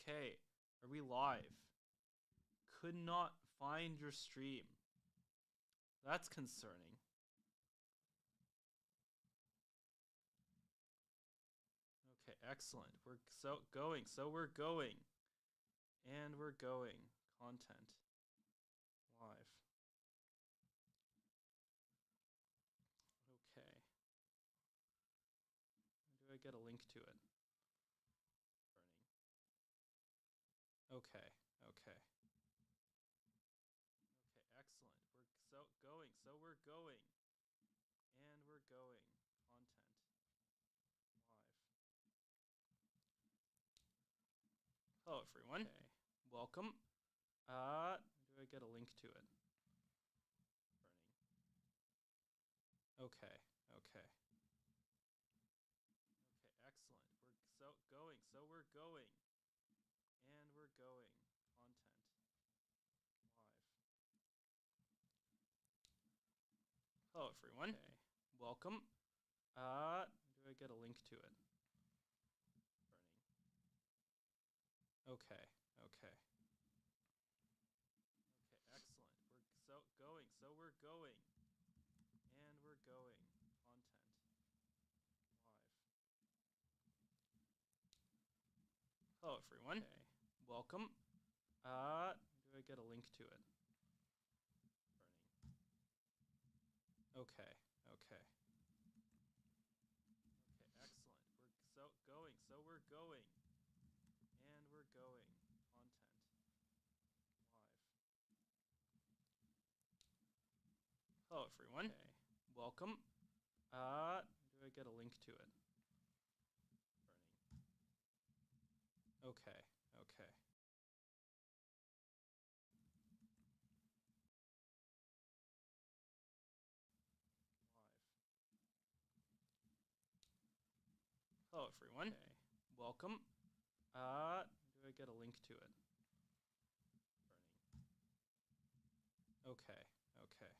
Okay, are we live? Could not find your stream. That's concerning. Okay, excellent. We're going. And we're going. Content. Live. Okay. Do I get a link to it? Okay. Okay, excellent. We're going. And we're going. Content. Live. Hello, everyone. Okay. Welcome. Do I get a link to it? Okay. Okay, excellent. We're going. And we're going. Content. Live. Hello, everyone. Okay. Welcome. Do I get a link to it? Okay. Okay, excellent. We're going. And we're going. Content. Live. Hello, everyone. Okay. Welcome. Do I get a link to it? Okay. Okay, excellent. We're going. And we're going. Content. Live. Hello, everyone. Okay. Welcome. Do I get a link to it? Okay. Okay. Live. Hello, everyone. Okay. Welcome. Do I get a link to it? Okay. Okay.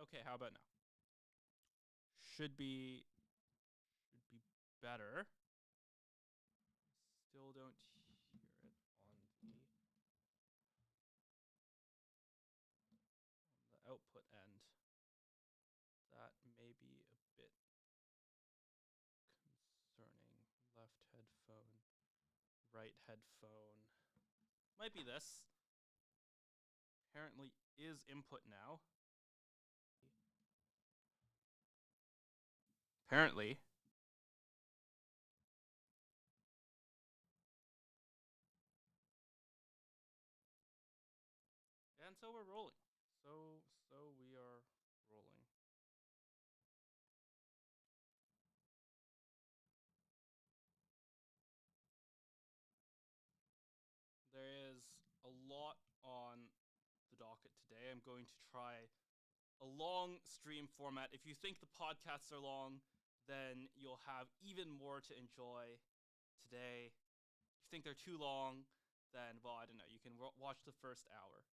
Okay, how about now? Should be better. Still don't hear it on the output end. That may be a bit concerning. Left headphone, right headphone. Might be this. Apparently is input now. Apparently. And so we're rolling. So we are rolling. There is a lot on the docket today. I'm going to try a long stream format. If you think the podcasts are long, then you'll have even more to enjoy today. If you think they're too long, then, well, I don't know. You can watch the first hour.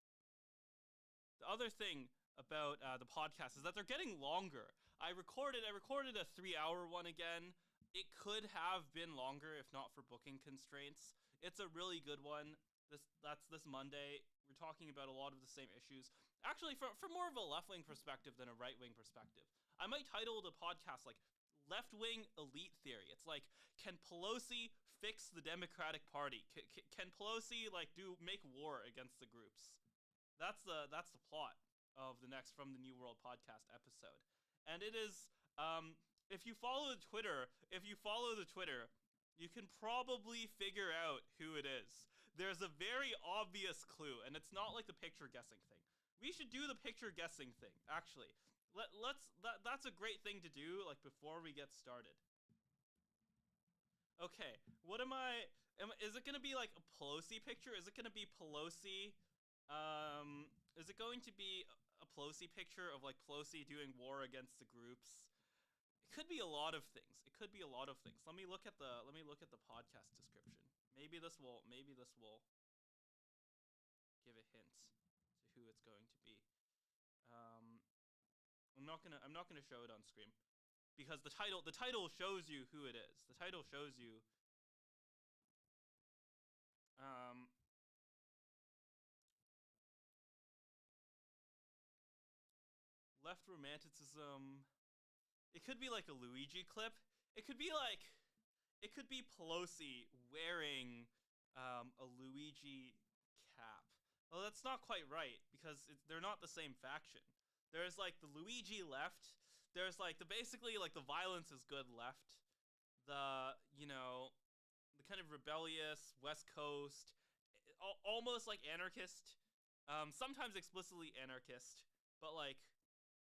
The other thing about the podcast is that they're getting longer. I recorded a 3-hour one again. It could have been longer if not for booking constraints. It's a really good one. That's this Monday. We're talking about a lot of the same issues. Actually, from more of a left-wing perspective than a right-wing perspective. I might title the podcast like left-wing elite theory. It's like, can Pelosi fix the Democratic Party? Can Pelosi make war against the groups? That's the plot of the next From the New World podcast episode. And it is if you follow the Twitter, you can probably figure out who it is. There's a very obvious clue, and it's not like the picture guessing thing. We should do the picture guessing thing, actually. That's a great thing to do like before we get started. Okay, what am I is it going to be like a Pelosi picture? Is it going to be Pelosi is it going to be a Pelosi picture of like Pelosi doing war against the groups? It could be a lot of things. Let me look at the podcast description. Maybe this will give a hint to who it's going to be. I'm not gonna show it on screen because the title shows you who it is. The title shows you left romanticism. It could be like a Luigi clip. It could be Pelosi wearing a Luigi cap. Well, that's not quite right because they're not the same faction. There's like the Luigi left. There's like basically like the violence is good left. The kind of rebellious West Coast, almost like anarchist. Sometimes explicitly anarchist, but like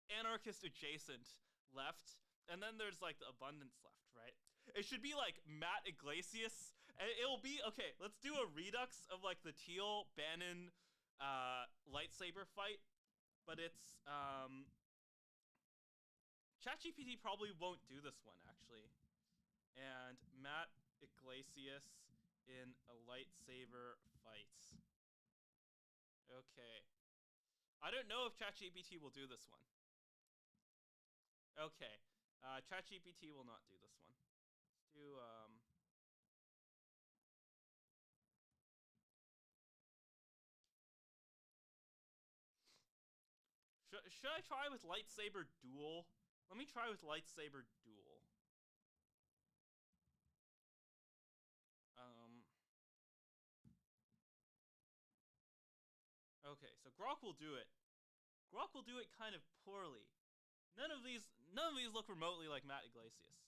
anarchist adjacent left. And then there's like the abundance left, right? It should be like Matt Iglesias. And it'll be okay. Let's do a redux of like the Teal Bannon lightsaber fight, but it's ChatGPT probably won't do this one actually. And Matt Iglesias in a lightsaber fight. Okay. I don't know if ChatGPT will do this one. Okay. ChatGPT will not do this one. Let's do Should I try with lightsaber duel? Let me try with lightsaber duel. Okay, so Grok will do it. Grok will do it kind of poorly. None of these look remotely like Matt Iglesias.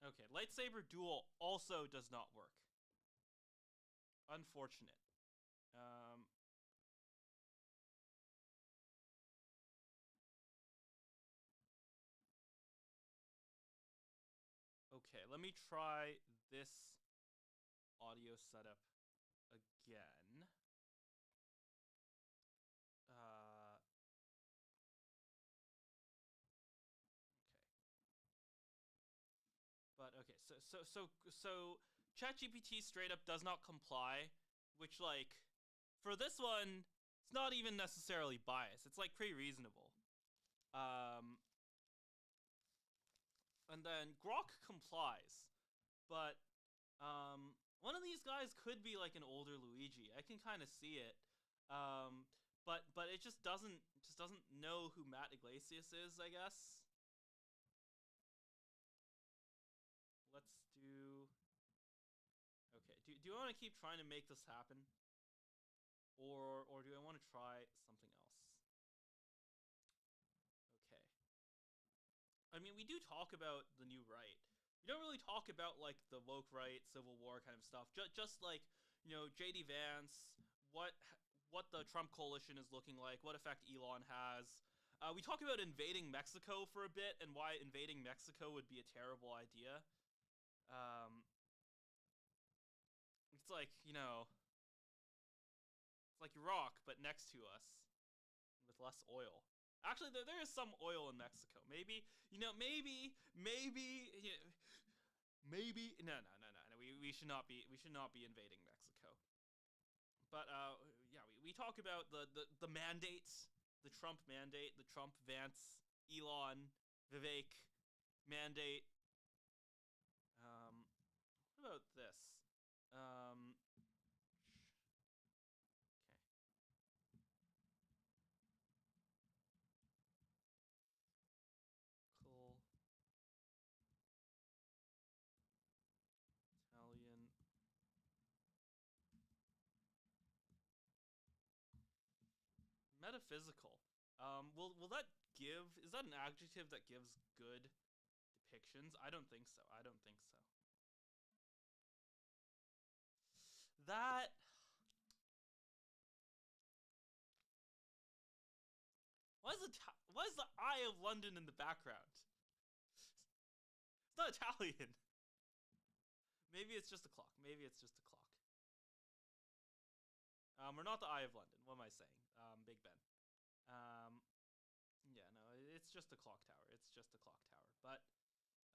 Okay, lightsaber duel also does not work. Unfortunate. Okay, let me try this audio setup again. Uh, but okay, so ChatGPT straight up does not comply, which like for this one, it's not even necessarily biased. It's like pretty reasonable. Um, and then Grok complies, but one of these guys could be like an older Luigi. I can kind of see it. But it just doesn't know who Matt Iglesias is, I guess. Let's do. Okay. Do you want to keep trying to make this happen, or do I want to try something else? Okay. I mean, we do talk about the new right. We don't really talk about like the woke right, Civil War kind of stuff. Just like JD Vance, what what the Trump coalition is looking like, what effect Elon has. We talk about invading Mexico for a bit and why invading Mexico would be a terrible idea. Um, it's like it's like Iraq, but next to us with less oil. Actually, there is some oil in Mexico. Maybe. No. We should not be invading Mexico. But yeah, we talk about the mandates, the Trump mandate, the Trump Vance, Elon, Vivek mandate. What about this? Okay, Italian metaphysical. Will that give? Is that an adjective that gives good depictions? I don't think so. I don't think so. That why is the Eye of London in the background? It's not Italian. Maybe it's just a clock. Maybe it's just a clock. We're not the Eye of London. What am I saying? Big Ben. Um, yeah, no, it's just a clock tower. It's just a clock tower. But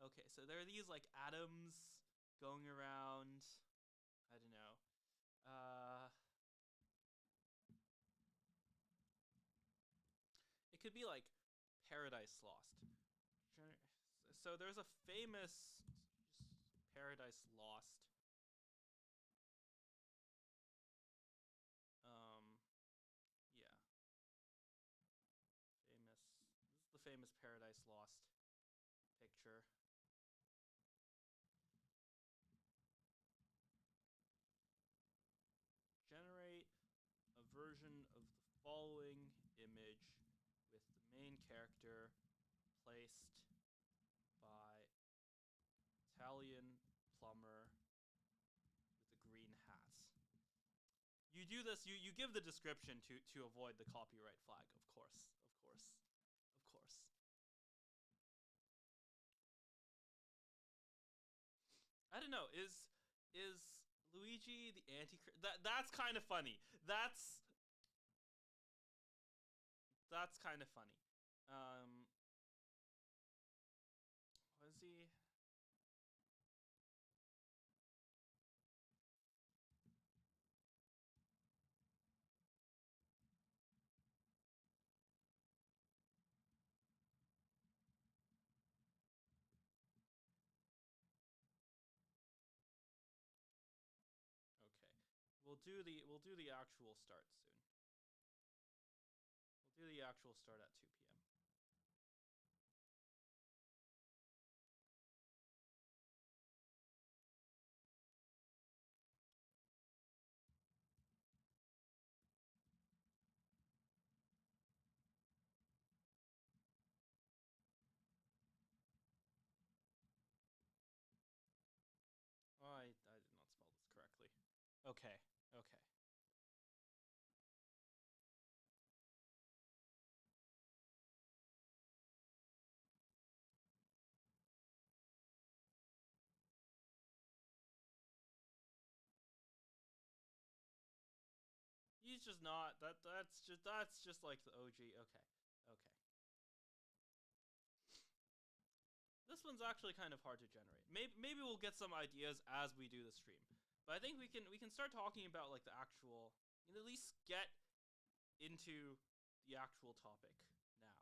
okay, so there are these like atoms going around. I don't know. It could be like Paradise Lost. So there's a famous Paradise Lost. Um, yeah, famous. This is the famous Paradise Lost picture. Generate a version of the following image with the main character placed by Italian plumber with a green hat. You do this, you give the description to avoid the copyright flag, of course. Of course. Of course. I don't know, is Luigi the anti that's kind of funny. That's kind of funny. Was he? Okay. We'll do the actual start soon. We'll do the actual start at 2 p.m. Oh, I did not spell this correctly. Okay. Okay. He's just not. That's just like the OG. Okay. Okay. This one's actually kind of hard to generate. Maybe we'll get some ideas as we do the stream. But I think we can start talking about like the actual, at least get into the actual topic now.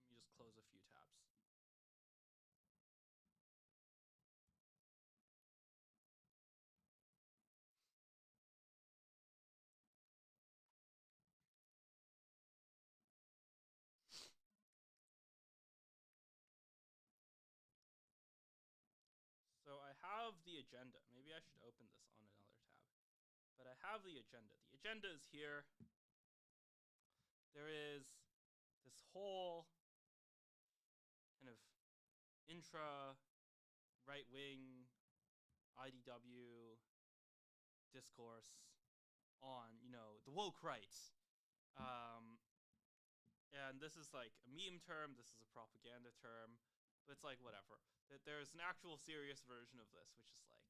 Let me just close a few tabs. So I have the agenda. Maybe I should open this on another tab. But I have the agenda. The agenda is here. There is this whole kind of intra right wing IDW discourse on, the woke rights. And this is like a meme term, this is a propaganda term, but it's like whatever. There's an actual serious version of this, which is like,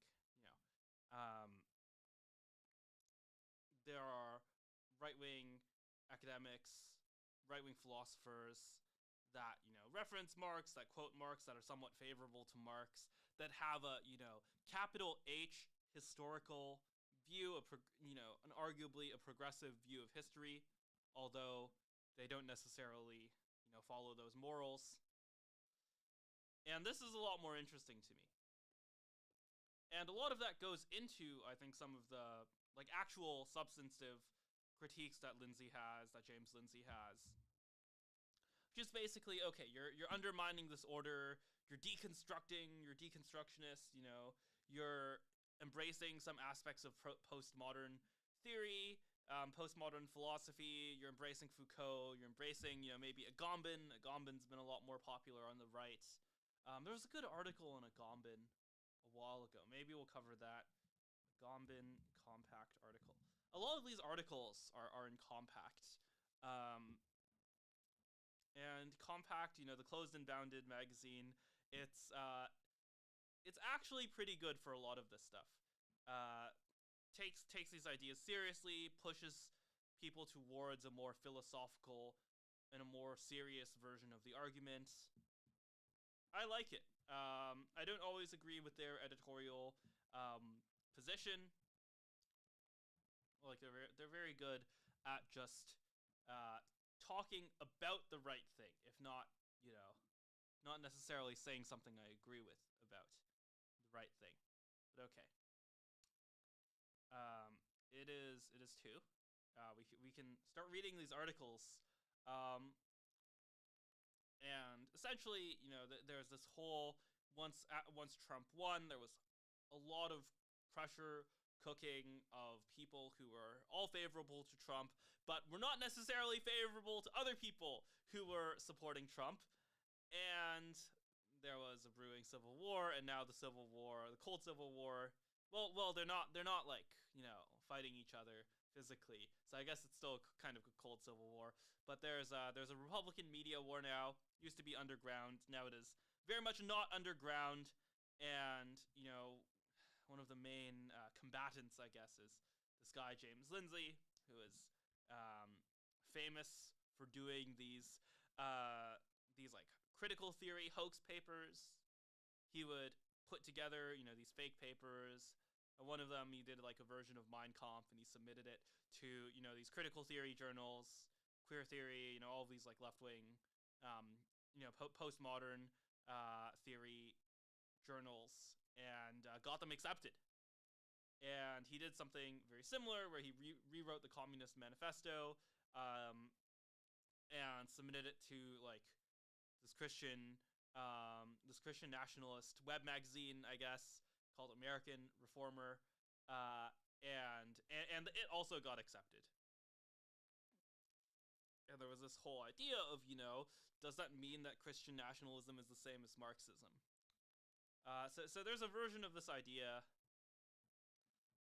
there are right wing academics, right wing philosophers that, reference Marx, that quote Marx, that are somewhat favorable to Marx, that have a, capital H historical view, an arguably a progressive view of history, although they don't necessarily, follow those morals. And this is a lot more interesting to me. And a lot of that goes into, I think, some of the like actual substantive critiques that Lindsay has, that James Lindsay has. Just basically, okay, you're undermining this order, you're deconstructionist, you're embracing some aspects of postmodern theory, postmodern philosophy, you're embracing Foucault, you're embracing, maybe Agamben. Agamben's been a lot more popular on the right. There was a good article on Agamben a while ago. Maybe we'll cover that. Agamben Compact article. A lot of these articles are in Compact. And Compact, the Closed and Bounded magazine, it's actually pretty good for a lot of this stuff. Takes these ideas seriously, pushes people towards a more philosophical and a more serious version of the argument. I like it. I don't always agree with their editorial position. Like they're very good at just talking about the right thing, if not, not necessarily saying something I agree with about the right thing. But okay. It is two. We can start reading these articles. And essentially, there's this whole once Trump won, there was a lot of pressure cooking of people who were all favorable to Trump, but were not necessarily favorable to other people who were supporting Trump. And there was a brewing civil war, and now the Cold Civil War. Well, they're not like, fighting each other physically. So I guess it's still kind of a Cold Civil War. But there's a Republican media war now. Used to be underground. Now it is very much not underground. And, one of the main combatants, I guess, is this guy, James Lindsay, who is famous for doing these like critical theory hoax papers. He would put together, these fake papers. And one of them, he did like a version of Mein Kampf, and he submitted it to, these critical theory journals, queer theory, all of these like left-wing, postmodern theory journals, and got them accepted. And he did something very similar, where he rewrote the Communist Manifesto, and submitted it to like this Christian nationalist web magazine, I guess, called American Reformer, and it also got accepted. And there was this whole idea of, does that mean that Christian nationalism is the same as Marxism? So there's a version of this idea,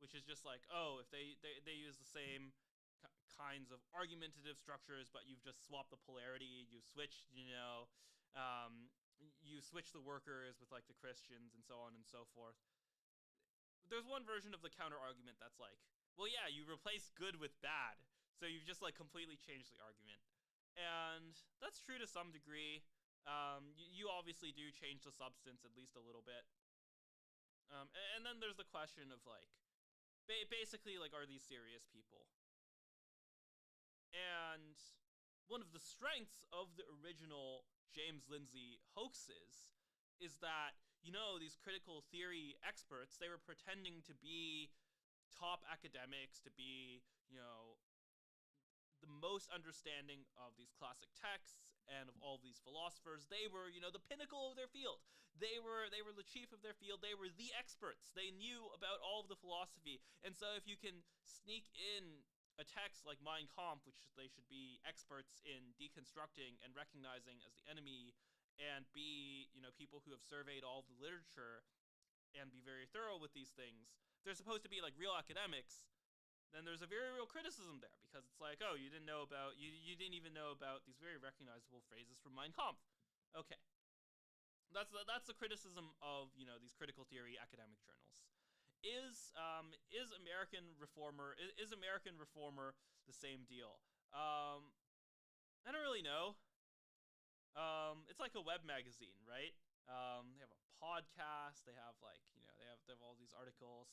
which is just like, oh, if they use the same kinds of argumentative structures, but you've just swapped the polarity, you've switched, you switch the workers with like the Christians and so on and so forth. There's one version of the counter argument that's like, Well, yeah, you replace good with bad, so you've just like completely changed the argument, and that's true to some degree. You obviously do change the substance at least a little bit, and then there's the question of like, basically, like, are these serious people? And one of the strengths of the original James Lindsay hoaxes is that, these critical theory experts, they were pretending to be top academics, to be, the most understanding of these classic texts and of all these philosophers. They were, the pinnacle of their field. They were the chief of their field. They were the experts. They knew about all of the philosophy. And so if you can sneak in a text like Mein Kampf, which they should be experts in deconstructing and recognizing as the enemy, and be, people who have surveyed all of the literature and be very thorough with these things, they're supposed to be like real academics, then there's a very real criticism there, because it's like, oh, you didn't even know about these very recognizable phrases from Mein Kampf. Okay. That's the criticism of, these critical theory academic journals. Is American Reformer the same deal? I don't really know. It's like a web magazine, right? They have a podcast. They have like, they have all these articles.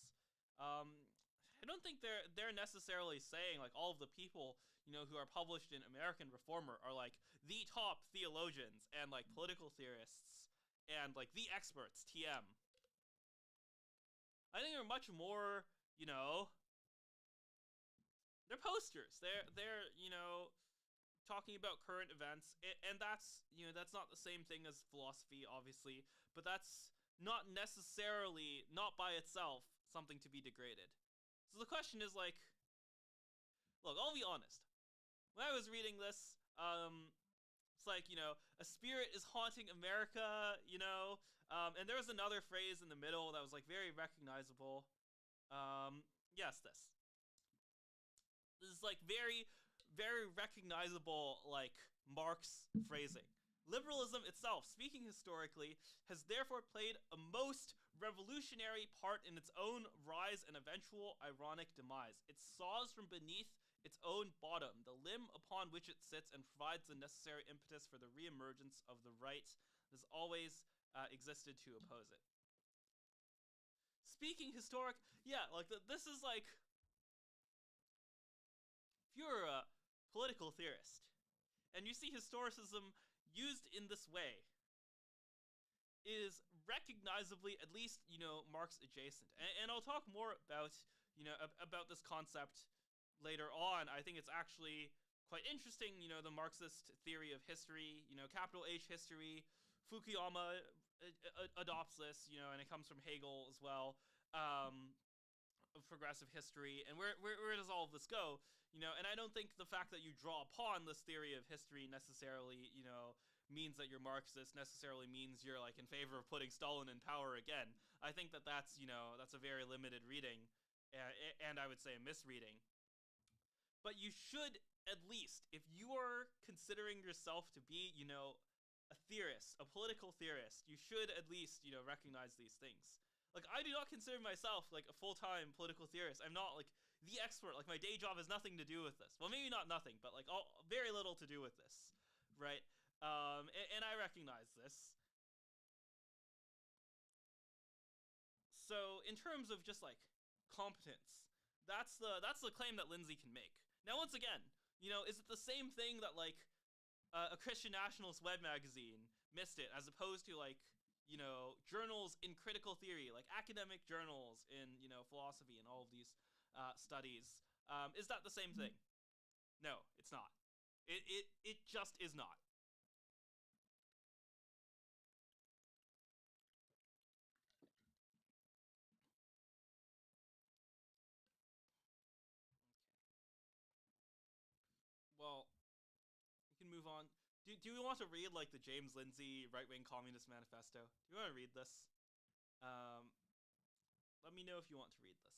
I don't think they're necessarily saying like all of the people, who are published in American Reformer are like the top theologians and like political theorists and like the experts. TM. I think they're much more, they're posters. They're talking about current events, and that's not the same thing as philosophy, obviously, but that's not necessarily, not by itself, something to be degraded. So the question is like, look, I'll be honest. When I was reading this, it's like, a spirit is haunting America, and there was another phrase in the middle that was like very recognizable. Yes, this. This is like very, very recognizable, like, Marx phrasing. Liberalism itself, speaking historically, has therefore played a most revolutionary part in its own rise and eventual ironic demise. It saws from beneath its own bottom the limb upon which it sits and provides the necessary impetus for the reemergence of the right that has always existed to oppose it. Speaking historic, yeah, like, this is like, if you're a political theorist and you see historicism used in this way, is recognizably at least, Marx adjacent. And I'll talk more about, about this concept later on. I think it's actually quite interesting, the Marxist theory of history, capital H history. Fukuyama adopts this, and it comes from Hegel as well. Of progressive history, and where does all of this go? And I don't think the fact that you draw upon this theory of history necessarily, means that you're Marxist, necessarily means you're like in favor of putting Stalin in power again. I think that's a very limited reading, and I would say a misreading. But you should, at least, if you are considering yourself to be, a theorist, a political theorist, you should at least, recognize these things. Like, I do not consider myself, like, a full-time political theorist. I'm not, like, the expert. Like, my day job has nothing to do with this. Well, maybe not nothing, but, like, very little to do with this, right? And I recognize this. So, in terms of just, like, competence, that's the claim that Lindsay can make. Now, once again, is it the same thing that, like, a Christian nationalist web magazine missed it, as opposed to, like, journals in critical theory, like academic journals in, philosophy and all of these studies. Is that the same thing? No, it's not. It just is not. Well, we can move on. Do we want to read, like, the James Lindsay right-wing communist manifesto? Do you want to read this? Let me know if you want to read this.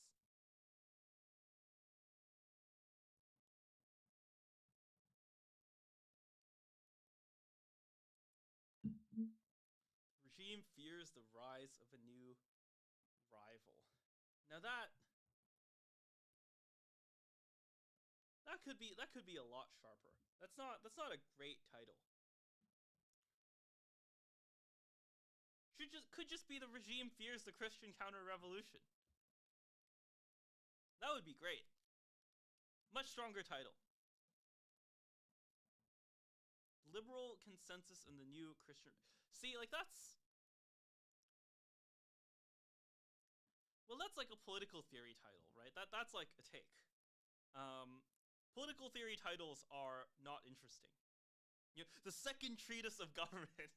Regime fears the rise of a new rival. Now that could be a lot sharper. That's not a great title. Could just be the regime fears the Christian counter-revolution. That would be great. Much stronger title. Liberal consensus in the new Christian. See, like that's. Well, that's like a political theory title, right? That's like a take. Political theory titles are not interesting. The second treatise of government.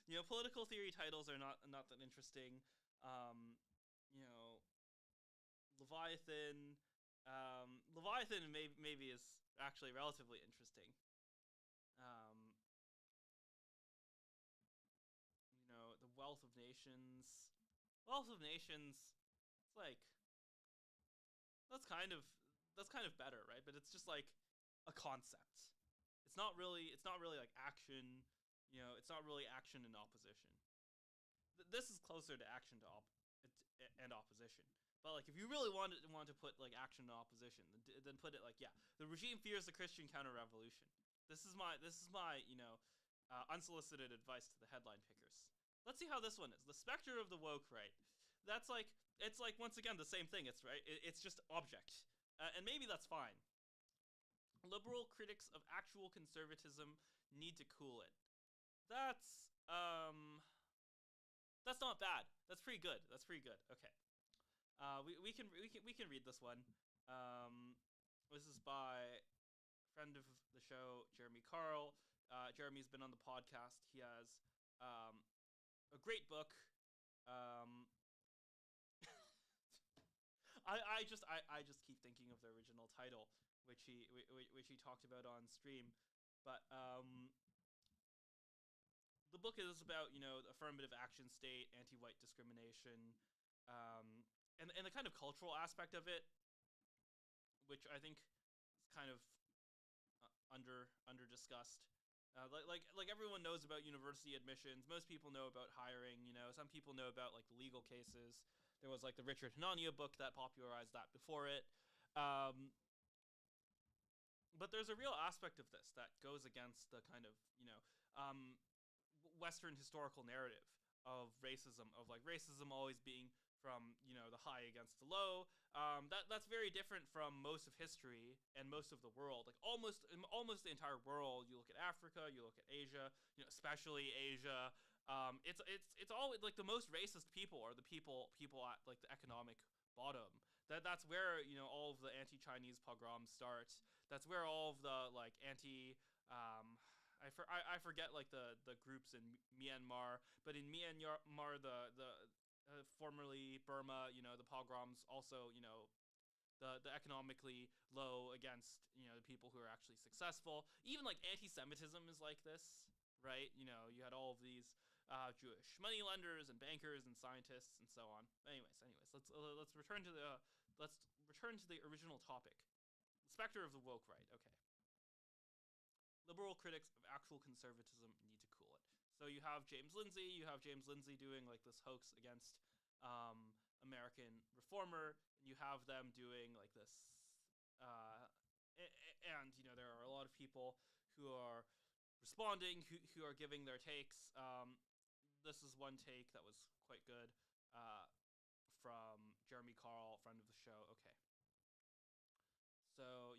Political theory titles are not that interesting. Leviathan. Leviathan maybe is actually relatively interesting. The Wealth of Nations. Wealth of Nations. It's like that's kind of better, right? But it's just like a concept. It's not really like action. It's not really action and opposition. This is closer to action and opposition. But like, if you really want to put like action and opposition, then put it like, the regime fears the Christian counter-revolution. This is my unsolicited advice to the headline pickers. Let's see how this one is. The specter of the woke right. That's like, it's like once again the same thing. It's right. It's just object, and maybe that's fine. Liberal critics of actual conservatism need to cool it. That's not bad. That's pretty good. Okay. We can read this one. This is by a friend of the show, Jeremy Carl. Jeremy's been on the podcast. He has a great book. I just keep thinking of the original title, which he talked about on stream, but the book is about affirmative action state, anti-white discrimination, and the kind of cultural aspect of it, which I think is kind of under discussed. Like everyone knows about university admissions. Most people know about hiring. Some people know about like the legal cases. There was like the Richard Hanania book that popularized that before it. But there's a real aspect of this that goes against the kind of Western historical narrative of racism, of like racism always being from the high against the low. That's very different from most of history and most of the world. Like almost the entire world. You look at Africa, you look at Asia, especially Asia. It's all like the most racist people are the people at like the economic bottom. That's where all of the anti-Chinese pogroms start. That's where all of the like I forget like the groups in Myanmar, but in Myanmar the formerly Burma, the pogroms also the economically low against the people who are actually successful. Even like anti-Semitism is like this, right? You had all of these Jewish moneylenders and bankers and scientists and so on. Anyways, let's return to the original topic. The specter of the woke right. Okay. Liberal critics of actual conservatism need to cool it. So you have James Lindsay doing like this hoax against American reformer, and you have them doing like this and there are a lot of people who are responding, who are giving their takes. This is one take that was quite good from Jeremy Carl, friend of the show. Okay. So,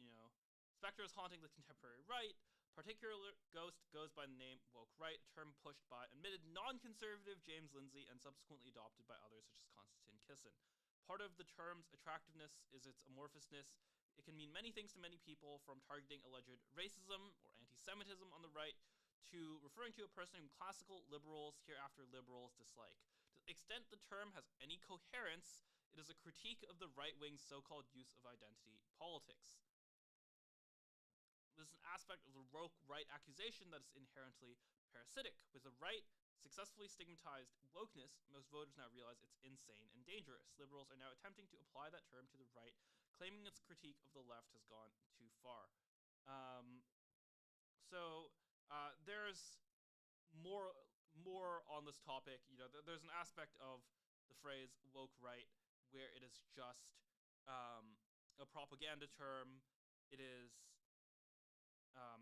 specter is haunting the contemporary right. Particular ghost goes by the name woke right, a term pushed by admitted non-conservative James Lindsay and subsequently adopted by others such as Konstantin Kisin. Part of the term's attractiveness is its amorphousness. It can mean many things to many people, from targeting alleged racism or anti-Semitism on the right to referring to a person whom classical liberals, hereafter liberals, dislike. To the extent the term has any coherence, it is a critique of the right-wing's so-called use of identity politics. This is an aspect of the woke right accusation that is inherently parasitic. With the right successfully stigmatized wokeness, most voters now realize it's insane and dangerous. Liberals are now attempting to apply that term to the right, claiming its critique of the left has gone too far. There's more on this topic. There's an aspect of the phrase woke right where it is just a propaganda term. it is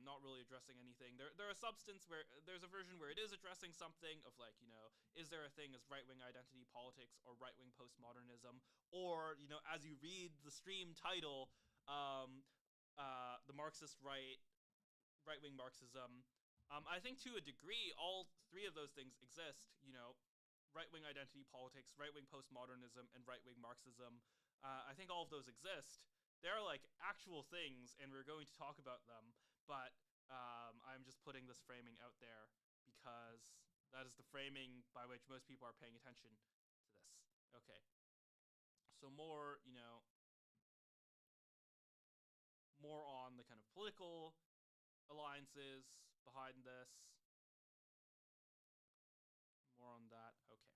not really addressing anything. There are substance where there's a version where it is addressing something of like, is there a thing as right-wing identity politics or right-wing postmodernism, or as you read the stream title, the Marxist right-wing Marxism. I think to a degree, all three of those things exist. Right-wing identity politics, right-wing postmodernism, and right-wing Marxism. I think all of those exist. They're like actual things, and we're going to talk about them. But I'm just putting this framing out there because that is the framing by which most people are paying attention to this. Okay. So more on the kind of political alliances behind this. More on that. Okay.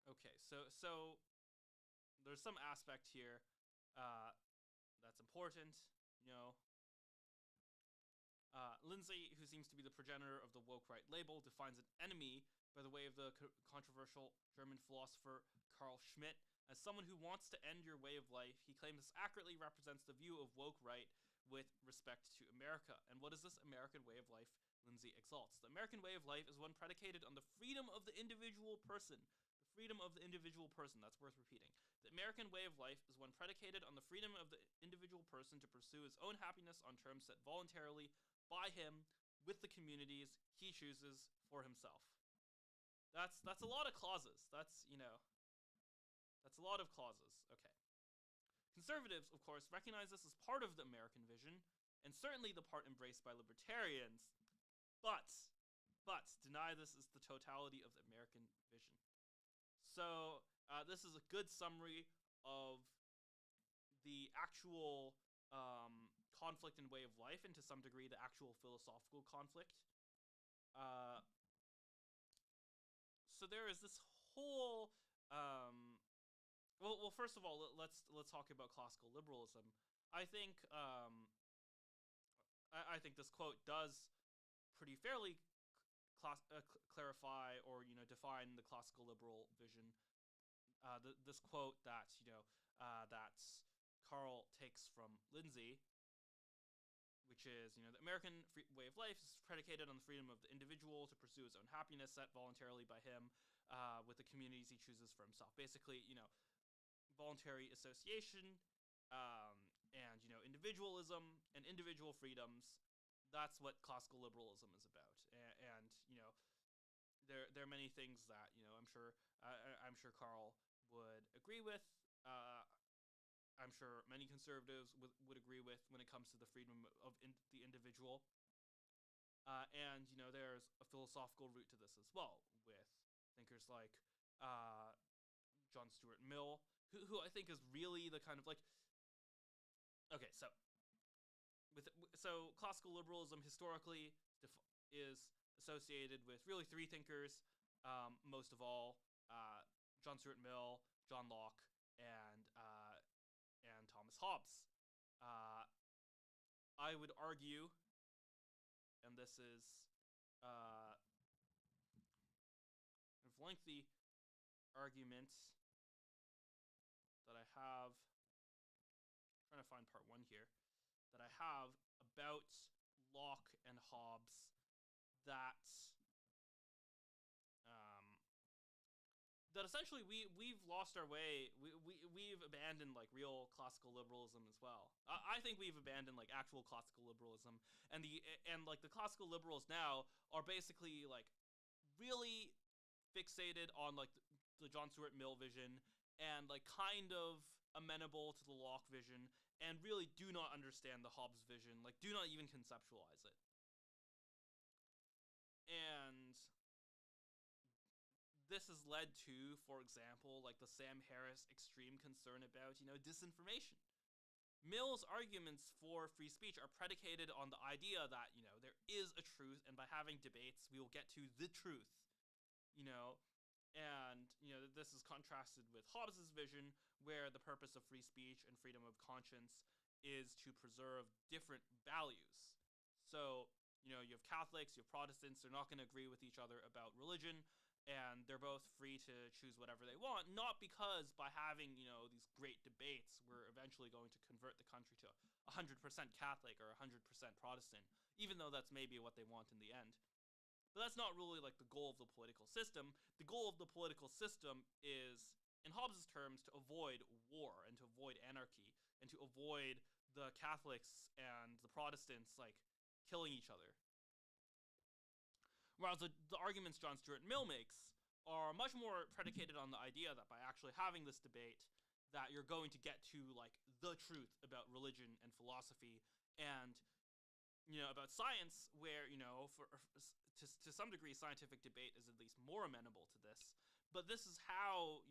Okay, so there's some aspect here that's important. Lindsay, who seems to be the progenitor of the woke right label, defines an enemy by the way of the controversial German philosopher Carl Schmitt as someone who wants to end your way of life. He claims this accurately represents the view of woke right with respect to America. And what is this American way of life Lindsay exalts? The American way of life is one predicated on the freedom of the individual person. The freedom of the individual person, that's worth repeating. The American way of life is one predicated on the freedom of the individual person to pursue his own happiness on terms set voluntarily by him with the communities he chooses for himself. That's a lot of clauses. That's a lot of clauses. Okay. Conservatives, of course, recognize this as part of the American vision, and certainly the part embraced by libertarians, but deny this as the totality of the American vision. So this is a good summary of the actual conflict and way of life, and to some degree the actual philosophical conflict. So there is this whole well, first of all, let's talk about classical liberalism. I think I think this quote does pretty fairly clarify or define the classical liberal vision. This quote that that Carl takes from Lindsay, which is the American way of life is predicated on the freedom of the individual to pursue his own happiness set voluntarily by him with the communities he chooses for himself. Basically, voluntary association and individualism and individual freedoms. That's what classical liberalism is about. And there are many things that I'm sure Carl would agree with. I'm sure many conservatives would agree with when it comes to the freedom of the individual. And there's a philosophical root to this as well, with thinkers like John Stuart Mill, who I think is really the kind of like. Okay, so classical liberalism historically is associated with really three thinkers, most of all, John Stuart Mill, John Locke, and Thomas Hobbes. I would argue, and this is a lengthy argument that I have. I'm trying to find part one here. That I have about Locke and Hobbes that essentially we've lost our way. We've abandoned like real classical liberalism as well. I think we've abandoned like actual classical liberalism, and the classical liberals now are basically like really fixated on like the John Stuart Mill vision and like kind of amenable to the Locke vision, and really do not understand the Hobbes vision, like do not even conceptualize it. And this has led to, for example, like the Sam Harris extreme concern about, disinformation. Mill's arguments for free speech are predicated on the idea that, there is a truth, and by having debates, we will get to the truth, and, this is contrasted with Hobbes's vision, where the purpose of free speech and freedom of conscience is to preserve different values. So, you have Catholics, you have Protestants, they're not going to agree with each other about religion, and they're both free to choose whatever they want, not because by having, these great debates, we're eventually going to convert the country to 100% Catholic or 100% Protestant, even though that's maybe what they want in the end. But that's not really like the goal of the political system. The goal of the political system is, in Hobbes' terms, to avoid war and to avoid anarchy and to avoid the Catholics and the Protestants killing each other. Whereas the arguments John Stuart Mill makes are much more predicated on the idea that by actually having this debate, that you're going to get to the truth about religion and philosophy and about science, where to some degree scientific debate is at least more amenable to this. But this is how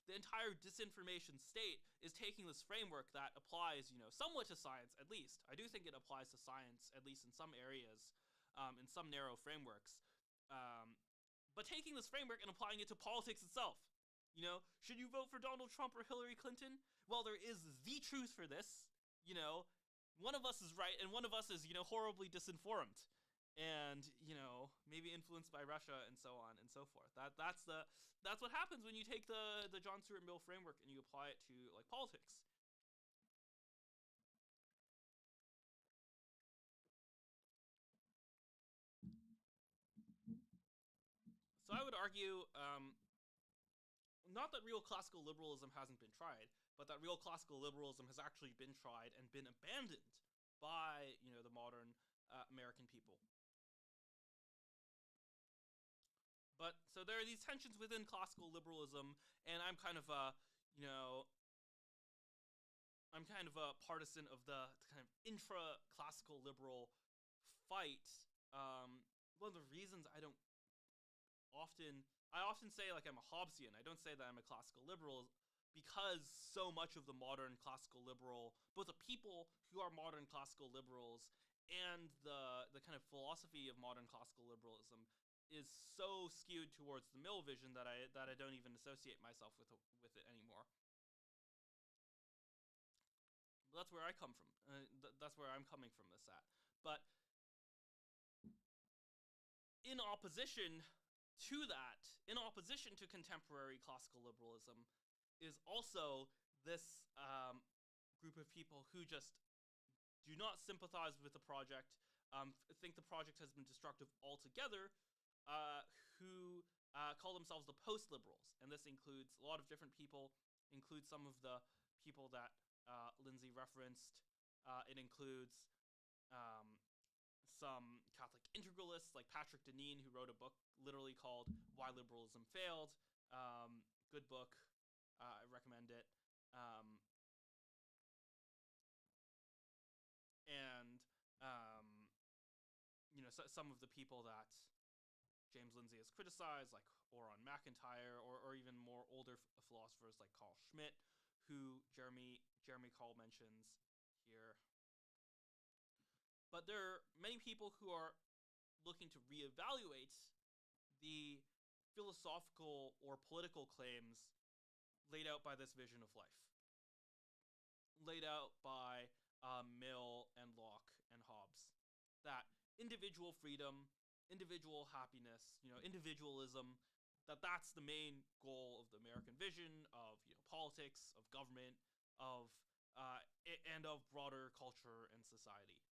the entire disinformation state is taking this framework that applies somewhat to science. At least I do think it applies to science, at least in some areas, in some narrow frameworks. But taking this framework and applying it to politics itself. Should you vote for Donald Trump or Hillary Clinton? Well, there is the truth for this. One of us is right and one of us is, horribly disinformed. And, maybe influenced by Russia and so on and so forth. That's what happens when you take the John Stuart Mill framework and you apply it to politics. So I would argue, not that real classical liberalism hasn't been tried, but that real classical liberalism has actually been tried and been abandoned by, the modern American people. But so there are these tensions within classical liberalism, and I'm kind of a partisan of the kind of intra-classical liberal fight. One of the reasons I often say I'm a Hobbesian. I don't say that I'm a classical liberal, because so much of the modern classical liberal, both the people who are modern classical liberals and the kind of philosophy of modern classical liberalism is so skewed towards the Mill vision that I don't even associate myself with it anymore. But that's where I come from. That's where I'm coming from this at. But in opposition to that, in opposition to contemporary classical liberalism, is also this group of people who just do not sympathize with the project, think the project has been destructive altogether, who call themselves the post-liberals. And this includes a lot of different people. It includes some of the people that Lindsay referenced. It includes some Catholic integralists like Patrick Deneen, who wrote a book literally called Why Liberalism Failed. Good book. I recommend it. Some of the people that James Lindsay has criticized, like Oron McIntyre, or even more older philosophers like Carl Schmitt, who Jeremy Carl mentions here. But there are many people who are looking to reevaluate the philosophical or political claims laid out by this vision of life, laid out by Mill and Locke and Hobbes, that individual freedom, individual happiness, individualism, that's the main goal of the American vision of politics, of government, of and of broader culture and society.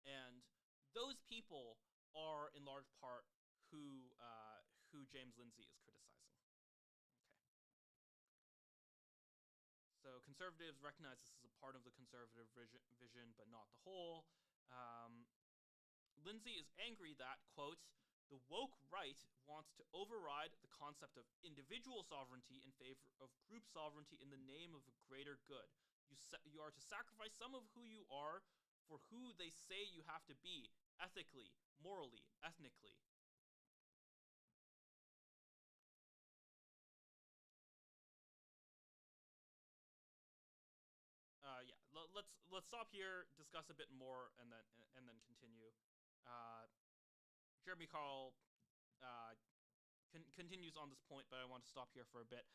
And those people are in large part who James Lindsay is criticizing. Okay. So conservatives recognize this as a part of the conservative vision, but not the whole. Lindsay is angry that, quote, the woke right wants to override the concept of individual sovereignty in favor of group sovereignty in the name of a greater good. You are to sacrifice some of who you are for who they say you have to be, ethically, morally, ethnically. Let's stop here, discuss a bit more, and then continue. Jeremy Carl continues on this point, but I want to stop here for a bit.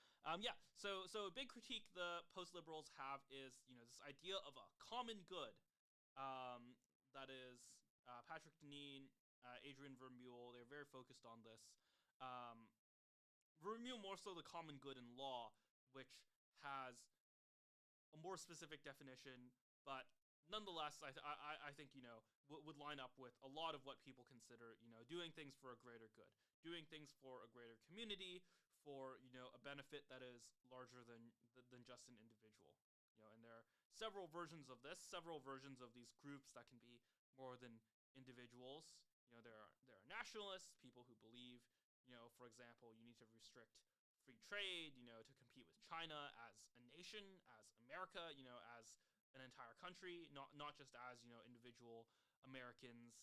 So a big critique the post-liberals have is this idea of a common good. That is Patrick Deneen Adrian Vermeule, they're very focused on this. Um, Vermeule more so the common good in law, which has a more specific definition, but nonetheless, I think would line up with a lot of what people consider doing things for a greater good, doing things for a greater community, for a benefit that is larger than just an individual. And there are several versions of this, several versions of these groups that can be more than individuals. There are nationalists, people who believe, for example, you need to restrict free trade, to compete with China as a nation, as America, as an entire country, not just as individual Americans,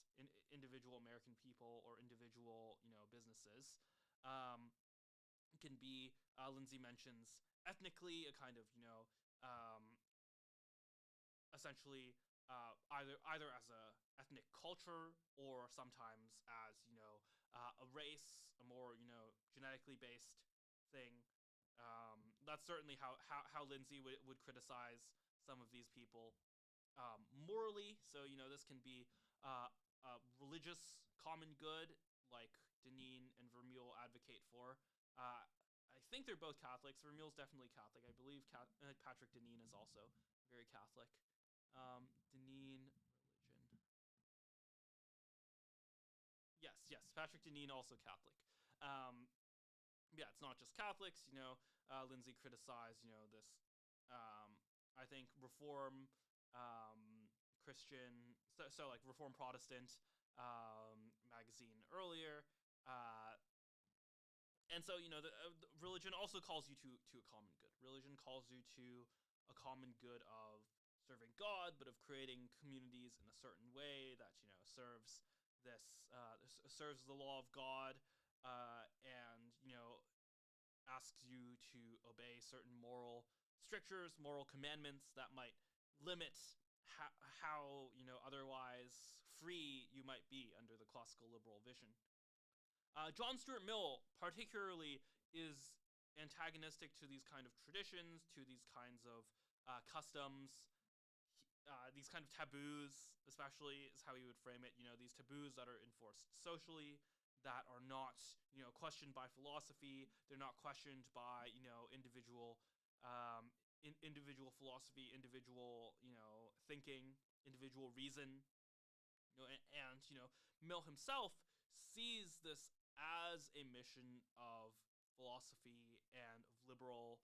individual American people, or individual businesses. Can be Lindsay mentions ethnically, a kind of essentially either as a ethnic culture or sometimes as a race, a more genetically based thing. That's certainly how Lindsay would criticize some of these people morally. So this can be a religious common good, like Deneen and Vermeule advocate for. I think they're both Catholics. Vermeule's definitely Catholic. I believe Patrick Deneen is also very Catholic. Deneen, religion. Yes, Patrick Deneen also Catholic. It's not just Catholics. Lindsay criticized this. I think Reform Christian, so like Reform Protestant magazine earlier. And so, the religion also calls you to a common good. Religion calls you to a common good of serving God, but of creating communities in a certain way that, serves serves the law of God, and, asks you to obey certain moral strictures, moral commandments that might limit how otherwise free you might be under the classical liberal vision. John Stuart Mill particularly is antagonistic to these kind of traditions, to these kinds of customs, these kind of taboos, especially is how he would frame it. These taboos that are enforced socially, that are not questioned by philosophy. They're not questioned by individual individual philosophy, individual thinking, individual reason. And Mill himself sees this as a mission of philosophy and of liberal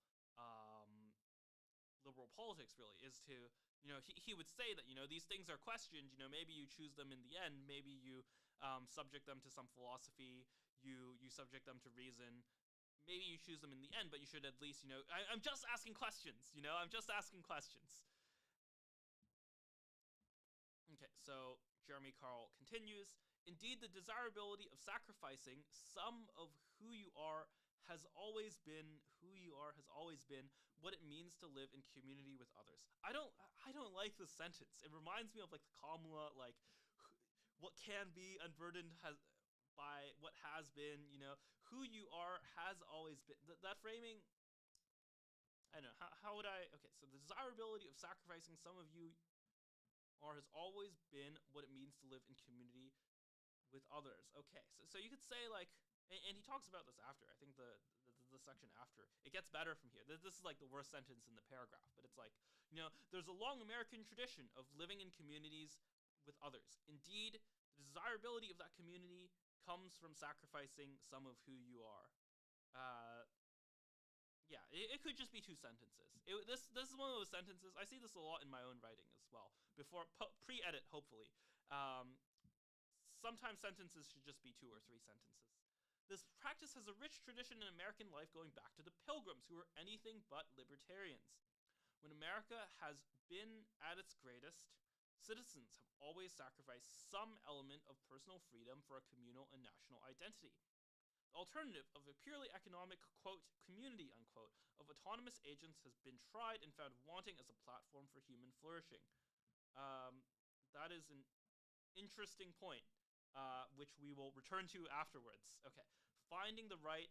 politics. Really, is to he would say that these things are questioned. Maybe you choose them in the end. Maybe you subject them to some philosophy. You subject them to reason. Maybe you choose them in the end, but you should at least I'm just asking questions. I'm just asking questions. Okay, so Jeremy Carl continues. Indeed, the desirability of sacrificing some of who you are has always been what it means to live in community with others. I don't like this sentence. It reminds me of like the Kamla, like what can be unburdened by what has been. Who you are has always been. That framing. I don't know. How would I? Okay, so the desirability of sacrificing some of you has always been what it means to live in community with others. Okay, so you could say like, and he talks about this after. I think the section after it gets better from here. This is like the worst sentence in the paragraph, but it's like there's a long American tradition of living in communities with others. Indeed, the desirability of that community comes from sacrificing some of who you are. It could just be two sentences. This is one of those sentences. I see this a lot in my own writing as well. Before pre-edit, hopefully. Sometimes sentences should just be 2 or 3 sentences. This practice has a rich tradition in American life going back to the Pilgrims, who were anything but libertarians. When America has been at its greatest, citizens have always sacrificed some element of personal freedom for a communal and national identity. The alternative of a purely economic, quote, community, unquote, of autonomous agents has been tried and found wanting as a platform for human flourishing. That is an interesting point, which we will return to afterwards. Okay, finding the right,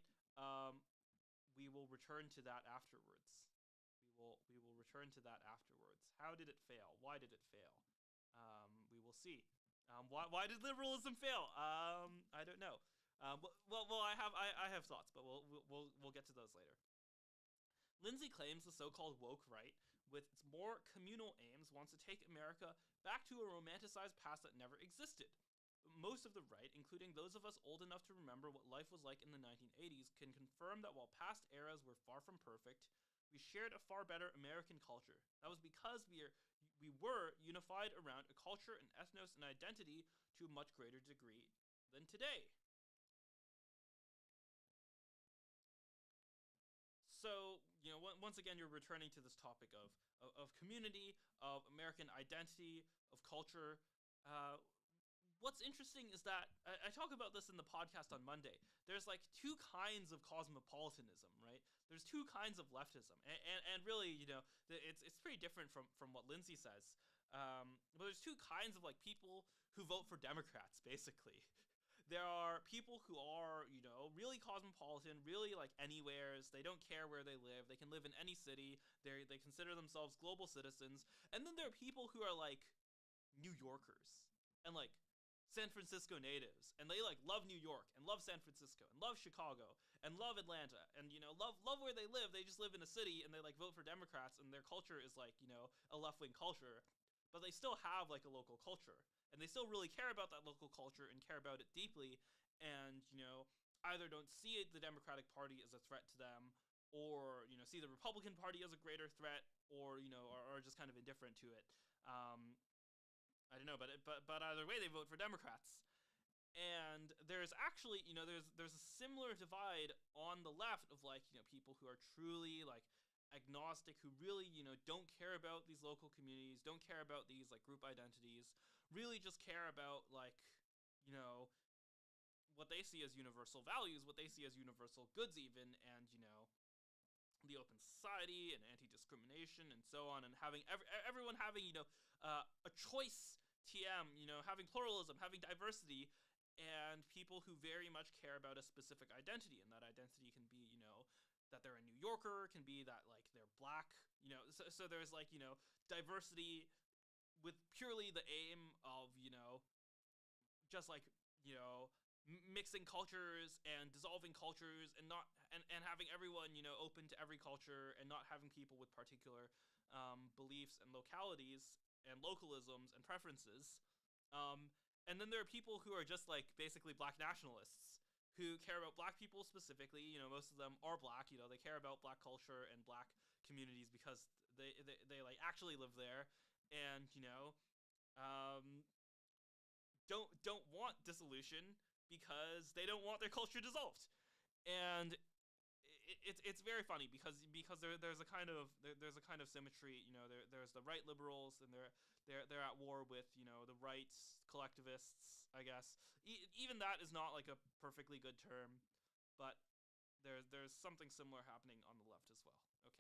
we will return to that afterwards. We will return to that afterwards. How did it fail? Why did it fail? We will see. Why did liberalism fail? I don't know. I have thoughts, but we'll get to those later. Lindsay claims the so-called woke right, with its more communal aims, wants to take America back to a romanticized past that never existed. Most of the right, including those of us old enough to remember what life was like in the 1980s, can confirm that while past eras were far from perfect, we shared a far better American culture. That was because we were unified around a culture, an ethnos, and identity to a much greater degree than today. So, once again, you're returning to this topic of community, of American identity, of culture. Uh, what's interesting is that I talk about this in the podcast on Monday. There's like two kinds of cosmopolitanism, right? There's two kinds of leftism, and really, it's pretty different from what Lindsay says. But there's two kinds of like people who vote for Democrats, basically. There are people who are, really cosmopolitan, really like anywheres. They don't care where they live. They can live in any city. They consider themselves global citizens. And then there are people who are like New Yorkers and like San Francisco natives, and they like love New York and love San Francisco and love Chicago and love Atlanta and love where they live. They just live in a city and they like vote for Democrats, and their culture is like a left-wing culture, but they still have like a local culture, and they still really care about that local culture and care about it deeply, and either don't see the Democratic Party as a threat to them, or see the Republican Party as a greater threat, or are just kind of indifferent to it. I don't know, but either way, they vote for Democrats. And there's actually, there's a similar divide on the left of like, people who are truly like agnostic, who really, don't care about these local communities, don't care about these like group identities, really just care about like, what they see as universal values, what they see as universal goods even, and the open society and anti-discrimination and so on, and having everyone having a choice TM, having pluralism, having diversity, and people who very much care about a specific identity, and that identity can be that they're a New Yorker, can be that like they're black, so there's like diversity with purely the aim of just like mixing cultures and dissolving cultures, and not and having everyone open to every culture, and not having people with particular beliefs and localities and localisms and preferences. And then there are people who are just like basically black nationalists who care about black people specifically. Most of them are black. They care about black culture and black communities because they like actually live there, and don't want dissolution because they don't want their culture dissolved. And it's very funny because there's a kind of symmetry. There's the right liberals, and they're at war with the right collectivists, I guess. Even that is not like a perfectly good term, but there's something similar happening on the left as well. Okay.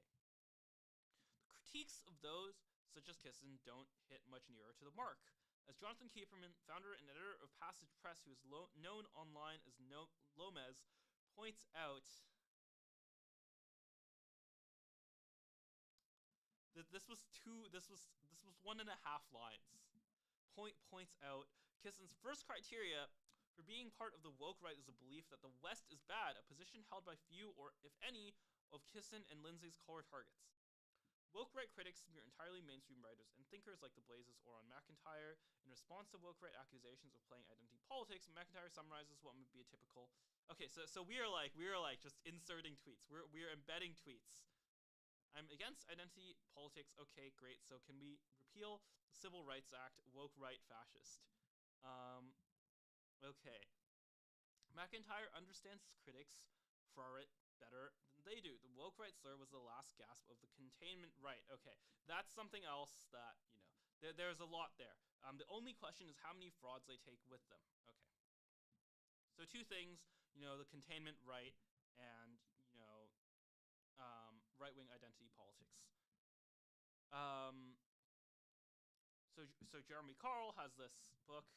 The critiques of those such as Kissen don't hit much nearer to the mark. As Jonathan Kieferman, founder and editor of Passage Press, who is known online as Lomez, points out, this was 1.5 lines. Points out Kissin's first criteria for being part of the woke right is a belief that the West is bad, a position held by few, or if any, of Kissin and Lindsay's core targets. Woke right critics smear entirely mainstream writers and thinkers like the Blazes or on McIntyre. In response to woke right accusations of playing identity politics, McIntyre summarizes what would be a typical. Okay, so we are like just inserting tweets. We're embedding tweets. I'm against identity politics. Okay, great. So can we repeal the Civil Rights Act? Woke right fascist. Okay. McIntyre understands his critics for it better than they do. The woke right slur was the last gasp of the containment right. Okay, that's something else that there's a lot there. The only question is how many frauds they take with them. Okay. So two things, the containment right and right-wing identity politics. So Jeremy Carl has this book.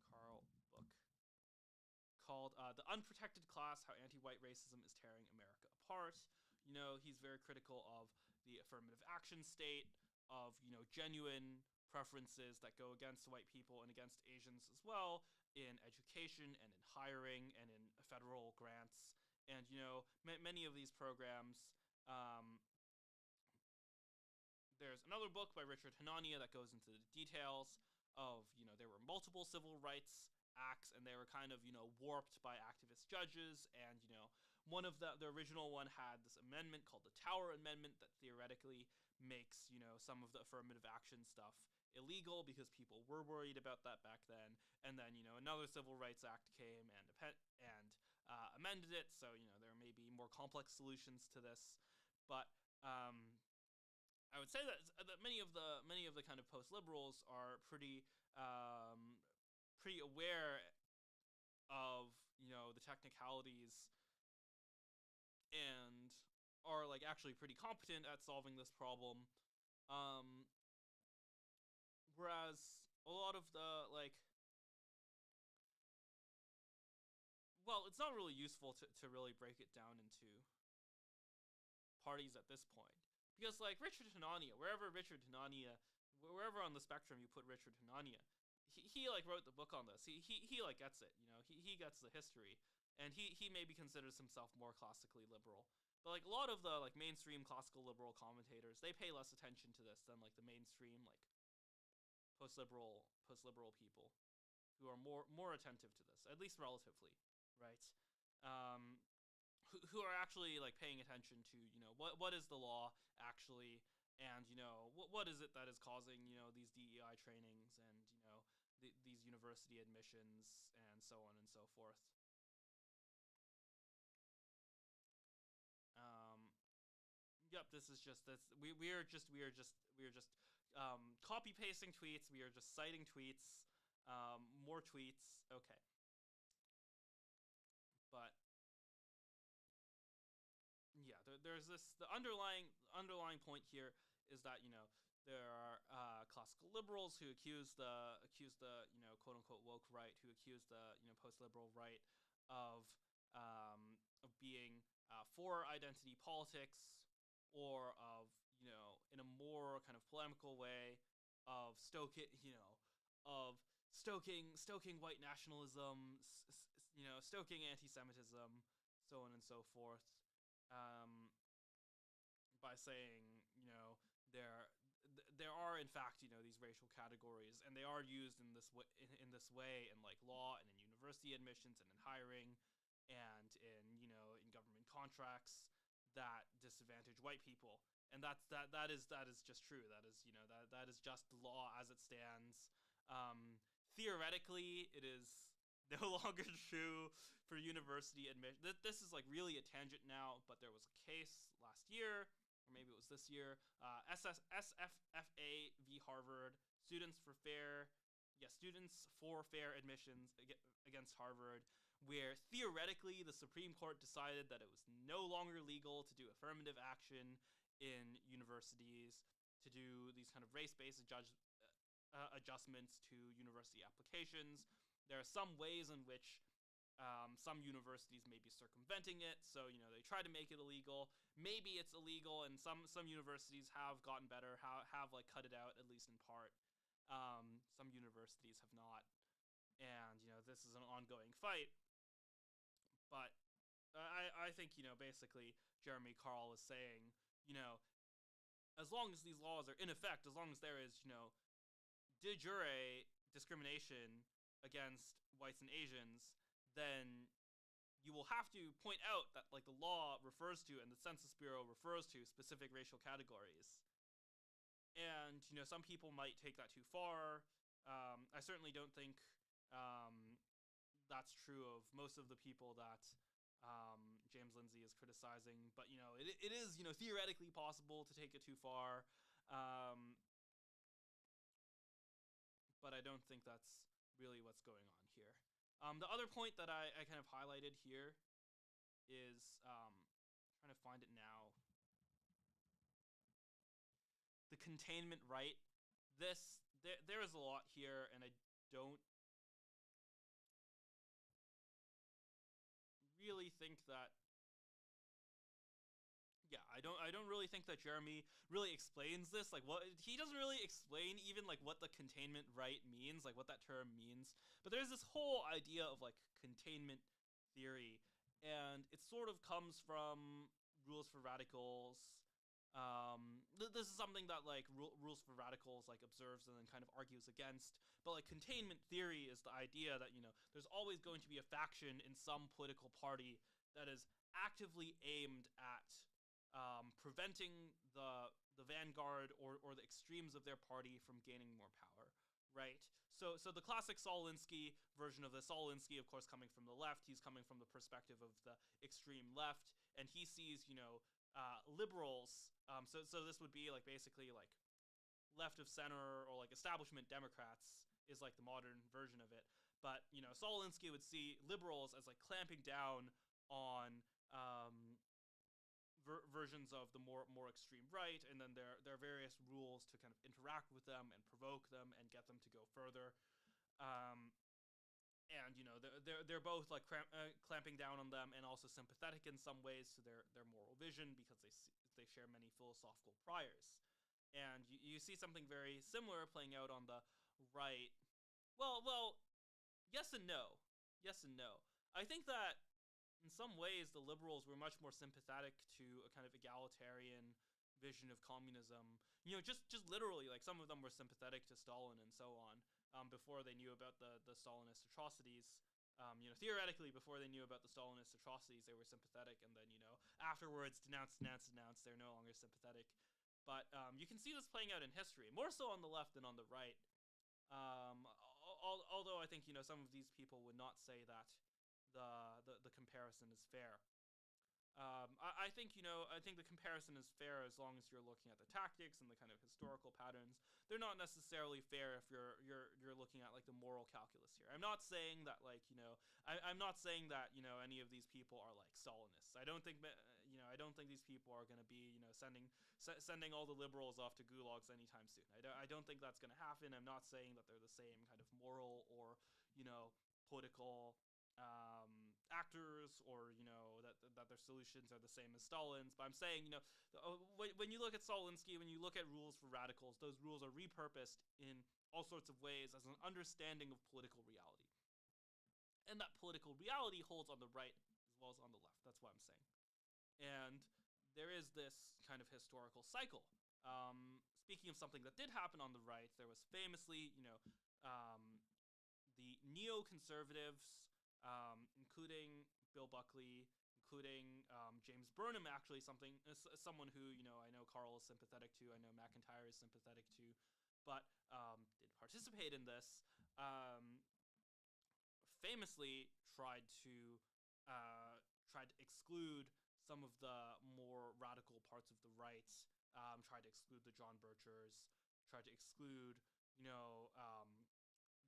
Carl book called "The Unprotected Class: How Anti-White Racism is Tearing America Apart." He's very critical of the affirmative action state, of genuine preferences that go against white people and against Asians as well in education and in hiring and in federal grants. And many of these programs. There's another book by Richard Hanania that goes into the details of there were multiple civil rights acts, and they were kind of warped by activist judges. And one of the original one had this amendment called the Tower Amendment that theoretically makes some of the affirmative action stuff illegal because people were worried about that back then. And then another Civil Rights Act came and amended it. So there may be more complex solutions to this, but I would say that many of the kind of post-liberals are pretty aware of the technicalities and are actually pretty competent at solving this problem. Whereas a lot of the it's not really useful to really break it down into parties at this point. Because Richard Hanania, wherever on the spectrum you put Richard Hanania, he wrote the book on this. He gets it, he gets the history, and he maybe considers himself more classically liberal. But a lot of the mainstream classical liberal commentators, they pay less attention to this than the mainstream post-liberal people who are more attentive to this, at least relatively, right? Who are actually paying attention to what is the law actually, and what is it that is causing these DEI trainings and these university admissions and so on and so forth. Yep, this is just this. We are just copy pasting tweets. We are just citing tweets, more tweets. Okay, but yeah, there's this. The underlying point here is that there are classical liberals who accuse the quote unquote woke right, who accuse the post liberal right of being for identity politics, or of in a more kind of polemical way of stoking white nationalism, stoking anti-Semitism, so on and so forth. By saying there are in fact these racial categories, and they are used in this way in law and in university admissions and in hiring and in government contracts that disadvantage white people. And that is just true. That is just the law as it stands. Theoretically, it is no longer true for university admission. This is really a tangent now, but there was a case last year, or maybe it was this year, SFFA v. Harvard, students for fair admissions against Harvard, where theoretically the Supreme Court decided that it was no longer legal to do affirmative action in universities, to do these kind of race-based adjustments to university applications. There are some ways in which some universities may be circumventing it, so they try to make it illegal. Maybe it's illegal, and some universities have gotten better, have cut it out, at least in part. Some universities have not, and this is an ongoing fight. But I think basically Jeremy Carl is saying as long as these laws are in effect, as long as there is de jure discrimination against whites and Asians, then you will have to point out that the law refers to, and the Census Bureau refers to, specific racial categories. And some people might take that too far. I certainly don't think that's true of most of the people that James Lindsay is criticizing, but it is theoretically possible to take it too far. But I don't think that's really what's going on here. The other point that I kind of highlighted here is trying to find it now. The containment right. There is a lot here, and I don't really think that. Yeah, I don't really think that Jeremy really explains this. Like, what he doesn't really explain even like what the containment right means, like what that term means. But there's this whole idea of like containment theory, and it sort of comes from Rules for Radicals. This is something that like Rules for Radicals like observes and then kind of argues against. But like containment theory is the idea that there's always going to be a faction in some political party that is actively aimed at preventing the vanguard or the extremes of their party from gaining more power, right? So the classic Saul Alinsky version of this, Saul Alinsky, of course, coming from the left, he's coming from the perspective of the extreme left, and he sees liberals. So this would be like basically like left of center or like establishment Democrats is like the modern version of it. But Saul Alinsky would see liberals as like clamping down on versions of the more extreme right, and then there are various rules to kind of interact with them and provoke them and get them to go further. And they're both like clamping down on them and also sympathetic in some ways to their moral vision because they share many philosophical priors. And you see something very similar playing out on the right. Well, yes and no. Yes and no. I think that in some ways the liberals were much more sympathetic to a kind of egalitarian vision of communism. Just literally, like some of them were sympathetic to Stalin and so on before they knew about the Stalinist atrocities. Theoretically, before they knew about the Stalinist atrocities, they were sympathetic, and then afterwards, denounce. They're no longer sympathetic. But you can see this playing out in history, more so on the left than on the right. Although I think some of these people would not say that the comparison is fair. I think the comparison is fair as long as you're looking at the tactics and the kind of historical patterns. They're not necessarily fair if you're looking at like the moral calculus here. I'm not saying that I'm not saying that any of these people are like Stalinists. I don't think these people are going to be sending all the liberals off to gulags anytime soon. I don't think that's going to happen. I'm not saying that they're the same kind of moral or political actors, or that their solutions are the same as Stalin's. But I'm saying when you look at Saul Alinsky, when you look at Rules for Radicals, those rules are repurposed in all sorts of ways as an understanding of political reality, and that political reality holds on the right as well as on the left. That's what I'm saying. And there is this kind of historical cycle. Speaking of something that did happen on the right, there was famously the neoconservatives, including Bill Buckley, including James Burnham, actually someone who I know Carl is sympathetic to, I know McIntyre is sympathetic to, but did participate in this. Famously tried to exclude some of the more radical parts of the right. Tried to exclude the John Birchers. Tried to exclude the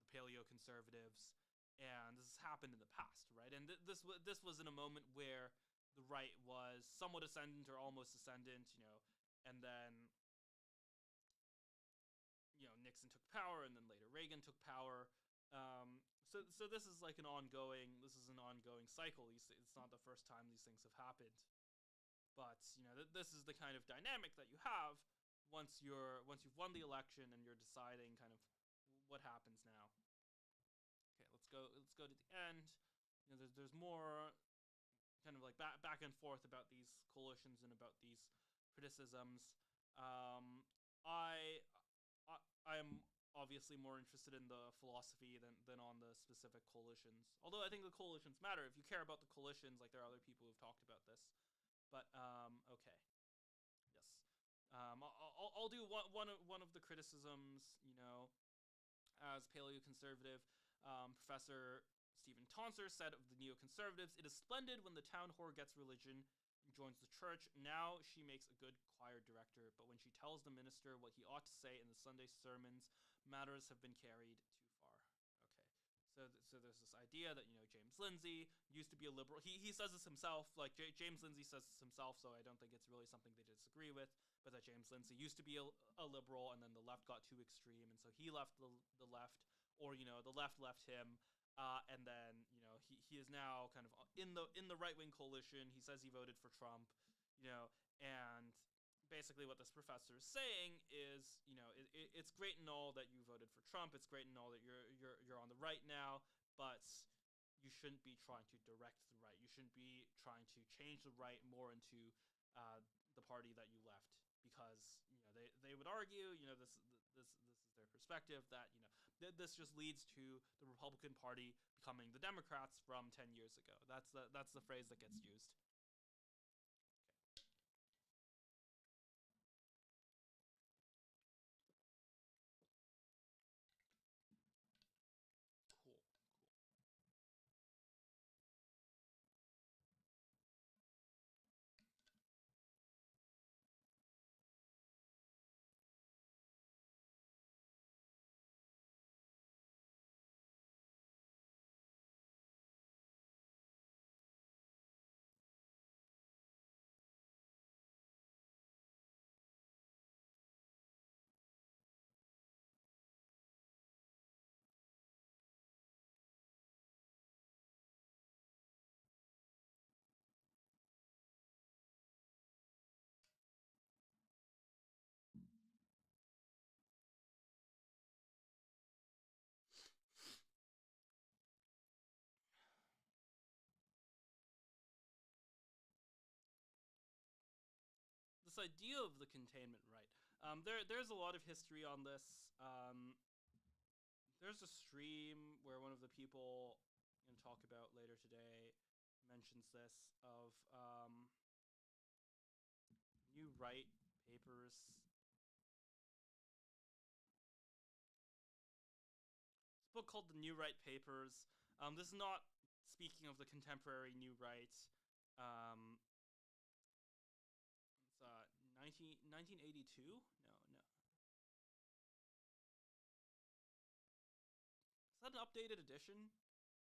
paleo-conservatives. And this has happened in the past, right? And this was in a moment where the right was somewhat ascendant or almost ascendant, and then Nixon took power, and then later Reagan took power. So this is like an ongoing cycle. It's not the first time these things have happened, but this is the kind of dynamic that you have once you've won the election and you're deciding kind of what happens now. Let's go to the end. There's more kind of like back and forth about these coalitions and about these criticisms. I'm obviously more interested in the philosophy than on the specific coalitions. Although I think the coalitions matter. If you care about the coalitions, like there are other people who've talked about this. But okay, yes. I'll do one of the criticisms. As paleo-conservative. Professor Stephen Tonser said of the neoconservatives, "It is splendid when the town whore gets religion and joins the church. Now she makes a good choir director, but when she tells the minister what he ought to say in the Sunday sermons, matters have been carried too far." Okay, so there's this idea that James Lindsay used to be a liberal. He says this himself. Like James Lindsay says this himself, so I don't think it's really something they disagree with. But that James Lindsay used to be a liberal, and then the left got too extreme, and so he left the left. Or the left left him, and then he is now kind of in the right wing coalition. He says he voted for Trump, And basically what this professor is saying is, it's great and all that you voted for Trump. It's great and all that you're on the right now, but you shouldn't be trying to direct the right. You shouldn't be trying to change the right more into the party that you left, because they would argue, this is their perspective, that this just leads to the Republican Party becoming the Democrats from 10 years ago. That's the phrase that gets used. Cool. This idea of the containment right. There's a lot of history on this. There's a stream where one of the people I'm going to talk about later today mentions this, of New Right papers. It's a book called The New Right Papers. This is not speaking of the contemporary New Right. It's 1982? No. Is that an updated edition?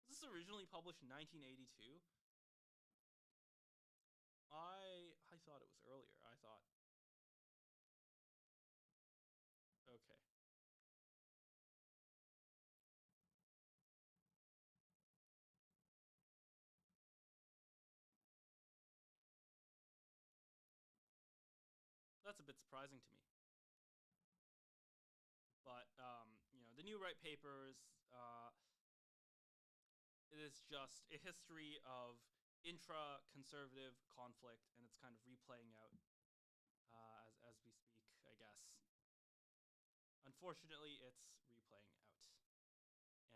Was this originally published in 1982? I thought it was earlier. I thought. Okay. That's a bit surprising to me. But the New Right Papers. It is just a history of intra-conservative conflict, and it's kind of replaying out as we speak, I guess. Unfortunately, it's replaying out,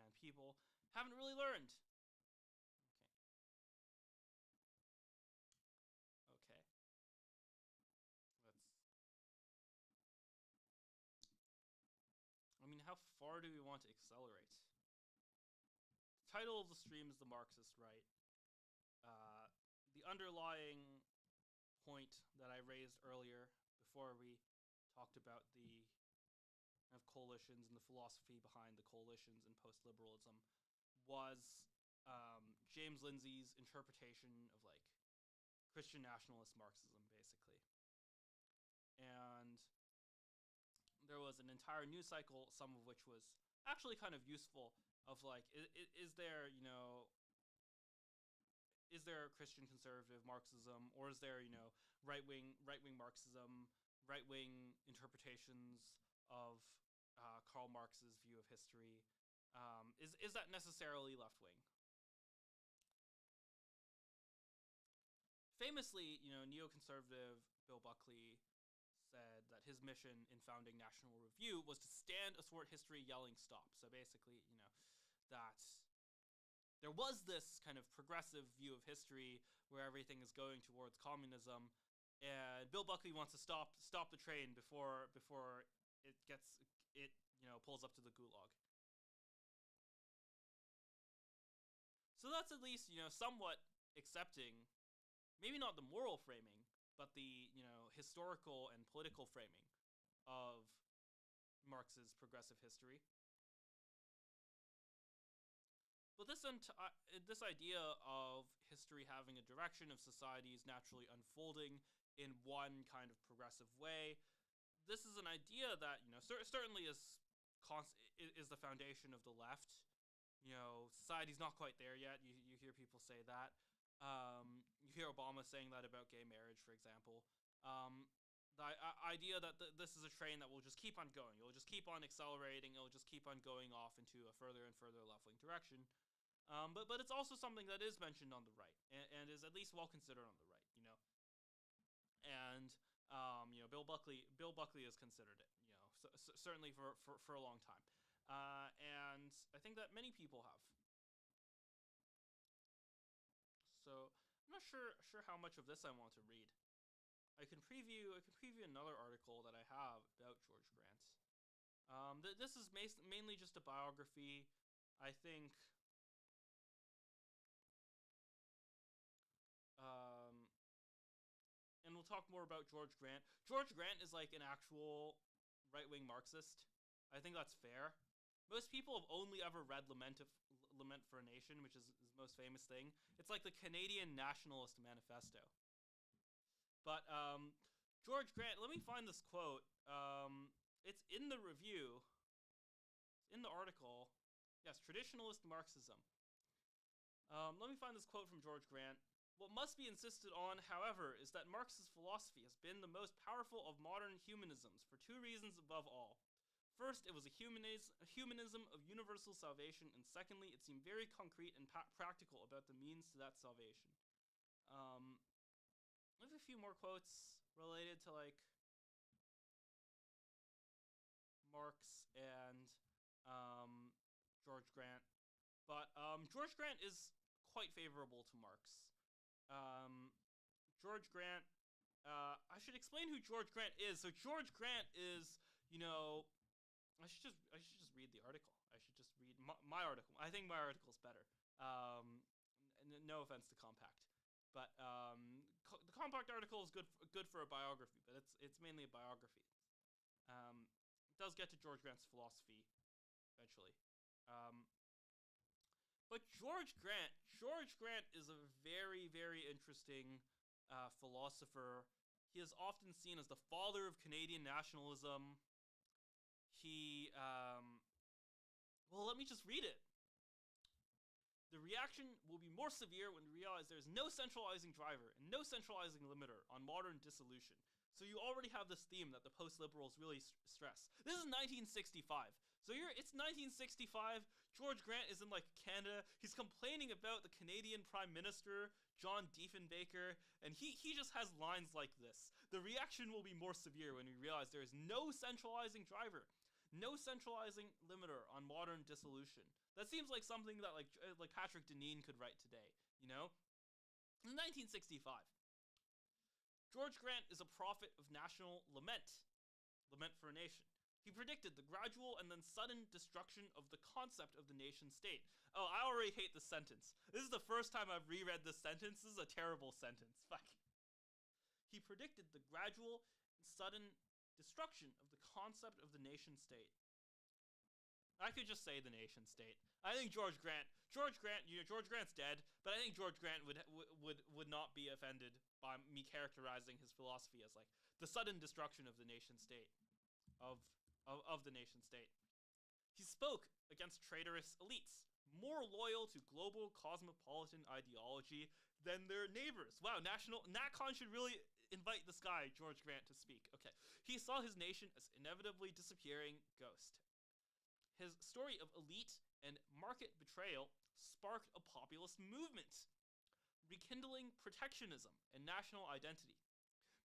and people haven't really learned. Okay. How far do we want to accelerate? The title of the stream is The Marxist Right. The underlying point that I raised earlier, before we talked about the kind of coalitions and the philosophy behind the coalitions in post-liberalism, was James Lindsay's interpretation of Christian nationalist Marxism, basically. And there was an entire news cycle, some of which was actually kind of useful, of is there Christian conservative Marxism, or is there right-wing Marxism, right-wing interpretations of Karl Marx's view of history? Is that necessarily left-wing? Famously, neoconservative Bill Buckley said that his mission in founding National Review was to stand athwart history yelling stop. So basically, that there was this kind of progressive view of history where everything is going towards communism, and Bill Buckley wants to stop the train before it pulls up to the gulag. So that's at least somewhat accepting, maybe not the moral framing, but the historical and political framing of Marx's progressive history. But this idea of history having a direction, of societies naturally unfolding in one kind of progressive way, this is an idea that certainly is the foundation of the left. Society's not quite there yet. You hear people say that. You hear Obama saying that about gay marriage, for example. Um, the idea that this is a train that will just keep on going. It will just keep on accelerating. It will just keep on going off into a further and further leveling direction. But it's also something that is mentioned on the right and is at least well considered on the right, and Bill Buckley has considered it, certainly for a long time, and I think that many people have. So I'm not sure how much of this I want to read. I can preview another article that I have about George Grant. This is mainly just a biography. I think. And we'll talk more about George Grant. George Grant is like an actual right-wing Marxist. I think that's fair. Most people have only ever read Lament for a Nation, which is his most famous thing. It's like the Canadian Nationalist Manifesto. But George Grant, let me find this quote. It's in the review. It's in the article. Yes, Traditionalist Marxism. Let me find this quote from George Grant. What must be insisted on, however, is that Marx's philosophy has been the most powerful of modern humanisms for two reasons above all. First, it was a humanism of universal salvation, and secondly, it seemed very concrete and practical about the means to that salvation. I have a few more quotes related to Marx and George Grant, but George Grant is quite favorable to Marx. George Grant, I should explain who George Grant is. So George Grant is, I should just read the article. I should just read my article. I think my article is better. No offense to Compact, but the Compact article is good for a biography, but it's mainly a biography. It does get to George Grant's philosophy eventually. But George Grant is a very, very interesting philosopher. He is often seen as the father of Canadian nationalism. Let me just read it. The reaction will be more severe when we realize there is no centralizing driver and no centralizing limiter on modern dissolution. So you already have this theme that the post-liberals really stress. This is 1965. So it's 1965. George Grant is in Canada. He's complaining about the Canadian Prime Minister, John Diefenbaker, and he just has lines like this. The reaction will be more severe when we realize there is no centralizing driver, no centralizing limiter on modern dissolution. That seems like something that like Patrick Deneen could write today, In 1965. George Grant is a prophet of national lament for a nation. He predicted the gradual and then sudden destruction of the concept of the nation state. Oh, I already hate this sentence. This is the first time I've reread this sentence. This is a terrible sentence. Fuck. He predicted the gradual and sudden destruction of the concept of the nation state. I could just say the nation state. I think George Grant's dead, but I think George Grant would not be offended by me characterizing his philosophy as the sudden destruction of the nation state, of the nation state. He spoke against traitorous elites, more loyal to global cosmopolitan ideology than their neighbors. Wow, NatCon should really invite this guy, George Grant, to speak. Okay. He saw his nation as inevitably disappearing ghost. His story of elite and market betrayal sparked a populist movement, rekindling protectionism and national identity.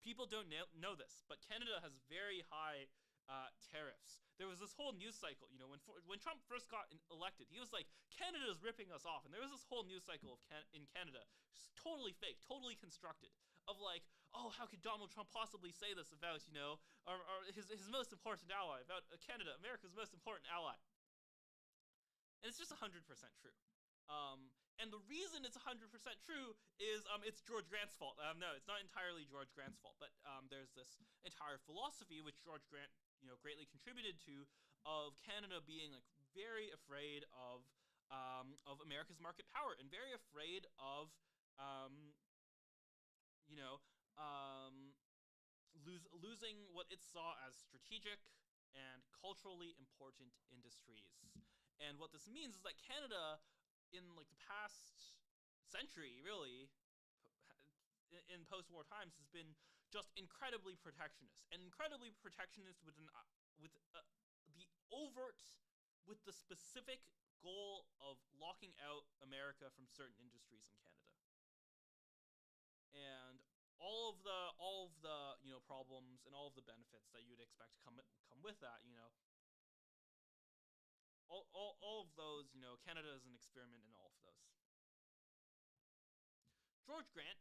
People don't know this, but Canada has very high tariffs. There was this whole news cycle, when Trump first got elected, he was like, Canada's ripping us off. And there was this whole news cycle in Canada, totally fake, totally constructed, of oh, how could Donald Trump possibly say this about, his most important ally, about Canada, America's most important ally. And it's just 100% true. And the reason it's 100% true is it's George Grant's fault. No, it's not entirely George Grant's fault, but there's this entire philosophy which George Grant, greatly contributed to, of Canada being very afraid of America's market power and very afraid of losing what it saw as strategic and culturally important industries. And what this means is that Canada, in the past century, really, in post-war times, has been just incredibly protectionist, and incredibly protectionist with the overt, with the specific goal of locking out America from certain industries in Canada. And all of the problems and all of the benefits that you'd expect come with that, all of those, Canada is an experiment in all of those. George Grant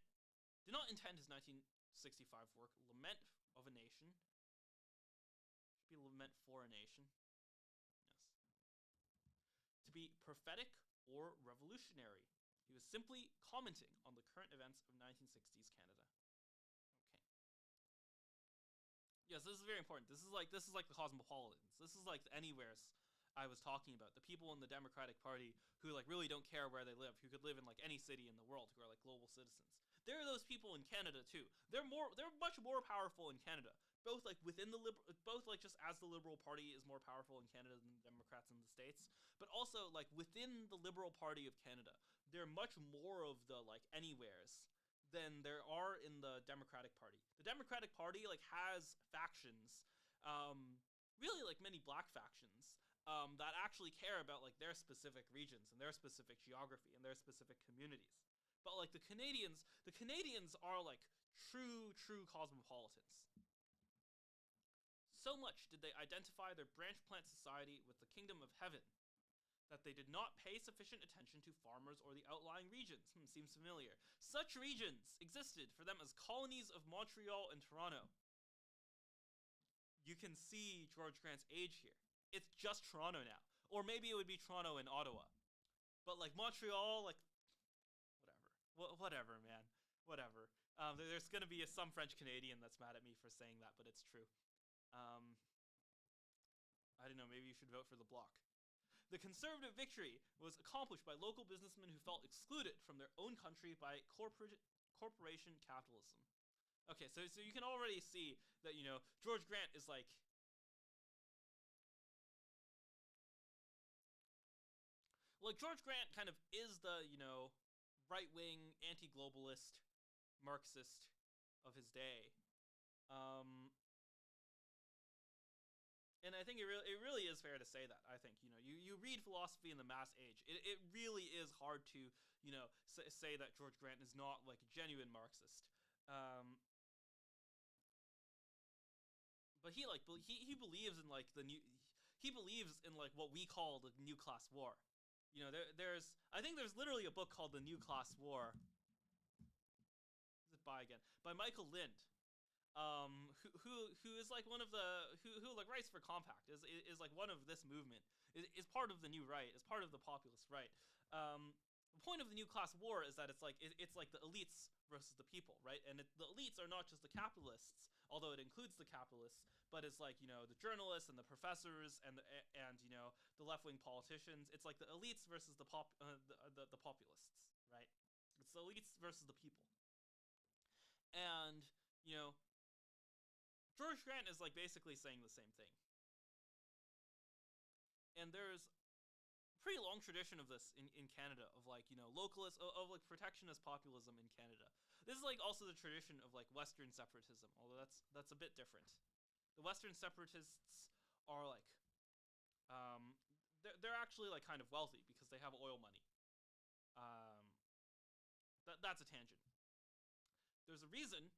did not intend his 1965 work, Lament of a Nation, should be Lament for a Nation, yes, to be prophetic or revolutionary. He was simply commenting on the current events of 1960s Canada. Okay. Yes, this is very important. This is like the Cosmopolitans. This is like the Anywheres I was talking about. The people in the Democratic Party who like really don't care where they live, who could live in like any city in the world, who are like global citizens. There are those people in Canada too. They're much more powerful in Canada. Both like within the both like just as the Liberal Party is more powerful in Canada than the Democrats in the States, but also like within the Liberal Party of Canada, there are much more of the like Anywheres than there are in the Democratic Party. The Democratic Party like has factions, really like many black factions, that actually care about like their specific regions and their specific geography and their specific communities. But like the Canadians are like true cosmopolitans. So much did they identify their branch plant society with the kingdom of heaven that they did not pay sufficient attention to farmers or the outlying regions. Seems familiar. Such regions existed for them as colonies of Montreal and Toronto. You can see George Grant's age here. It's just Toronto now. Or maybe it would be Toronto and Ottawa. But like Montreal, like whatever, man. Whatever. There's going to be some French Canadian that's mad at me for saying that, but it's true. I don't know, maybe you should vote for the Bloc. The Conservative victory was accomplished by local businessmen who felt excluded from their own country by corporation capitalism. Okay, so you can already see that, George Grant is like... Like, George Grant kind of is the, right-wing, anti-globalist, Marxist of his day. And I think it really is fair to say that. I think, you read philosophy in the mass age. It really is hard to, say that George Grant is not like a genuine Marxist. But he believes in like he believes in like what we call the new class war. I think there's literally a book called The New Class War. By Michael Lind. Who is like one of the who like writes for Compact, is like one of this movement, is part of the new right, is part of the populist right. The point of the new class war is that it's like the elites versus the people, right? And the elites are not just the capitalists, although it includes the capitalists, but it's like the journalists and the professors and the left-wing politicians. It's like the elites versus the populists, right? It's the elites versus the people. And George Grant is like basically saying the same thing. And there's a pretty long tradition of this in Canada, of like, localist, of like protectionist populism in Canada. This is like also the tradition of like Western separatism, although that's a bit different. The Western separatists are like, they're actually like kind of wealthy because they have oil money. That's a tangent. There's a reason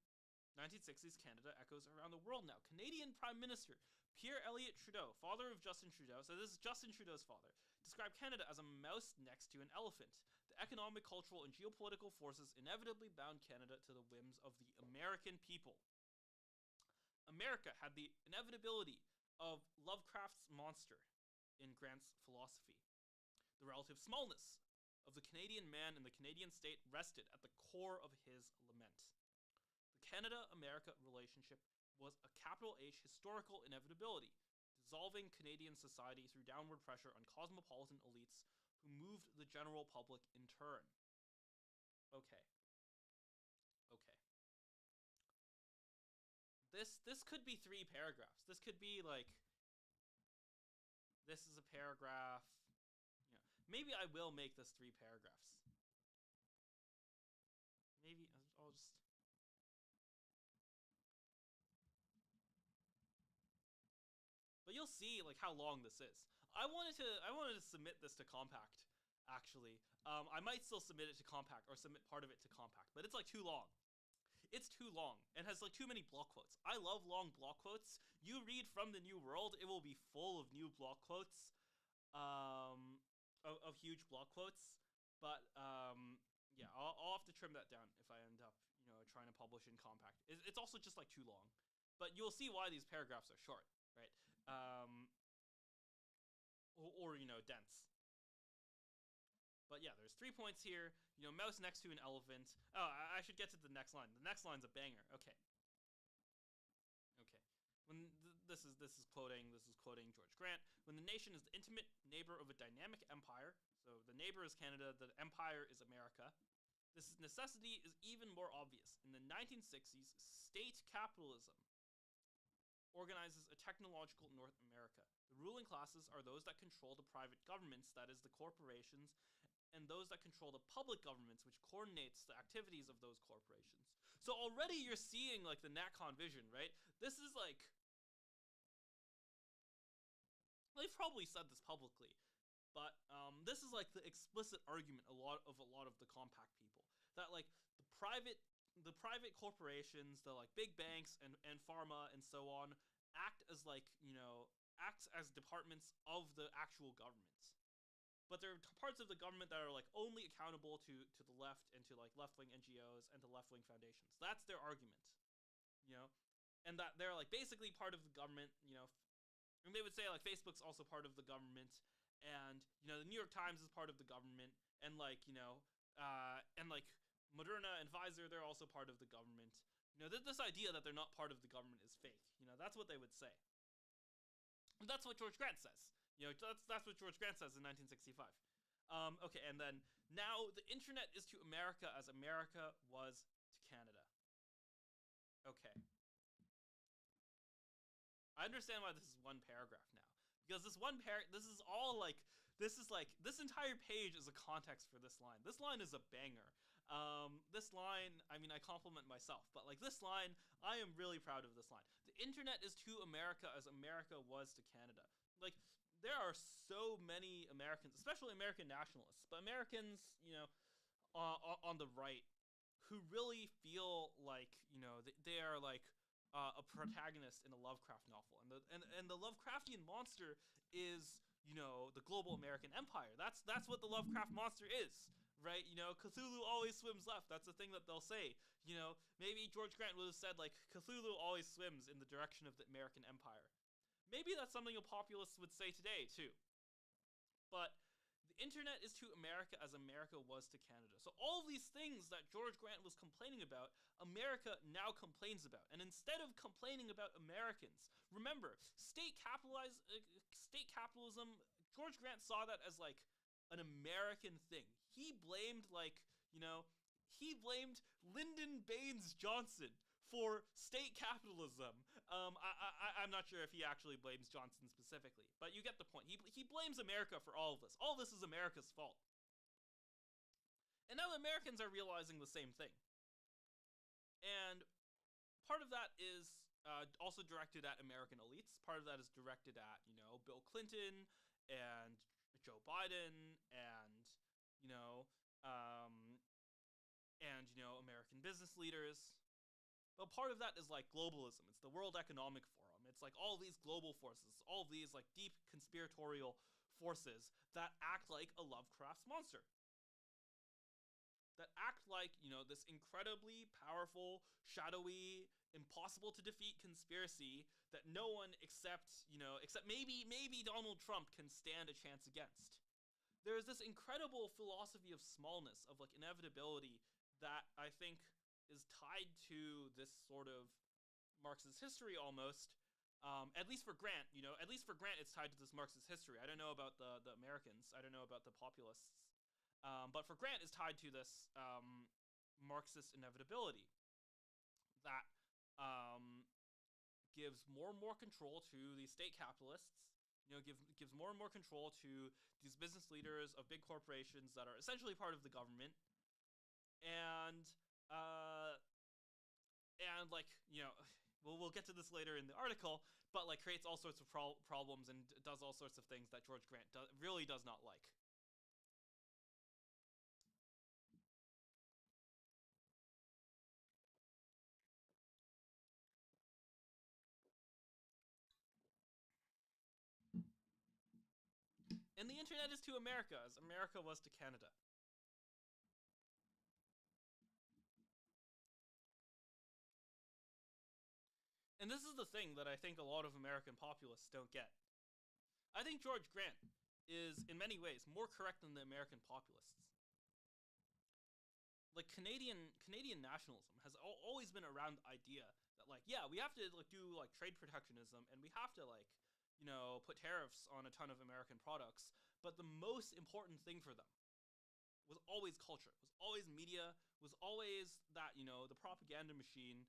1960s Canada echoes around the world now. Canadian Prime Minister Pierre Elliott Trudeau, father of Justin Trudeau, so this is Justin Trudeau's father, described Canada as a mouse next to an elephant. The economic, cultural, and geopolitical forces inevitably bound Canada to the whims of the American people. America had the inevitability of Lovecraft's monster in Grant's philosophy. The relative smallness of the Canadian man and the Canadian state rested at the core of his lament. Canada-America relationship was a capital H historical inevitability, dissolving Canadian society through downward pressure on cosmopolitan elites who moved the general public in turn. Okay. This could be 3 paragraphs. This could be like, this is a paragraph. Maybe I will make this 3 paragraphs. Maybe I'll just... you'll see like how long this is. I wanted to submit this to Compact, actually. I might still submit it to Compact or submit part of it to Compact, but it's like too long. It's too long and has like too many block quotes. I love long block quotes. You read From the New World, it will be full of new block quotes, of huge block quotes. But yeah, I'll have to trim that down if I end up, trying to publish in Compact. It's also just like too long, but you'll see why these paragraphs are short, right? Or dense. But yeah, there's 3 points here. Mouse next to an elephant. Oh, I should get to the next line. The next line's a banger. Okay. When this is quoting George Grant. When the nation is the intimate neighbor of a dynamic empire, so the neighbor is Canada, the empire is America. This necessity is even more obvious. In the 1960s, state capitalism organizes a technological North America. The ruling classes are those that control the private governments, that is, the corporations, and those that control the public governments, which coordinates the activities of those corporations. So already you're seeing like the NatCon vision, right? This is like, they've probably said this publicly, but this is like the explicit argument a lot of the Compact people, that like the private corporations, the like big banks and pharma and so on, acts as departments of the actual governments. But there are parts of the government that are like only accountable to the left and to like left-wing NGOs and to left-wing foundations. That's their argument, and that they're like basically part of the government, and they would say like Facebook's also part of the government, and the New York Times is part of the government, and like and like Moderna and Pfizer, they're also part of the government. This idea that they're not part of the government is fake. That's what they would say. And that's what George Grant says. That's what George Grant says in 1965. Okay, and then now the internet is to America as America was to Canada. Okay. I understand why this is one paragraph now. Because this entire page is a context for this line. This line is a banger. This line, I mean, I compliment myself, but like this line, I am really proud of this line. The internet is to America as America was to Canada. Like, there are so many Americans, especially American nationalists, but Americans, on the right, who really feel like, they are like a protagonist in a Lovecraft novel, and the Lovecraftian monster is, the global American empire. That's what the Lovecraft monster is, right? Cthulhu always swims left. That's the thing that they'll say. Maybe George Grant would have said like Cthulhu always swims in the direction of the American empire. Maybe that's something a populist would say today, too. But the internet is to America as America was to Canada. So all these things that George Grant was complaining about, America now complains about. And instead of complaining about Americans, remember, state capitalism, George Grant saw that as like an American thing. He blamed Lyndon Baines Johnson for state capitalism. I'm not sure if he actually blames Johnson specifically, but you get the point. He blames America for all of this. All this is America's fault. And now the Americans are realizing the same thing. And part of that is also directed at American elites. Part of that is directed at, Bill Clinton and Joe Biden and, American business leaders. But part of that is like globalism. It's the World Economic Forum. It's like all these global forces, all these like deep conspiratorial forces that act like a Lovecraft's monster. That act like, this incredibly powerful, shadowy, impossible to defeat conspiracy that no one except maybe Donald Trump can stand a chance against. There's this incredible philosophy of smallness, of like inevitability, that I think is tied to this sort of Marxist history almost, at least for Grant, it's tied to this Marxist history. I don't know about the Americans, I don't know about the populists, but for Grant, it's tied to this Marxist inevitability that gives more and more control to the state capitalists, gives more and more control to these business leaders of big corporations that are essentially part of the government, and like, we'll get to this later in the article, but like creates all sorts of problems and does all sorts of things that George Grant really does not like. And the internet is to America as America was to Canada. And this is the thing that I think a lot of American populists don't get. I think George Grant is, in many ways, more correct than the American populists. Like Canadian nationalism has always been around the idea that like, yeah, we have to like do like trade protectionism and we have to like, put tariffs on a ton of American products. But the most important thing for them was always culture, was always media, was always that the propaganda machine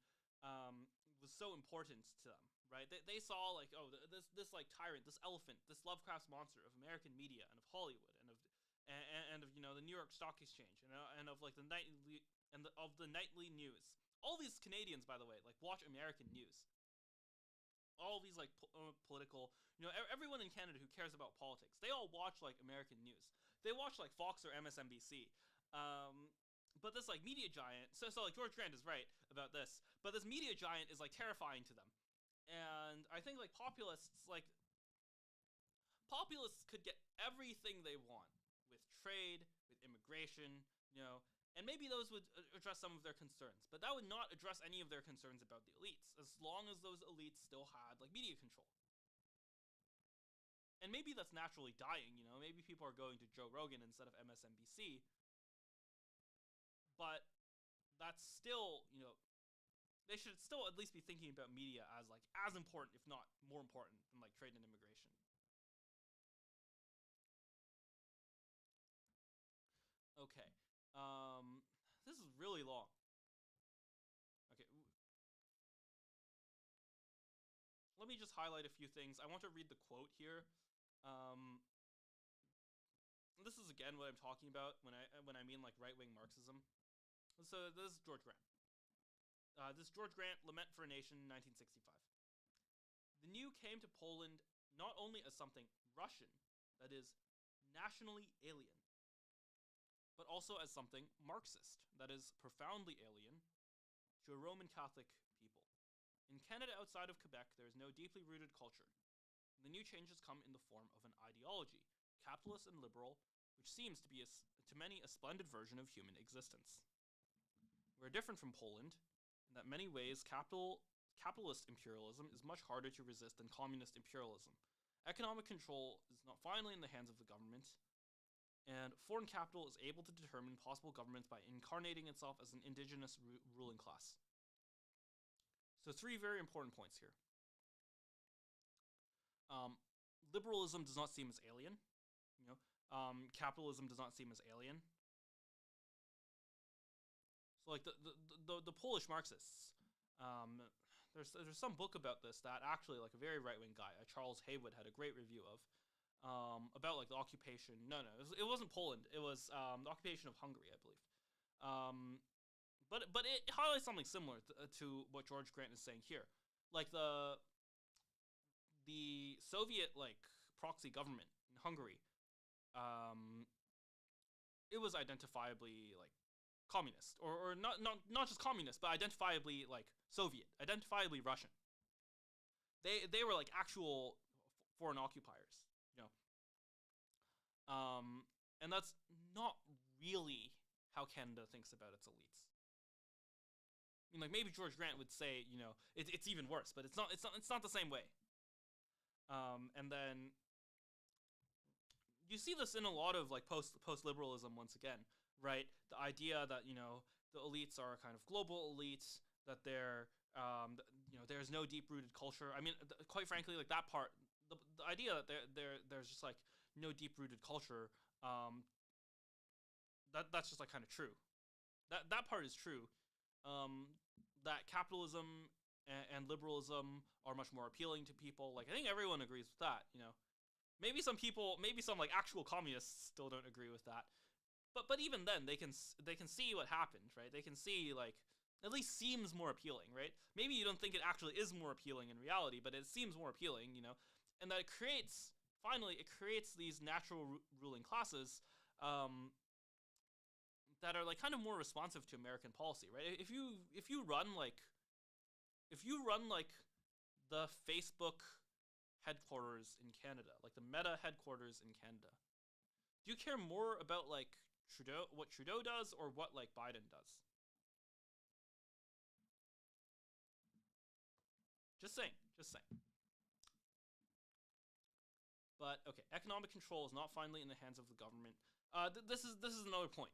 was so important to them, right? They saw like, oh, this like tyrant, this elephant, this Lovecraft's monster of American media and of Hollywood and of the New York Stock Exchange and of like the nightly of the nightly news. All these Canadians, by the way, like watch American news. All these like political, everyone in Canada who cares about politics, they all watch like American news. They watch like Fox or MSNBC. But this like media giant, so like George Grant is right about this, but this media giant is like terrifying to them. And I think like populists could get everything they want with trade, with immigration, and maybe those would address some of their concerns, but that would not address any of their concerns about the elites, as long as those elites still had like media control. And maybe that's naturally dying, maybe people are going to Joe Rogan instead of MSNBC, but that's still, they should still at least be thinking about media as like as important, if not more important, than like trade and immigration. Okay. This is really long. Okay. Let me just highlight a few things. I want to read the quote here. This is again what I'm talking about when I mean like right-wing Marxism. So this is George Grant. This is George Grant, Lament for a Nation, 1965. The new came to Poland not only as something Russian, that is, nationally alien, but also as something Marxist, that is, profoundly alien, to a Roman Catholic people. In Canada outside of Quebec, there is no deeply rooted culture. The new changes come in the form of an ideology, capitalist and liberal, which seems to be, to many, a splendid version of human existence. We're different from Poland, in that many ways capitalist imperialism is much harder to resist than communist imperialism. Economic control is not finally in the hands of the government, and foreign capital is able to determine possible governments by incarnating itself as an indigenous ruling class. So 3 very important points here. Liberalism does not seem as alien. Capitalism does not seem as alien. So like the Polish Marxists, there's some book about this that actually like a very right-wing guy, Charles Haywood, had a great review of, about like the occupation. No, it wasn't Poland. It was the occupation of Hungary, I believe. But it highlights something similar to what George Grant is saying here. Like the Soviet like proxy government in Hungary, it was identifiably like communist, or not just communist, but identifiably like Soviet, identifiably Russian. They were like actual foreign occupiers, and that's not really how Canada thinks about its elites. I mean, like maybe George Grant would say, it's even worse, but it's not the same way. And then you see this in a lot of like post liberalism once again, right? The idea that the elites are kind of global elites, that they're there's no deep rooted culture. I mean, quite frankly, like that part, the idea that there's just like no deep rooted culture, that's just like kind of true. That part is true. That capitalism and liberalism are much more appealing to people. Like I think everyone agrees with that. Maybe some people, maybe some like actual communists still don't agree with that. But even then, they can see what happened, right? They can see like at least seems more appealing, right? Maybe you don't think it actually is more appealing in reality, but it seems more appealing, and that it creates these natural ruling classes that are like kind of more responsive to American policy, right? If you run like the Facebook headquarters in Canada, like the Meta headquarters in Canada, do you care more about like what Trudeau does or what like Biden does? Just saying. But okay, economic control is not finally in the hands of the government. This is another point.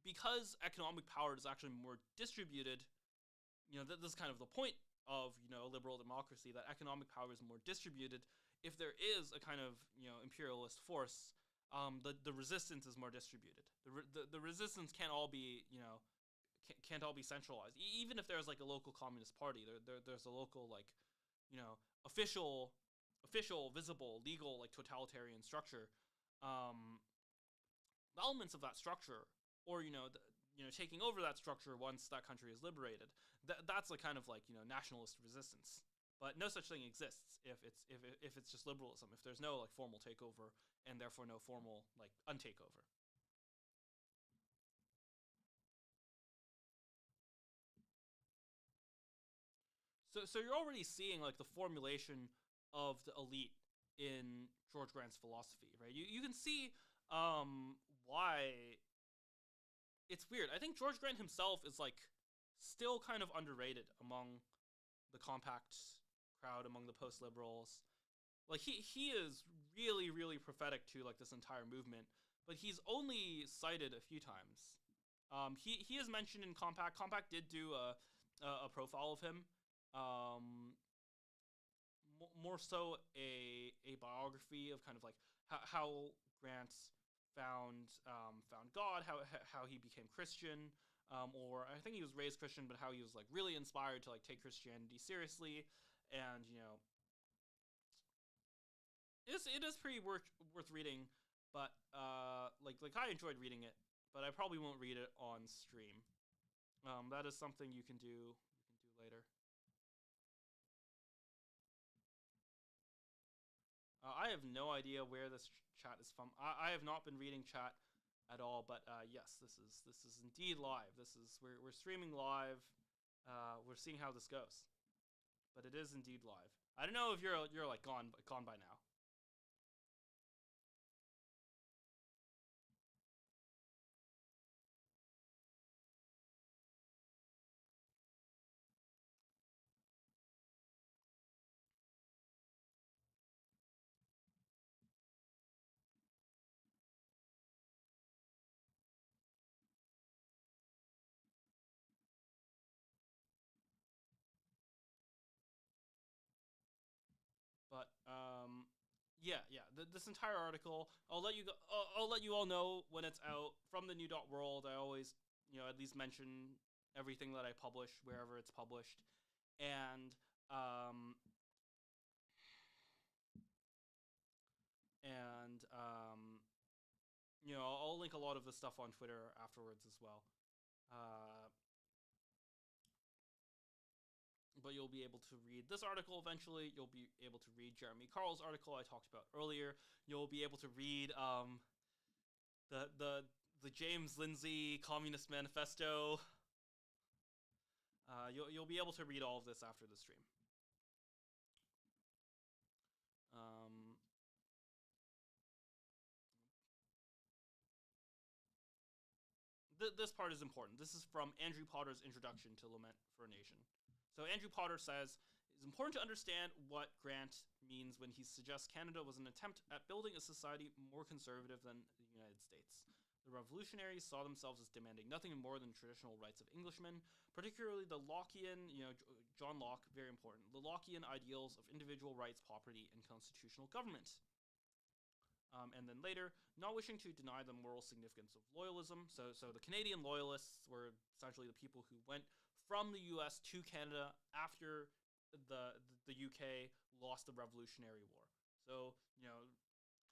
Because economic power is actually more distributed, this is kind of the point of a liberal democracy, that economic power is more distributed. If there is a kind of imperialist force, the resistance is more distributed. The resistance can't all be can't all be centralized. Even if there's like a local communist party, there's a local like official, visible, legal like totalitarian structure. The elements of that structure, or taking over that structure once that country is liberated, that's a kind of like nationalist resistance. But no such thing exists if it's just liberalism. If there's no like formal takeover and therefore no formal like untakeover. So you're already seeing like the formulation of the elite in George Grant's philosophy, right? You can see why it's weird. I think George Grant himself is like still kind of underrated among the compact crowd, among the post-liberals. Like he is really, really prophetic to like this entire movement, but he's only cited a few times. He is mentioned in Compact. Compact did do a profile of him. More so a biography of kind of like how Grant found God, how he became Christian, or I think he was raised Christian, but how he was like really inspired to like take Christianity seriously, and it is pretty worth reading, but like I enjoyed reading it, but I probably won't read it on stream. That is something you can do later. I have no idea where this chat is from. I have not been reading chat at all, but yes, this is indeed live. We're streaming live. We're seeing how this goes, but it is indeed live. I don't know if you're like gone by now. But yeah. This entire article, I'll let you go. I'll let you all know when it's out from thenew.world. I always at least mention everything that I publish wherever it's published, and um and I'll link a lot of the stuff on Twitter afterwards as well. Uh, but you'll be able to read this article eventually. You'll be able to read Jeremy Carl's article I talked about earlier. You'll be able to read the James Lindsay Communist Manifesto. You'll be able to read all of this after the stream. This part is important. This is from Andrew Potter's Introduction to Lament for a Nation. So Andrew Potter says, it's important to understand what Grant means when he suggests Canada was an attempt at building a society more conservative than the United States. The revolutionaries saw themselves as demanding nothing more than traditional rights of Englishmen, particularly the Lockean, John Locke, very important, the Lockean ideals of individual rights, property, and constitutional government. And then later, not wishing to deny the moral significance of loyalism. So the Canadian loyalists were essentially the people who went from the U.S. to Canada after the UK lost the Revolutionary War. So,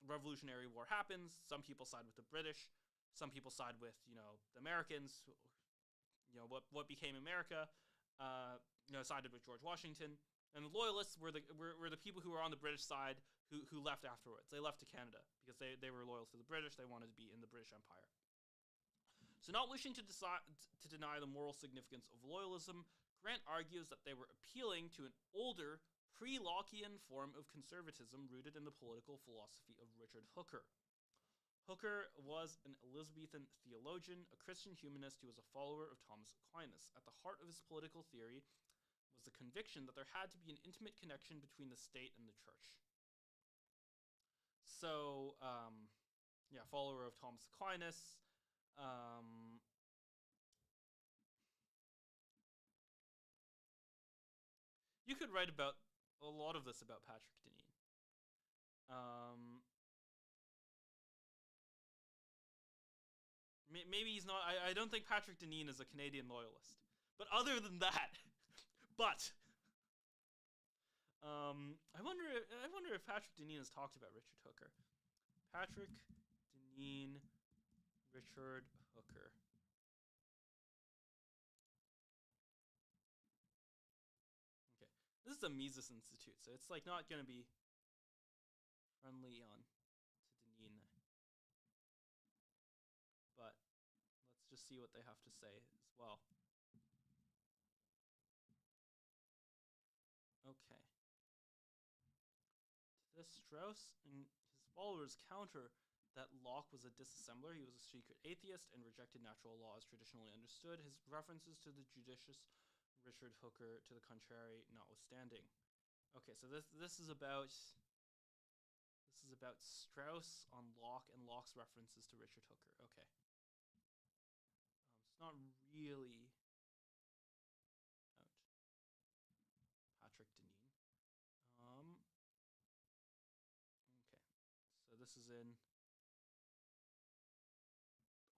Revolutionary War happens. Some people side with the British. Some people side with, the Americans, what became America, sided with George Washington, and the Loyalists were the people who were on the British side who left afterwards. They left to Canada because they were loyal to the British. They wanted to be in the British Empire. So, not wishing to deny the moral significance of loyalism, Grant argues that they were appealing to an older, pre-Lockean form of conservatism rooted in the political philosophy of Richard Hooker. Hooker was an Elizabethan theologian, a Christian humanist who was a follower of Thomas Aquinas. At the heart of his political theory was the conviction that there had to be an intimate connection between the state and the church. So, follower of Thomas Aquinas. You could write about a lot of this about Patrick Deneen. Maybe he's not. I don't think Patrick Deneen is a Canadian loyalist. But other than that, I wonder if Patrick Deneen has talked about Richard Hooker. Patrick Deneen, Richard Hooker. Okay, this is a Mises Institute, so it's like not gonna be friendly on to Deneen. But let's just see what they have to say as well. Okay. To this, Strauss and his followers counter that Locke was a disassembler. He was a secret atheist and rejected natural law as traditionally understood. His references to the judicious Richard Hooker, to the contrary, notwithstanding. Okay, so this is about Strauss on Locke and Locke's references to Richard Hooker. Okay. It's not really about Patrick Deneen. Okay, so this is in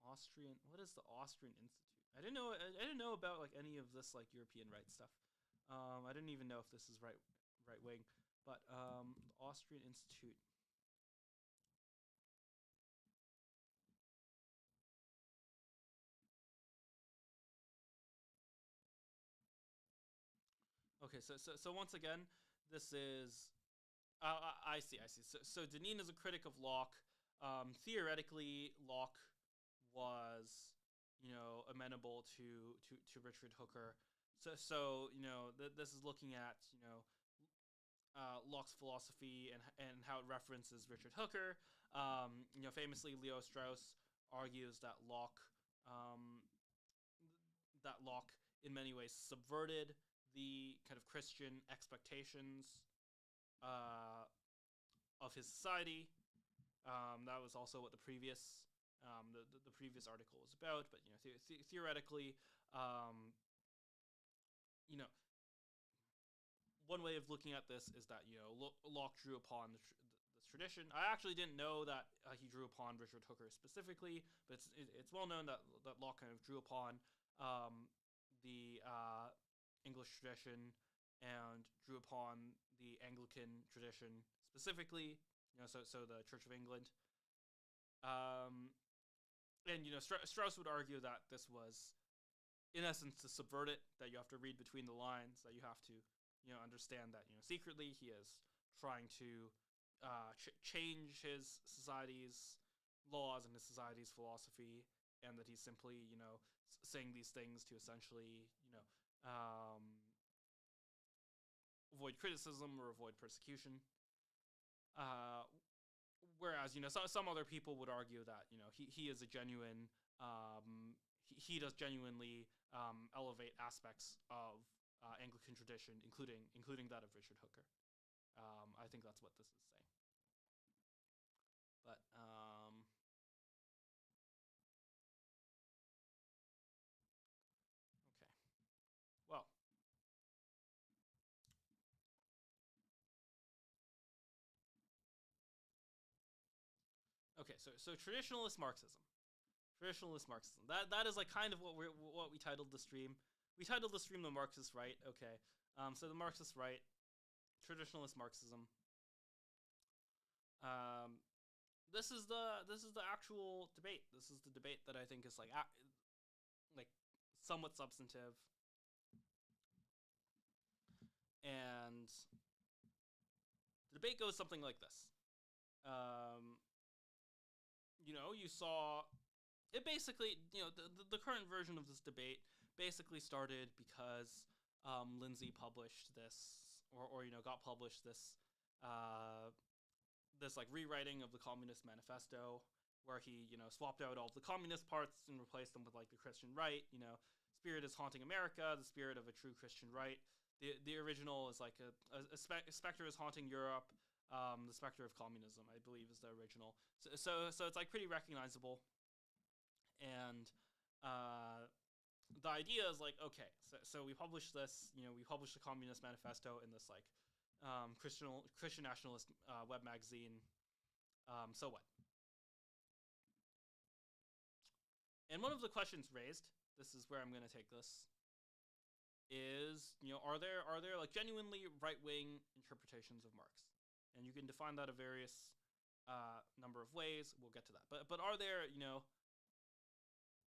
Austrian. What is the Austrian Institute? I didn't know about like any of this like European right stuff. I didn't even know if this is right wing, but Austrian Institute. Okay, so once again, this is I see. So Deneen is a critic of Locke. Theoretically, Locke was, amenable to Richard Hooker. So this is looking at Locke's philosophy and how it references Richard Hooker. Famously, Leo Strauss argues that Locke in many ways subverted the kind of Christian expectations of his society. That was also what the previous the previous article was about. But theoretically, one way of looking at this is that Locke drew upon this tradition. I actually didn't know that he drew upon Richard Hooker specifically, but it's well known that Locke kind of drew upon the English tradition and drew upon the Anglican tradition specifically, so the Church of England. And Strauss would argue that this was, in essence, to subvert it, that you have to read between the lines, that you have to, understand that, secretly he is trying to change his society's laws and his society's philosophy, and that he's simply, saying these things to essentially, avoid criticism or avoid persecution. Whereas, some other people would argue that, he is a genuine, he does genuinely elevate aspects of Anglican tradition, including that of Richard Hooker. I think that's what this is saying. But okay. Well, okay. So traditionalist Marxism. Traditionalist Marxism. That is like kind of what we titled the stream. We titled the stream the Marxist right. Okay. So the Marxist right, traditionalist Marxism. This is the actual debate. This is the debate that I think is like somewhat substantive. And the debate goes something like this. You saw it basically, the current version of this debate basically started because Lindsay published this, or got published this, this like rewriting of the Communist Manifesto, where he swapped out all of the communist parts and replaced them with like the Christian right. Spirit is haunting America, the spirit of a true Christian right. The original is like a specter is haunting Europe. The specter of communism, I believe, is the original. So it's like pretty recognizable. And the idea is like, okay, so we published this, we published the Communist Manifesto in this like Christian nationalist web magazine. So what? And one of the questions raised, this is where I'm going to take this, is, are there like genuinely right-wing interpretations of Marx? And you can define that a various number of ways. We'll get to that. But are there,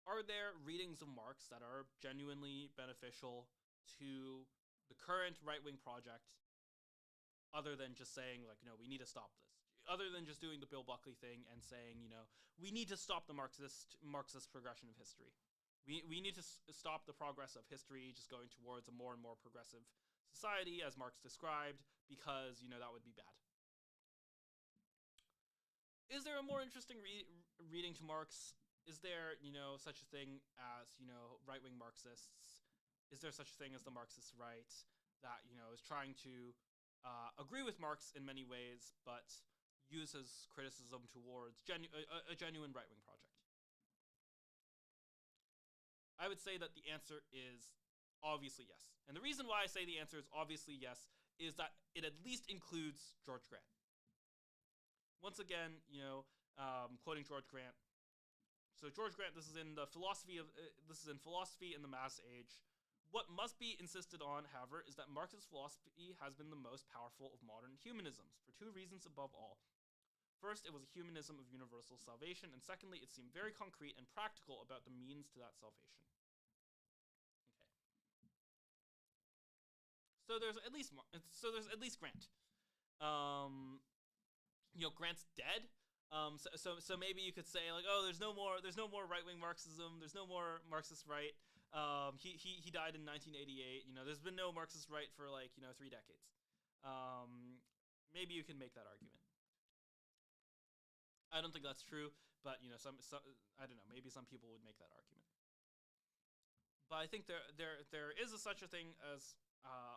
are there readings of Marx that are genuinely beneficial to the current right-wing project, other than just saying, like, we need to stop this? Other than just doing the Bill Buckley thing and saying, we need to stop the Marxist progression of history. We need to stop the progress of history just going towards a more and more progressive society, as Marx described, because, that would be bad. Is there a more interesting reading to Marx? Is there, such a thing as, right-wing Marxists? Is there such a thing as the Marxist right that, is trying to agree with Marx in many ways, but uses criticism towards a genuine right-wing project? I would say that the answer is obviously yes. And the reason why I say the answer is obviously yes is that it at least includes George Grant. Once again, quoting George Grant. So George Grant, this is in Philosophy in the Mass Age. What must be insisted on, however, is that Marxist philosophy has been the most powerful of modern humanisms, for two reasons above all. First, it was a humanism of universal salvation, and secondly, it seemed very concrete and practical about the means to that salvation. Okay. So there's at least Grant. Grant's dead. So maybe you could say like, oh, there's no more right-wing Marxism. There's no more Marxist right. He died in 1988. There's been no Marxist right for like 3 decades. Maybe you can make that argument. I don't think that's true, but some I don't know. Maybe some people would make that argument. But I think there is such a thing as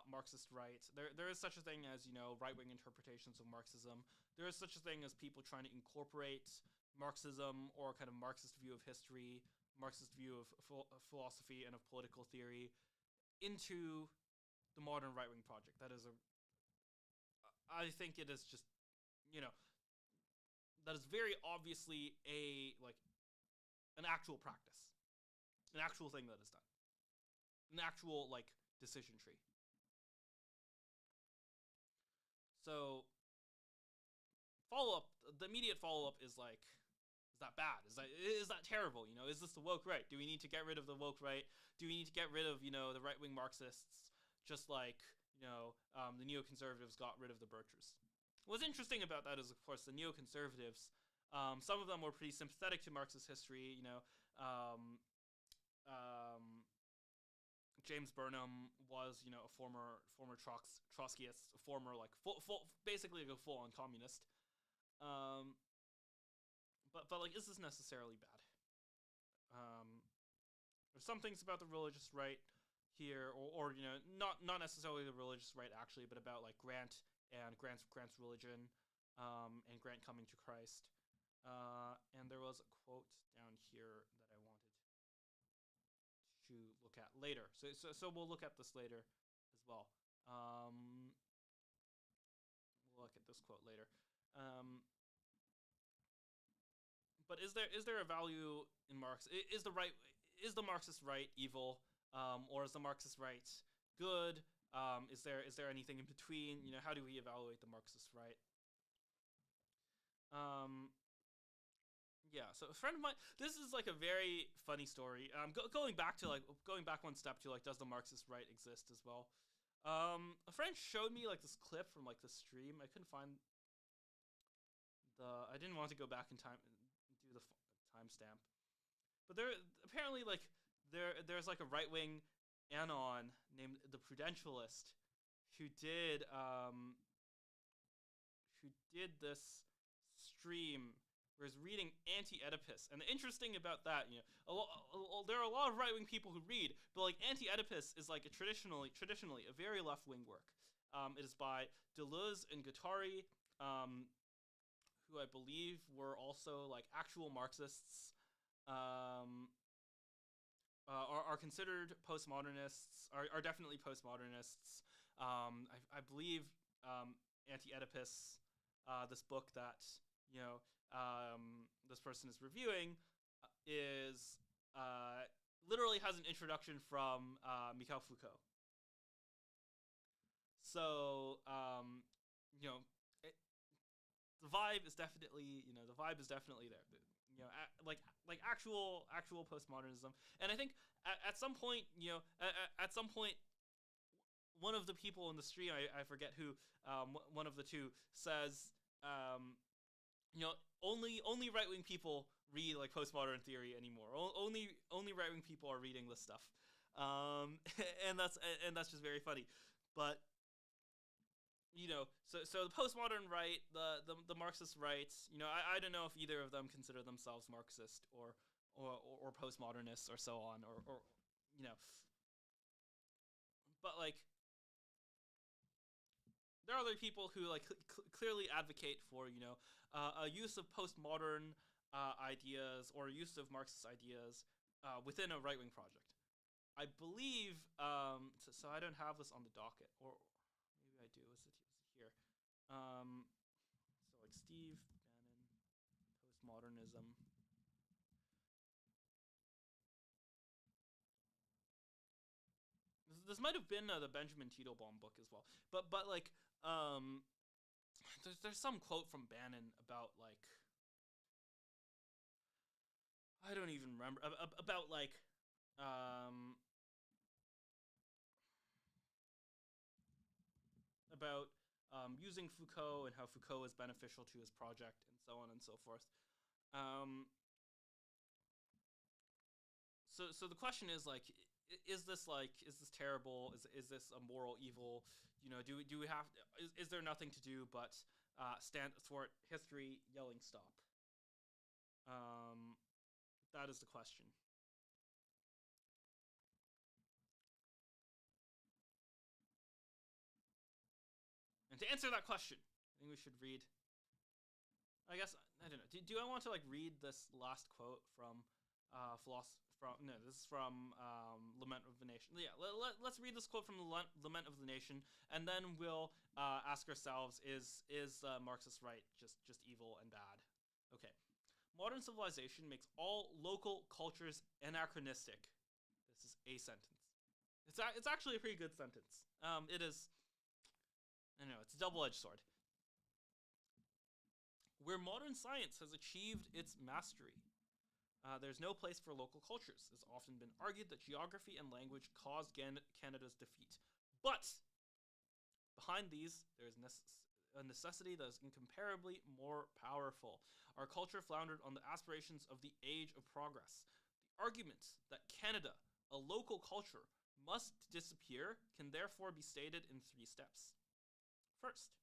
Marxist right. There is such a thing as right-wing interpretations of Marxism. There is such a thing as people trying to incorporate Marxism or kind of Marxist view of history, Marxist view of philosophy and of political theory into the modern right-wing project. I think it is just that is very obviously an actual practice, an actual thing that is done, an actual decision tree. So the immediate follow-up is like, is that bad? Is that terrible? Is this the woke right? Do we need to get rid of the woke right? Do we need to get rid of the right-wing Marxists, just like the neoconservatives got rid of the Birchers? What's interesting about that is, of course, the neoconservatives, some of them were pretty sympathetic to Marxist history. James Burnham was, a former Trotskyist, a former basically a full-on communist. But is this necessarily bad? There's some things about the religious right here, or not necessarily the religious right actually, but about Grant and Grant's religion, and Grant coming to Christ. And there was a quote down here that I wanted to look at later. So we'll look at this later as well. We'll look at this quote later. But is there a value in Marx? Is the Marxist right evil, or is the Marxist right good? Is there anything in between? How do we evaluate the Marxist right? Yeah, so a friend of mine. This is like a very funny story. Going back to going back one step to like, does the Marxist right exist as well? A friend showed me like this clip from like the stream. I couldn't find the. I didn't want to go back in time and do the timestamp, but there apparently like there's like a right wing anon named the Prudentialist who did this stream where he's reading Anti-Oedipus. And the interesting about that, there are a lot of right-wing people who read, but like Anti-Oedipus is like traditionally a very left-wing work. It is by Deleuze and Guattari, who I believe were also like actual Marxists. Are considered postmodernists. Are definitely postmodernists. I believe Anti-Oedipus, this book that this person is reviewing, is literally has an introduction from Michel Foucault. So the vibe is definitely there. Like actual postmodernism, and I think at some point, one of the people in the stream, I forget who, one of the two says, only right wing people read like postmodern theory anymore. Only right wing people are reading this stuff, and that's just very funny. But so the postmodern right, the Marxist right, I don't know if either of them consider themselves Marxist or postmodernists or so on, or but like there are other people who like clearly advocate for a use of postmodern ideas or use of Marxist ideas within a right wing project. I believe so I don't have this on the docket, or maybe I do. Is it here? So like Steve Bannon, postmodernism. This might have been the Benjamin Teitelbaum book as well, but like there's some quote from Bannon about like I don't even remember about like about using Foucault and how Foucault is beneficial to his project and so on and so forth. So the question is like, is this terrible? Is this a moral evil? Do we have? Is there nothing to do but stand thwart history, yelling stop? That is the question. And to answer that question, I think we should read. I guess I don't know. Do I want to like read this last quote from this is from Lament of the Nation. Yeah, let's read this quote from Lament of the Nation, and then we'll ask ourselves: Is Marxist right just evil and bad? Okay. Modern civilization makes all local cultures anachronistic. This is a sentence. It's actually a pretty good sentence. It is. I know it's a double-edged sword. Where modern science has achieved its mastery, there's no place for local cultures. It's often been argued that geography and language caused Canada's defeat. But behind these, there's a necessity that is incomparably more powerful. Our culture floundered on the aspirations of the age of progress. The argument that Canada, a local culture, must disappear can therefore be stated in 3 steps. First,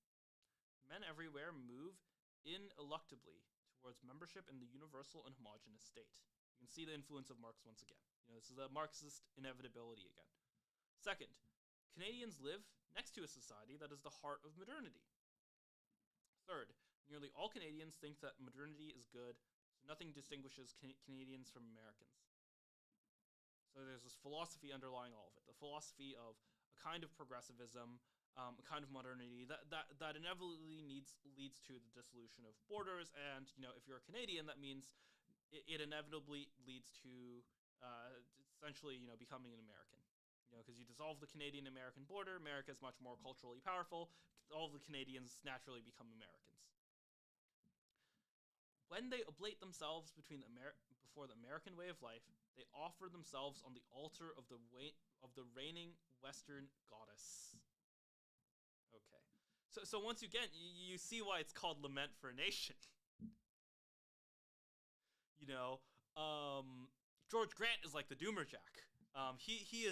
men everywhere move ineluctably towards membership in the universal and homogeneous state. You can see the influence of Marx once again. This is a Marxist inevitability again. Second, Canadians live next to a society that is the heart of modernity. Third, nearly all Canadians think that modernity is good, so nothing distinguishes Canadians from Americans. So there's this philosophy underlying all of it, the philosophy of a kind of progressivism, a kind of modernity that inevitably leads to the dissolution of borders. And if you're a Canadian, that means it inevitably leads to essentially becoming an American. Because you dissolve the Canadian-American border, America is much more culturally powerful. All of the Canadians naturally become Americans. When they oblate themselves before the American way of life, they offer themselves on the altar of the reigning Western goddess. Okay. So once again, you see why it's called Lament for a Nation. You know, George Grant is like the Doomer Jack. He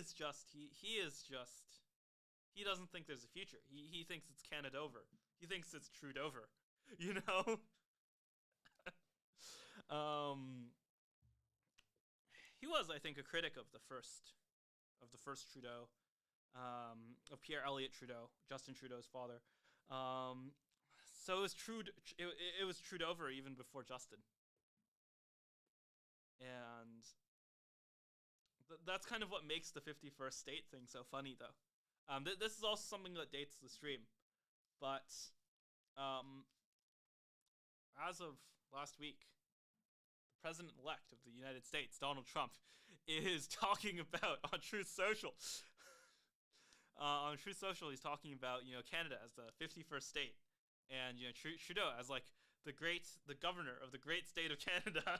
doesn't think there's a future. He thinks it's Canada over. He thinks it's Trudeau-over. You know? He was, I think, a critic of the first Trudeau, of Pierre Elliott Trudeau, Justin Trudeau's father. So it was it was Trudeau-over even before Justin. And that's kind of what makes the 51st state thing so funny, though. This is also something that dates the stream. But as of last week, the president-elect of the United States, Donald Trump, is talking about, on Truth Social, he's talking about, Canada as the 51st state. And, Trudeau as, like, the governor of the great state of Canada.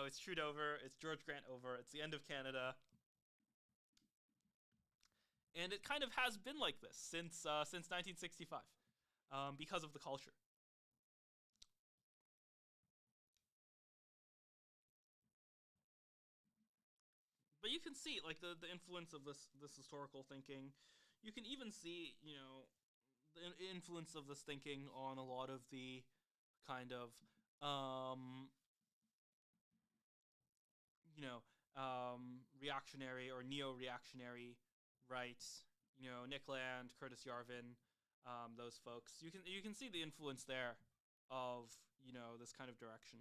It's Trudeau over, it's George Grant over, it's the end of Canada. And it kind of has been like this since 1965, because of the culture. But you can see, like, the influence of this historical thinking. You can even see, the influence of this thinking on a lot of the kind of, reactionary or neo-reactionary right. Nick Land, Curtis Yarvin, those folks. You can see the influence there of, this kind of direction.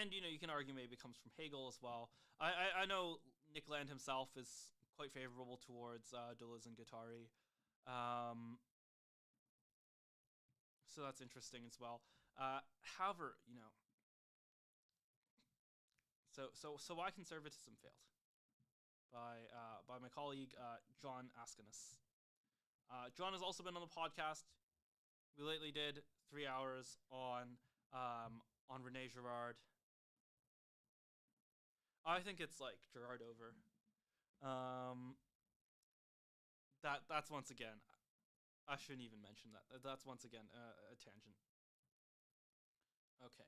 And you can argue maybe it comes from Hegel as well. I know Nick Land himself is quite favorable towards Deleuze and Guattari. So that's interesting as well. However, so why conservatism failed? By my colleague John Askinas. John has also been on the podcast. We lately did 3 hours on René Girard. I think it's like Girard over. That's once again. I shouldn't even mention that. That's once again a tangent. Okay.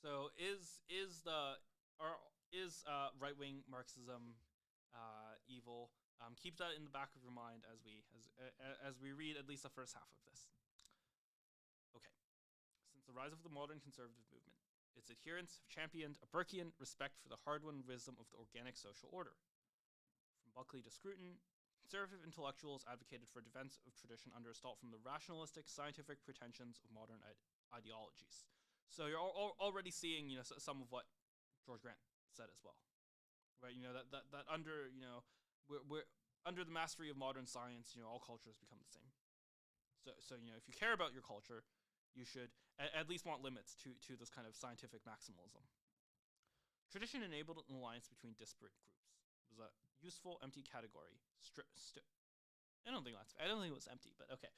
So is right wing Marxism evil? Keep that in the back of your mind as we read at least the first half of this. Okay. Since the rise of the modern conservative movement, its adherents have championed a Burkean respect for the hard-won wisdom of the organic social order. From Buckley to Scruton, conservative intellectuals advocated for defense of tradition under assault from the rationalistic, scientific pretensions of modern ideologies. So you're already seeing, some of what George Grant said as well, right? That under, we're under the mastery of modern science, all cultures become the same. So if you care about your culture, you should at least want limits to this kind of scientific maximalism. Tradition enabled an alliance between disparate groups. It was a useful, empty category. I don't think it was empty, but okay.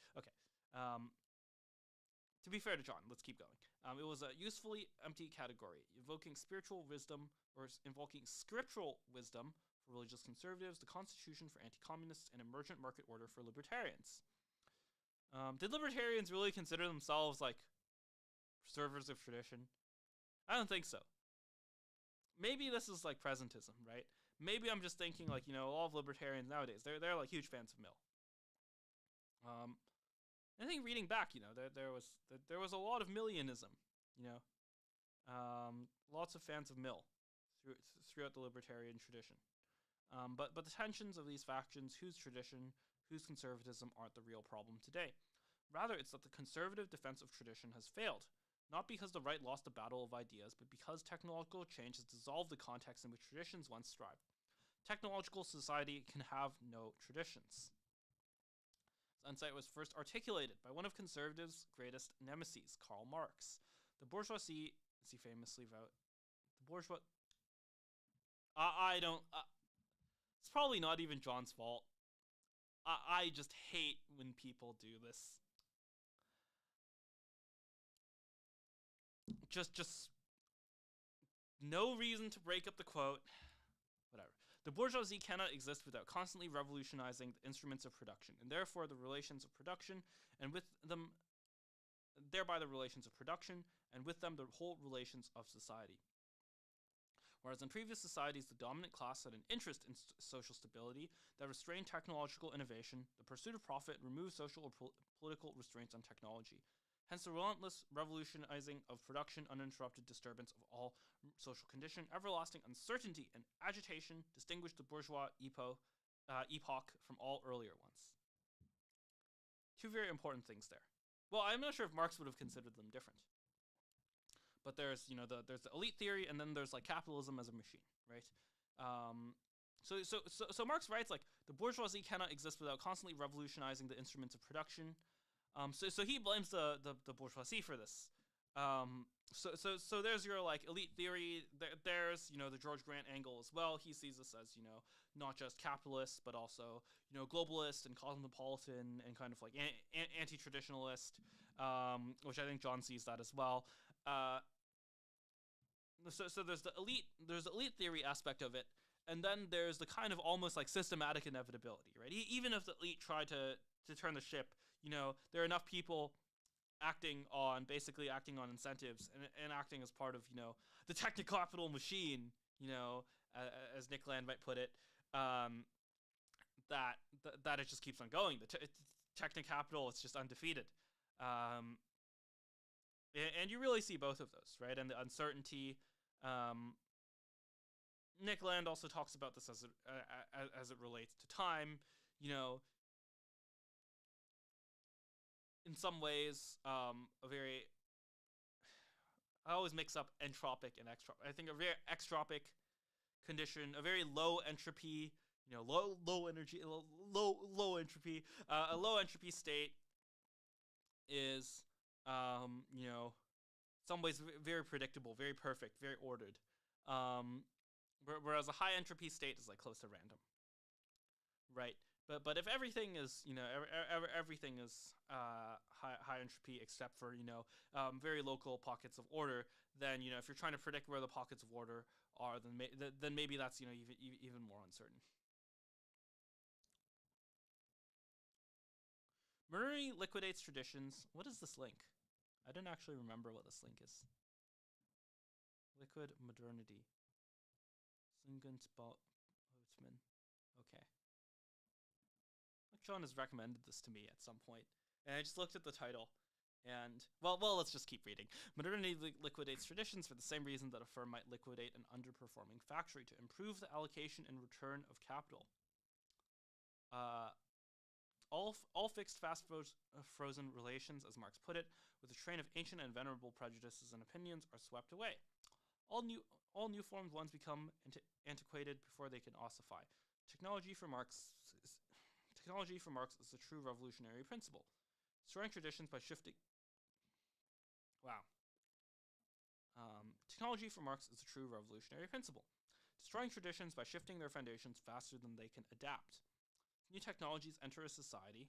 To be fair to John, let's keep going. It was a usefully empty category, invoking scriptural wisdom for religious conservatives, the Constitution for anti-communists, and emergent market order for libertarians. Did libertarians really consider themselves, like, preservers of tradition? I don't think so. Maybe this is, like, presentism, right? Maybe I'm just thinking, like, a lot of libertarians nowadays, they're like, huge fans of Mill. I think reading back, there was a lot of Millianism, lots of fans of Mill throughout the libertarian tradition. But the tensions of these factions, whose tradition, whose conservatism, aren't the real problem today. Rather, it's that the conservative defense of tradition has failed, not because the right lost a battle of ideas, but because technological change has dissolved the context in which traditions once thrived. Technological society can have no traditions. This insight was first articulated by one of conservatives' greatest nemeses, Karl Marx. The bourgeoisie as he famously wrote. The bourgeois. I don't. It's probably not even John's fault. I just hate when people do this. Just no reason to break up the quote. Whatever. The bourgeoisie cannot exist without constantly revolutionizing the instruments of production, and therefore the relations of production, and with them, thereby the relations of production, and with them the whole relations of society. Whereas in previous societies, the dominant class had an interest in social stability that restrained technological innovation, the pursuit of profit removed social or political restraints on technology. Hence, the relentless revolutionizing of production, uninterrupted disturbance of all social condition, everlasting uncertainty and agitation distinguished the bourgeois epoch from all earlier ones. Two very important things there. Well, I'm not sure if Marx would have considered them different. But there's there's the elite theory, and then there's like capitalism as a machine, right? So Marx writes like the bourgeoisie cannot exist without constantly revolutionizing the instruments of production. So he blames the bourgeoisie for this. So there's your like elite theory. There's the George Grant angle as well. He sees this as not just capitalist but also globalist and cosmopolitan and kind of like anti-traditionalist, which I think John sees that as well. So there's the elite theory aspect of it, and then there's the kind of almost like systematic inevitability, right? Even if the elite try to turn the ship, there are enough people basically acting on incentives and acting as part of the techno-capital machine, as Nick Land might put it, that it just keeps on going. The techno-capital is just undefeated. And you really see both of those, right? And the uncertainty. Nick Land also talks about this as it relates to time. In some ways, I always mix up entropic and extropic. I think a very extropic condition, a very low entropy, low entropy, a low entropy state is some ways very predictable, very perfect, very ordered. Whereas a high entropy state is like close to random, right? But if everything is everything is high entropy except for very local pockets of order, then if you're trying to predict where the pockets of order are, then maybe that's even more uncertain. Modernity liquidates traditions. What is this link? I don't actually remember what this link is. Liquid modernity. Botsman. Okay. John has recommended this to me at some point, and I just looked at the title, and well, let's just keep reading. Modernity liquidates traditions for the same reason that a firm might liquidate an underperforming factory to improve the allocation and return of capital. All fixed, frozen relations, as Marx put it, with a train of ancient and venerable prejudices and opinions, are swept away. All new formed ones become antiquated before they can ossify. Technology for Marx is the true revolutionary principle. Destroying traditions by shifting. Technology for Marx is the true revolutionary principle. Destroying traditions by shifting their foundations faster than they can adapt. New technologies enter a society.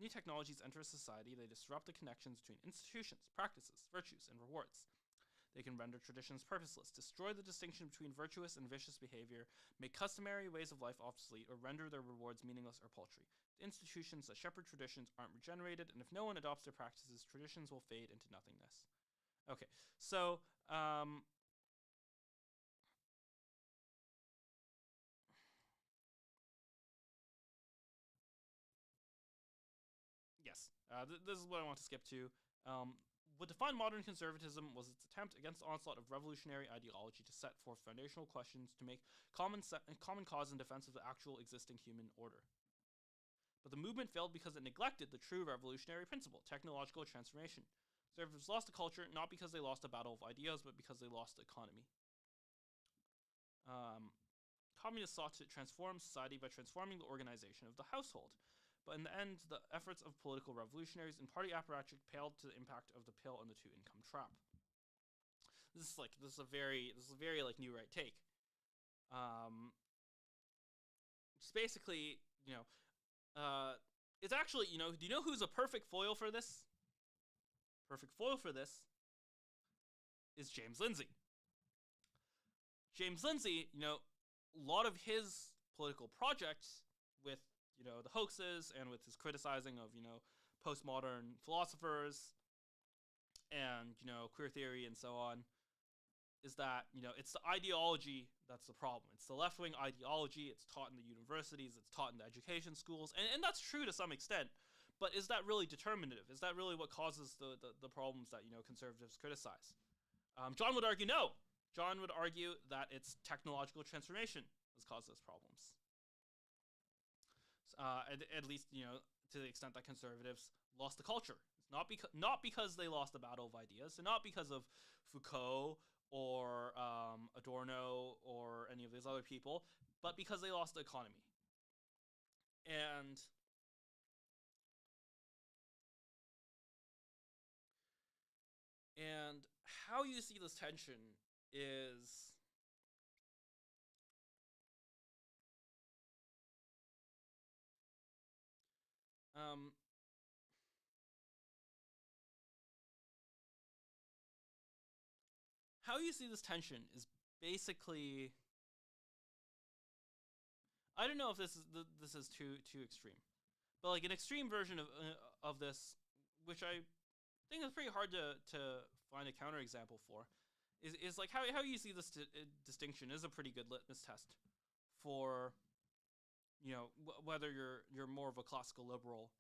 New technologies enter a society. They disrupt the connections between institutions, practices, virtues, and rewards. They can render traditions purposeless, destroy the distinction between virtuous and vicious behavior, make customary ways of life obsolete, or render their rewards meaningless or paltry. The institutions that shepherd traditions aren't regenerated, and if no one adopts their practices, traditions will fade into nothingness. Okay, so yes, this is what I want to skip to. What defined modern conservatism was its attempt against the onslaught of revolutionary ideology to set forth foundational questions to make common cause in defense of the actual existing human order. But the movement failed because it neglected the true revolutionary principle, technological transformation. Conservatives lost the culture not because they lost a battle of ideas, but because they lost the economy. Communists sought to transform society by transforming the organization of the household. But in the end, the efforts of political revolutionaries and party apparatchiks paled to the impact of the pill and the two-income trap. this is a very like new right take. Just basically, it's actually, do you know who's a perfect foil for this? Perfect foil for this is James Lindsay. James Lindsay, a lot of his political projects with, the hoaxes and with his criticizing of, postmodern philosophers and, queer theory and so on, is that, it's the ideology that's the problem. It's the left-wing ideology. It's taught in the universities. It's taught in the education schools. And that's true to some extent. But is that really determinative? Is that really what causes the problems that, conservatives criticize? John would argue no. John would argue that it's technological transformation has caused those problems. At least, to the extent that conservatives lost the culture. It's not because they lost the battle of ideas, and not because of Foucault or Adorno or any of these other people, but because they lost the economy. And how you see this tension is how you see this tension is basically, I don't know if this is too extreme, but like an extreme version of this, which I think is pretty hard to find a counterexample for, is like how you see this distinction is a pretty good litmus test for, whether you're more of a classical liberal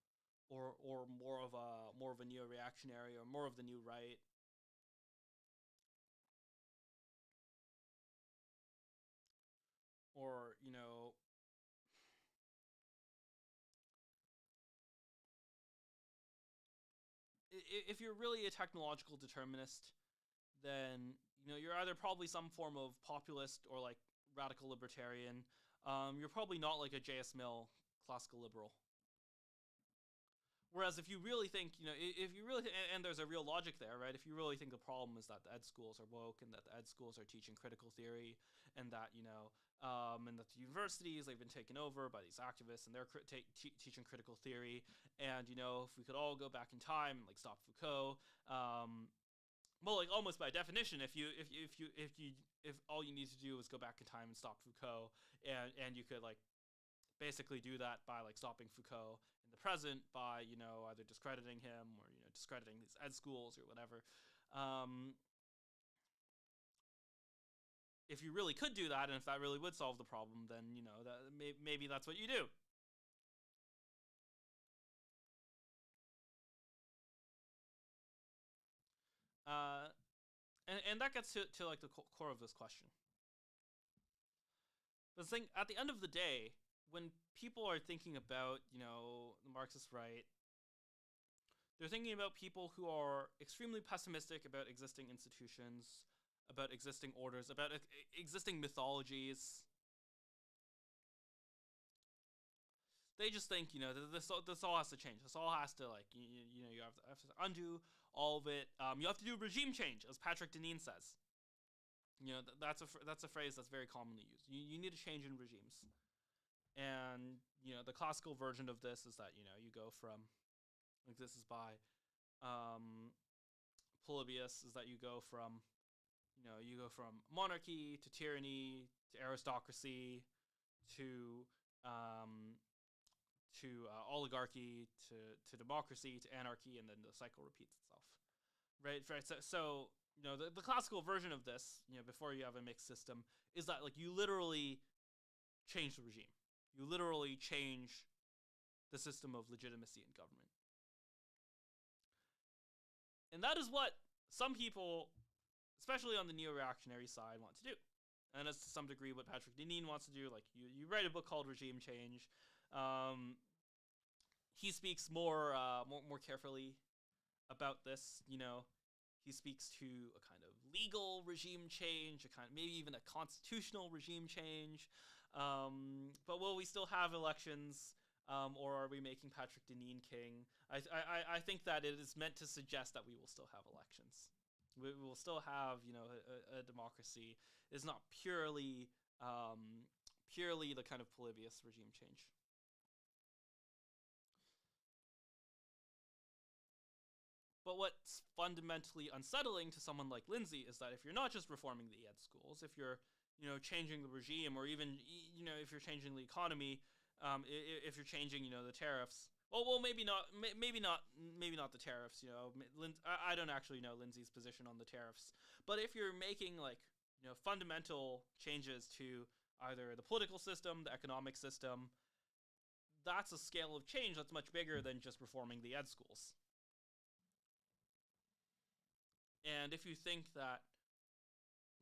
or more of a neo-reactionary or more of the new right. Or, if you're really a technological determinist, then, you're either probably some form of populist or like radical libertarian. You're probably not like a J.S. Mill classical liberal. Whereas if you really think, if you really, and there's a real logic there, right? If you really think the problem is that the ed schools are woke and that the ed schools are teaching critical theory and that, and that the universities, they've been taken over by these activists and they're teaching critical theory. And, if we could all go back in time and like stop Foucault, well, like almost by definition, if all you need to do is go back in time and stop Foucault, and you could like basically do that by like stopping Foucault in the present by, either discrediting him or, discrediting these ed schools or whatever. If you really could do that, and if that really would solve the problem, then, that maybe that's what you do. And that gets to like the core of this question. The thing, at the end of the day, when people are thinking about, the Marxist right, they're thinking about people who are extremely pessimistic about existing institutions, about existing orders, about existing mythologies. They just think, this all has to change. This all has to, like, you have to undo all of it. You have to do regime change, as Patrick Deneen says. That's a phrase that's very commonly used. You need a change in regimes. And, the classical version of this is that, you go from, like this is by Polybius, is that you go from monarchy to tyranny to aristocracy to oligarchy to democracy to anarchy, and then the cycle repeats itself. Right. So the classical version of this, before you have a mixed system, is that like you literally change the regime. You literally change the system of legitimacy in government. And that is what some people, especially on the neo-reactionary side, want to do. And that's to some degree what Patrick Deneen wants to do. Like, you write a book called Regime Change. He speaks more carefully about this, He speaks to a kind of legal regime change, maybe even a constitutional regime change. But will we still have elections? Or are we making Patrick Deneen king? I think that it is meant to suggest that we will still have elections. We will still have, a democracy. It's not purely the kind of polybius regime change. But what's fundamentally unsettling to someone like Lindsay is that if you're not just reforming the ed schools, if you're, changing the regime, or even, if you're changing the economy, if you're changing, the tariffs. Well, maybe not the tariffs. I don't actually know Lindsay's position on the tariffs, but if you're making fundamental changes to either the political system, the economic system, that's a scale of change that's much bigger than just reforming the ed schools. And if you think that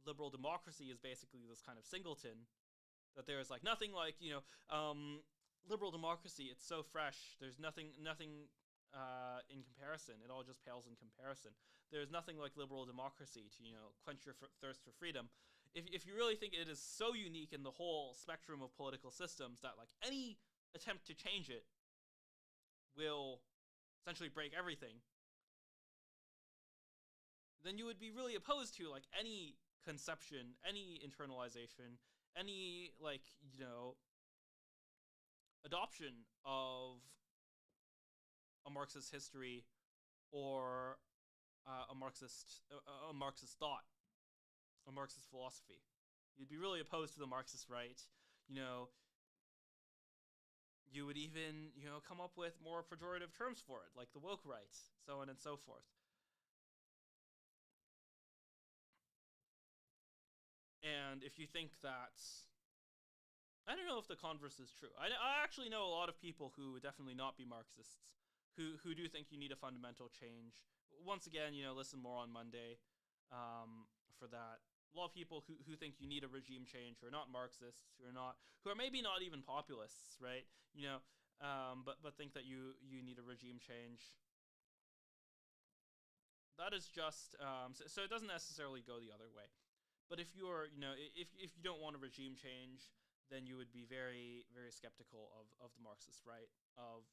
liberal democracy is basically this kind of singleton, that there's nothing liberal democracy, it's so fresh, there's nothing in comparison, it all just pales in comparison. There's nothing like liberal democracy to, quench your thirst for freedom. If you really think it is so unique in the whole spectrum of political systems that any attempt to change it will essentially break everything, then you would be really opposed to any conception, any internalization, any adoption of a Marxist history or a Marxist thought, a Marxist philosophy. You'd be really opposed to the Marxist right. You would even come up with more pejorative terms for it, like the woke right, so on and so forth. And if you think that, I don't know if the converse is true. I actually know a lot of people who would definitely not be Marxists, who do think you need a fundamental change. Once again, listen more on Monday for that. A lot of people who think you need a regime change, who are not Marxists, who are maybe not even populists, right? But think that you need a regime change. That is just so it doesn't necessarily go the other way. But if you're, if you don't want a regime change, then you would be very, very skeptical of the Marxist right, of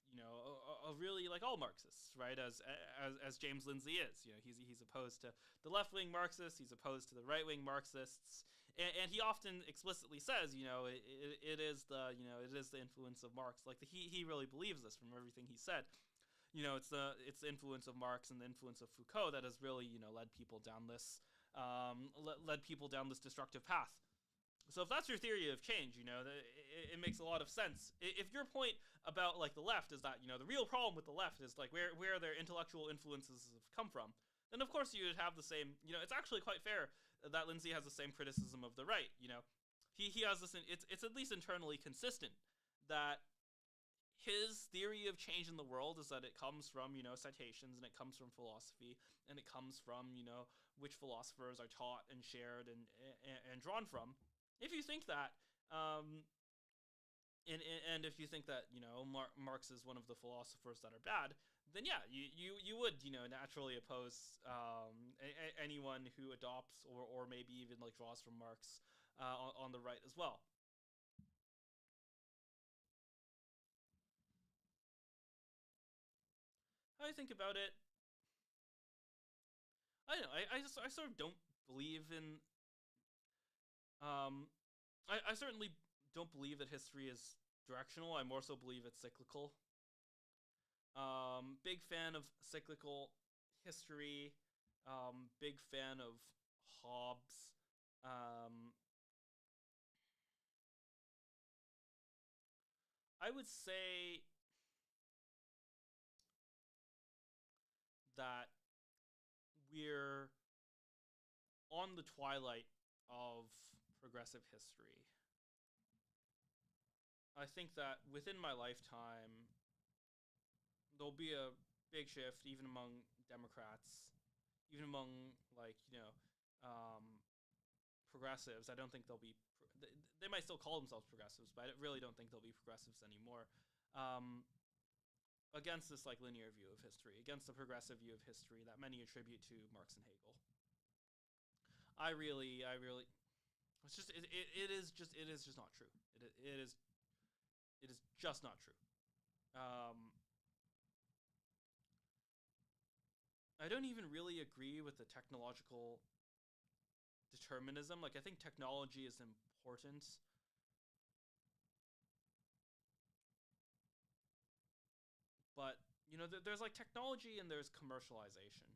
really all Marxists, right? As James Lindsay is, he's opposed to the left-wing Marxists, he's opposed to the right-wing Marxists, and he often explicitly says, it is the influence of Marx. He really believes this from everything he said. It's the influence of Marx and the influence of Foucault that has really led people down this destructive path. So if that's your theory of change, it makes a lot of sense. If your point about the left is that the real problem with the left is where their intellectual influences have come from, then of course you would have the same. It's actually quite fair that Lindsay has the same criticism of the right. He has this. It's at least internally consistent that his theory of change in the world is that it comes from citations, and it comes from philosophy, and it comes from which philosophers are taught and shared and drawn from. If you think that, and if you think that Marx is one of the philosophers that are bad, then yeah, you would naturally oppose anyone who adopts or maybe even draws from Marx on the right as well. How I think about it, I don't know. I sort of don't believe in. I certainly don't believe that history is directional. I more so believe it's cyclical. Big fan of cyclical history. Big fan of Hobbes. I would say that we're on the twilight of progressive history. I think that within my lifetime, there'll be a big shift, even among Democrats, even among progressives. I don't think they'll be. They might still call themselves progressives, but I really don't think they'll be progressives anymore. Against this linear view of history, against the progressive view of history that many attribute to Marx and Hegel. I really, it's just it is just not true. It is just not true. I don't even really agree with the technological determinism. Like, I think technology is important, but there's like technology and there's commercialization,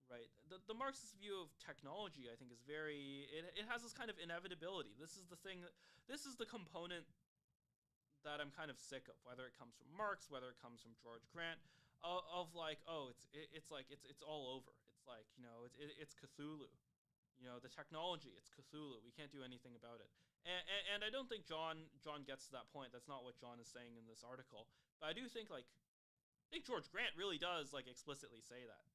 right? The Marxist view of technology, I think, is it has this kind of inevitability. This is the thing. This is the component that I'm kind of sick of, whether it comes from Marx, whether it comes from George Grant, of like, oh, it's like it's all over. It's like, it's Cthulhu. The technology, it's Cthulhu. We can't do anything about it. And I don't think John gets to that point. That's not what John is saying in this article. But I do think, like, I think George Grant really does, like, explicitly say that.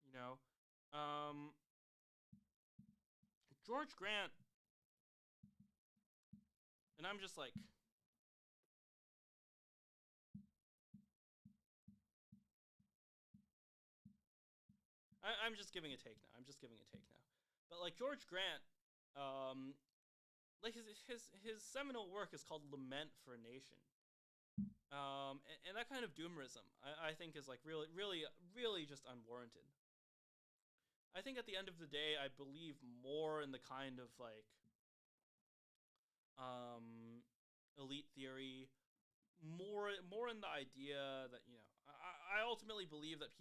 You know, um, George Grant, and I'm just like, I'm just giving a take now. I'm just giving a take now. But like George Grant, um, like his seminal work is called Lament for a Nation. And that kind of doomerism, I think, is like really, really, really just unwarranted. I think at the end of the day, I believe more in the kind of like um, elite theory, more in the idea that I ultimately believe that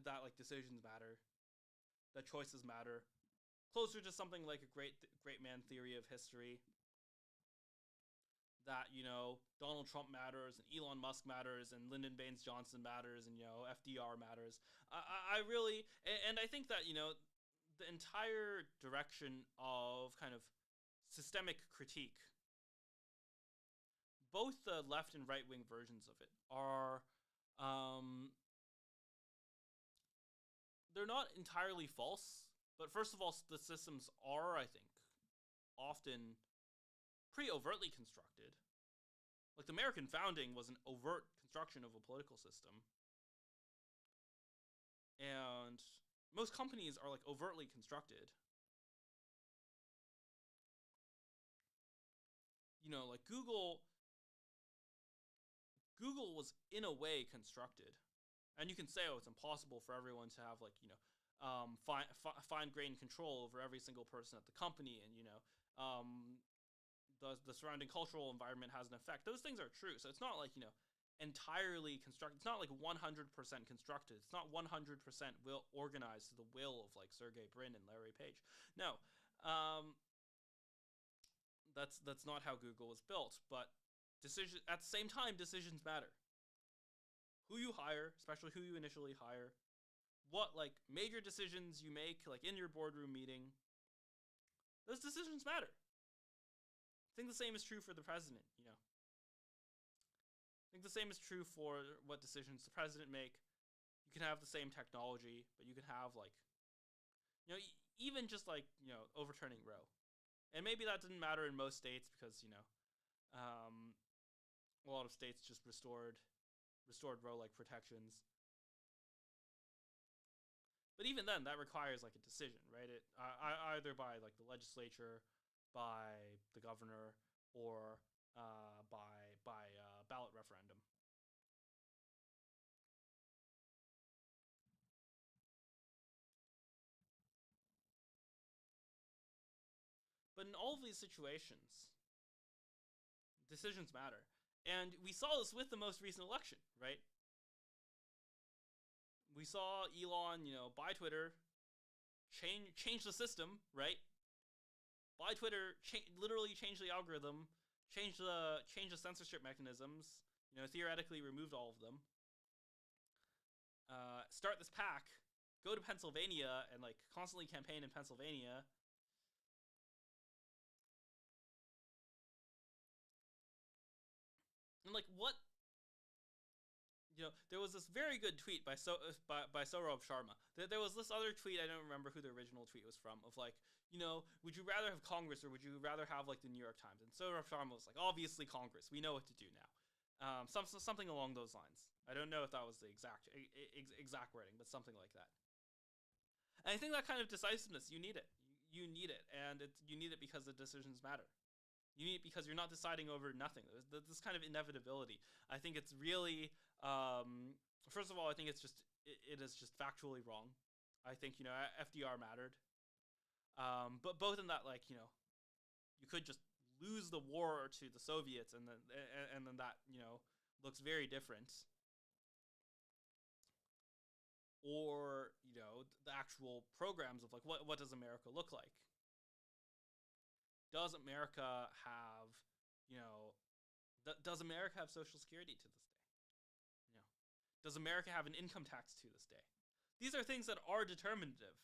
that like decisions matter, that choices matter, closer to something like a great man theory of history. That Donald Trump matters and Elon Musk matters and Lyndon Baines Johnson matters and FDR matters. I really, and I think that the entire direction of kind of systemic critique, both the left and right wing versions of it are, they're not entirely false. But first of all, the systems are, I think, often pretty overtly constructed. Like the American founding was an overt construction of a political system. And most companies are like overtly constructed. Like Google was in a way constructed. And you can say, oh, it's impossible for everyone to have like, fine grained control over every single person at the company, and the surrounding cultural environment has an effect. Those things are true. So it's not like, entirely constructed. It's not like 100% constructed. It's not 100% organized to the will of like Sergey Brin and Larry Page. No, that's not how Google was built. But at the same time, decisions matter. Who you hire, especially who you initially hire, what like major decisions you make, like in your boardroom meeting, those decisions matter. I think the same is true for the president, I think the same is true for what decisions the president make. You can have the same technology, but you can have like, even just like, overturning Roe. And maybe that didn't matter in most states because, a lot of states just restored Roe-like protections. But even then, that requires like a decision, right? Either by like the legislature, by the governor, or by ballot referendum. But in all of these situations, decisions matter. And we saw this with the most recent election, right? We saw Elon, buy Twitter, change the system, right? Buy Twitter, literally change the algorithm, change the censorship mechanisms, theoretically removed all of them. Start this PAC, go to Pennsylvania and like constantly campaign in Pennsylvania. And like what? There was this very good tweet by Saurabh Sharma. There was this other tweet, I don't remember who the original tweet was from, of like, would you rather have Congress or would you rather have like the New York Times? And Saurabh Sharma was like, obviously Congress. We know what to do now. Something along those lines. I don't know if that was the exact wording, but something like that. And I think that kind of decisiveness, you need it. You need it, and you need it because the decisions matter. You need it because you're not deciding over nothing. There's this kind of inevitability. I think it's really, first of all, I think it is just factually wrong. I think FDR mattered, but both in that, like, you could just lose the war to the Soviets, and then that looks very different. Or the actual programs of like what does America look like? Does America have, does America have Social Security to this day? Does America have an income tax to this day? These are things that are determinative.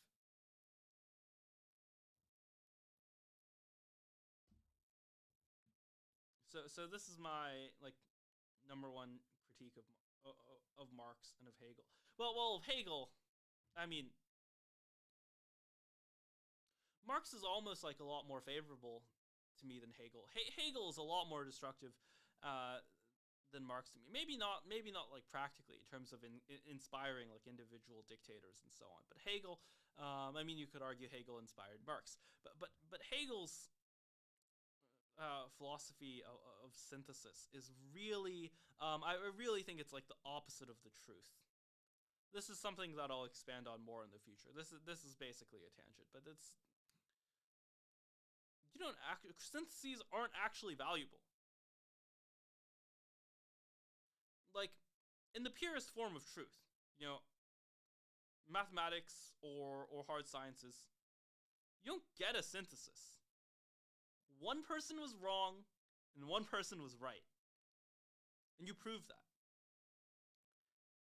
So this is my like number one critique of Marx and of Hegel. Well, of Hegel, I mean, Marx is almost like a lot more favorable to me than Hegel. Hegel is a lot more destructive than Marx to me. Maybe not like practically in terms of inspiring like individual dictators and so on. But Hegel, I mean, you could argue Hegel inspired Marx. But Hegel's philosophy of synthesis is really, I really think it's like the opposite of the truth. This is something that I'll expand on more in the future. This is basically a tangent, but it's syntheses aren't actually valuable. Like, in the purest form of truth, mathematics or hard sciences, you don't get a synthesis. One person was wrong and one person was right. And you prove that.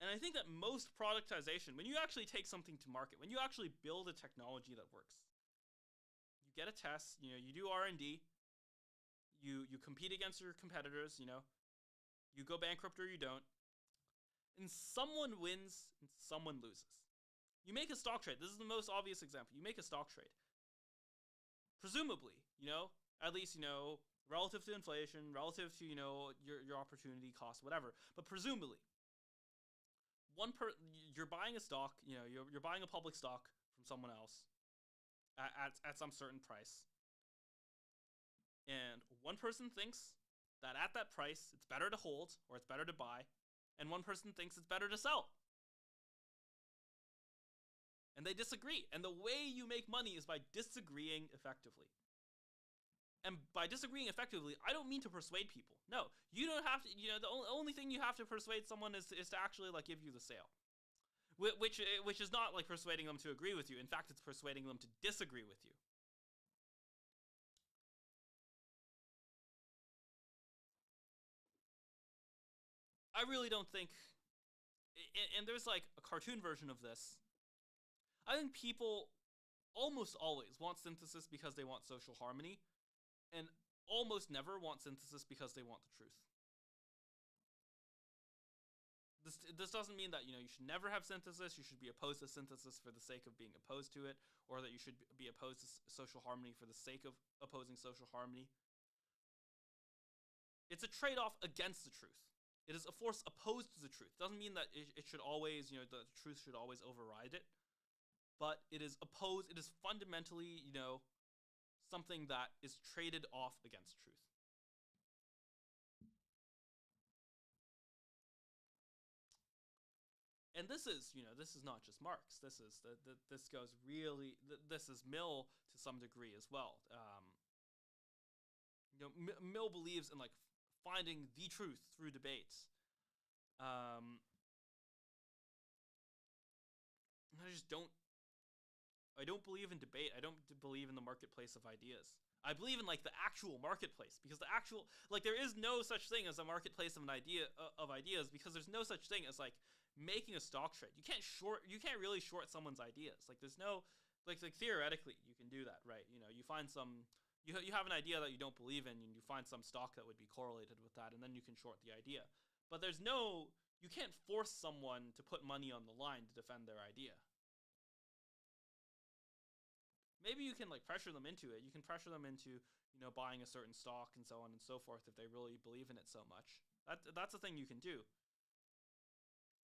And I think that most productization, when you actually take something to market, when you actually build a technology that works, you get a test, you do R&D, you compete against your competitors, you go bankrupt or you don't, and someone wins and someone loses. You make a stock trade. This is the most obvious example. You make a stock trade. Presumably, at least, relative to inflation, relative to, your opportunity cost, whatever. But presumably, you're buying a stock, you're buying a public stock from someone else at some certain price. And one person thinks that at that price, it's better to hold or it's better to buy. And one person thinks it's better to sell. And they disagree. And the way you make money is by disagreeing effectively. And by disagreeing effectively, I don't mean to persuade people. No, you don't have to, the only thing you have to persuade someone is to actually, like, give you the sale. Which is not, like, persuading them to agree with you. In fact, it's persuading them to disagree with you. I really don't think, and there's, like, a cartoon version of this. I think people almost always want synthesis because they want social harmony, and almost never want synthesis because they want the truth. This doesn't mean that, you should never have synthesis, you should be opposed to synthesis for the sake of being opposed to it, or that you should be opposed to social harmony for the sake of opposing social harmony. It's a trade-off against the truth. It is a force opposed to the truth. It doesn't mean that it should always, the truth should always override it. But it is opposed, it is fundamentally, something that is traded off against truth. And this is not just Marx. This goes really, this is Mill to some degree as well. Mill believes in, like, finding the truth through debates. I don't believe in debate. I don't believe in the marketplace of ideas. I believe in, like, the actual marketplace, because the actual, like, there is no such thing as a marketplace of ideas, because there's no such thing as, like, making a stock trade. You can't really short someone's ideas. Like, there's no, like theoretically you can do that, right? You find some, you have an idea that you don't believe in, and you find some stock that would be correlated with that, and then you can short the idea. But you can't force someone to put money on the line to defend their idea. Maybe you can, like, pressure them into it. You can pressure them into, buying a certain stock and so on and so forth if they really believe in it so much. That's a thing you can do.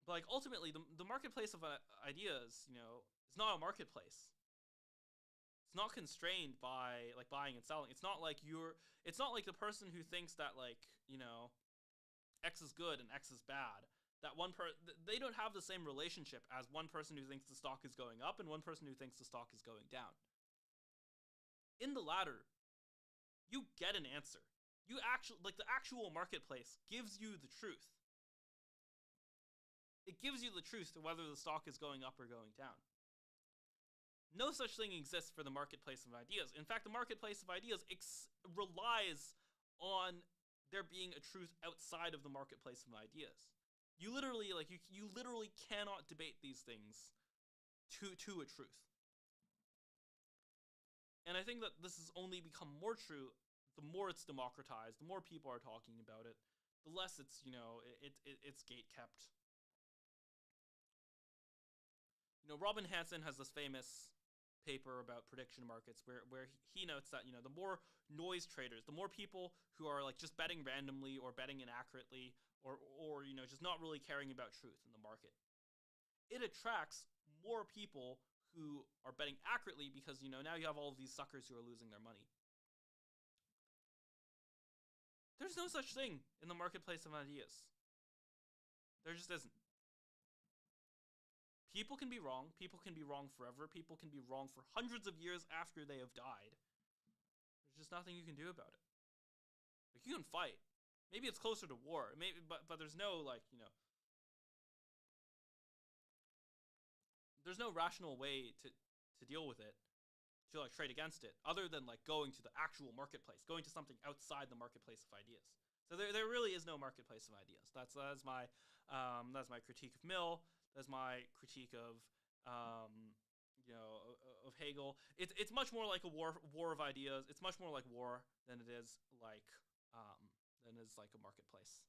But, like, ultimately, the marketplace of ideas, is not a marketplace. It's not constrained by like buying and selling. It's not like the person who thinks that like, X is good and X is bad. They don't have the same relationship as one person who thinks the stock is going up and one person who thinks the stock is going down. In the latter, you get an answer. The actual marketplace gives you the truth. It gives you the truth to whether the stock is going up or going down. No such thing exists for the marketplace of ideas. In fact, the marketplace of ideas relies on there being a truth outside of the marketplace of ideas. You literally cannot debate these things to a truth. And I think that this has only become more true the more it's democratized, the more people are talking about it, the less it's, it's gate kept. Robin Hanson has this famous paper about prediction markets where he notes that, the more noise traders, the more people who are like just betting randomly or betting inaccurately or just not really caring about truth in the market, it attracts more people who are betting accurately because, now you have all of these suckers who are losing their money. There's no such thing in the marketplace of ideas. There just isn't. People can be wrong. People can be wrong forever. People can be wrong for hundreds of years after they have died. There's just nothing you can do about it. Like, you can fight. Maybe it's closer to war. But there's no, there's no rational way to deal with it, to trade against it, other than going to the actual marketplace, going to something outside the marketplace of ideas. So there really is no marketplace of ideas. That's my critique of Mill. That's my critique of Hegel. It's much more like a war of ideas. It's much more like war than it is like a marketplace.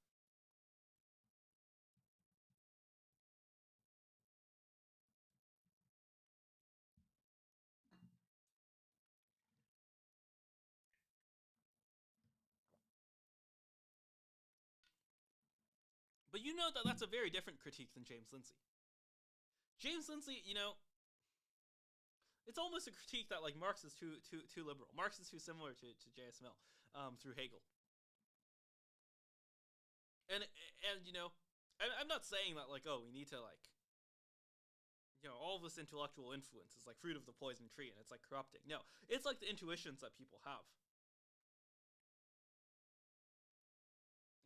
But that's a very different critique than James Lindsay. James Lindsay, it's almost a critique that Marx is too liberal. Marx is too similar to J.S. Mill through Hegel. And I'm not saying that we need to all this intellectual influence is fruit of the poison tree and it's corrupting. No, it's the intuitions that people have.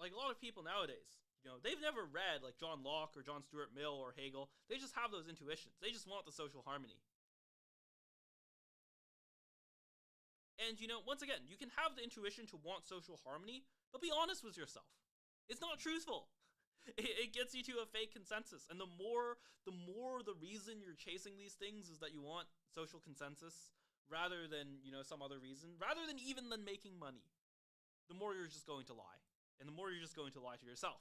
A lot of people nowadays, they've never read John Locke or John Stuart Mill or Hegel. They just have those intuitions. They just want the social harmony. And, once again, you can have the intuition to want social harmony, but be honest with yourself. It's not truthful. It gets you to a fake consensus. And the more the reason you're chasing these things is that you want social consensus rather than, some other reason, rather than making money, the more you're just going to lie. And the more you're just going to lie to yourself.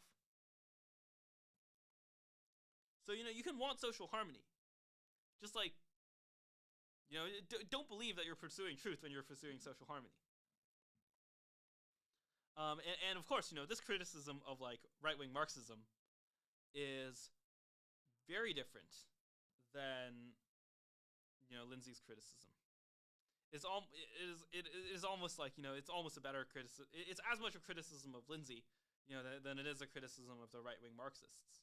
So, you can want social harmony. Just don't believe that you're pursuing truth when you're pursuing social harmony. And of course, this criticism of right-wing Marxism is very different than, Lindsay's criticism. It is almost it's almost a better criticism. It's as much a criticism of Lindsay, than it is a criticism of the right-wing Marxists.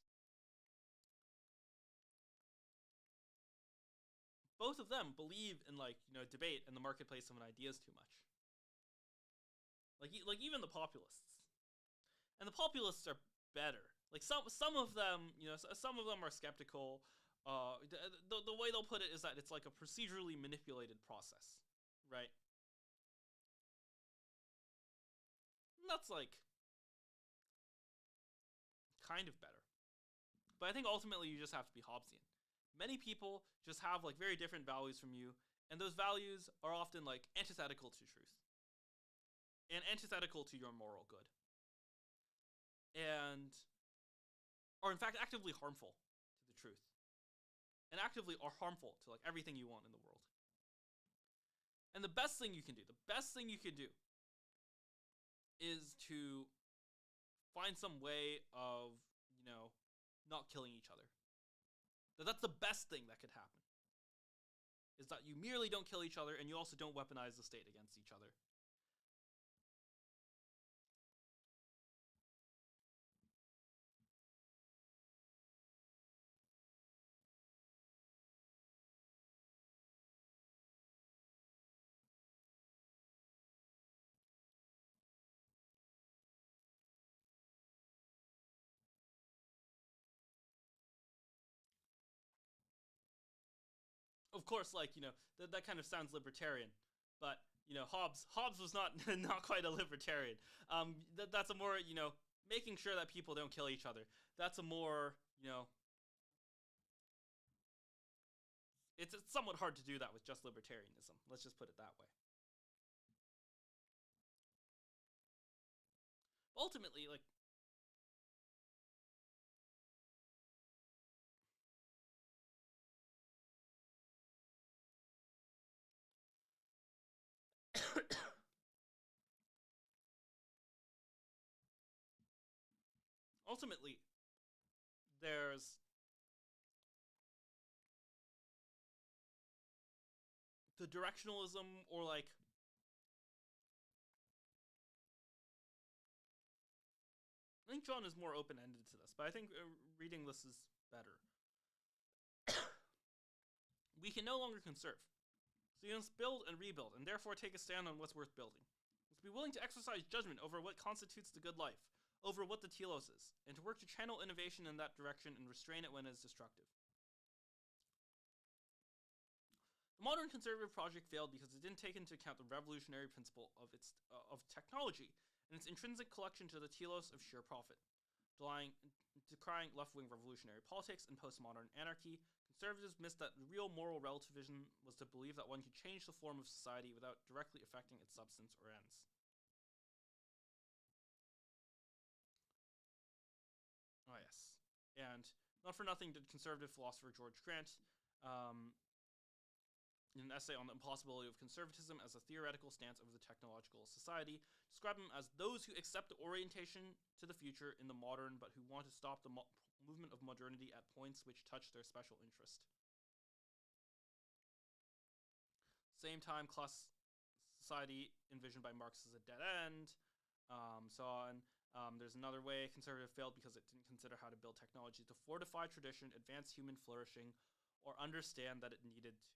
Both of them believe in debate and the marketplace of ideas too much. Even the populists, and the populists are better. Some of them, some of them are skeptical. The way they'll put it is that it's a procedurally manipulated process, right? And that's kind of better. But I think ultimately you just have to be Hobbesian. Many people just have very different values from you, and those values are often antithetical to truth. And antithetical to your moral good. And are in fact actively harmful to the truth. And actively are harmful to everything you want in the world. And the best thing you can do is to find some way of, not killing each other. That's the best thing that could happen. is that you merely don't kill each other, and you also don't weaponize the state against each other. Of course, like, that kind of sounds libertarian, but Hobbes was not not quite a libertarian. That's a more, making sure that people don't kill each other. That's a more, it's somewhat hard to do that with just libertarianism. Let's just put it that way. Ultimately, like, ultimately, there's the directionalism, or like, I think John is more open-ended to this, but I think reading this is better. We can no longer conserve. So you must build and rebuild, and therefore take a stand on what's worth building. You must be willing to exercise judgment over what constitutes the good life, over what the telos is, and to work to channel innovation in that direction and restrain it when it is destructive. The modern conservative project failed because it didn't take into account the revolutionary principle of technology and its intrinsic collection to the telos of sheer profit. Decrying left-wing revolutionary politics and postmodern anarchy, conservatives missed that the real moral relativism was to believe that one could change the form of society without directly affecting its substance or ends. Oh, yes. And not for nothing did conservative philosopher George Grant, in an essay on the impossibility of conservatism as a theoretical stance over the technological society, describe them as those who accept the orientation to the future in the modern, but who want to stop the movement of modernity at points which touch their special interest. Same time, class society envisioned by Marx as a dead end, so on. There's another way conservative failed because it didn't consider how to build technology to fortify tradition, advance human flourishing, or understand that it needed to.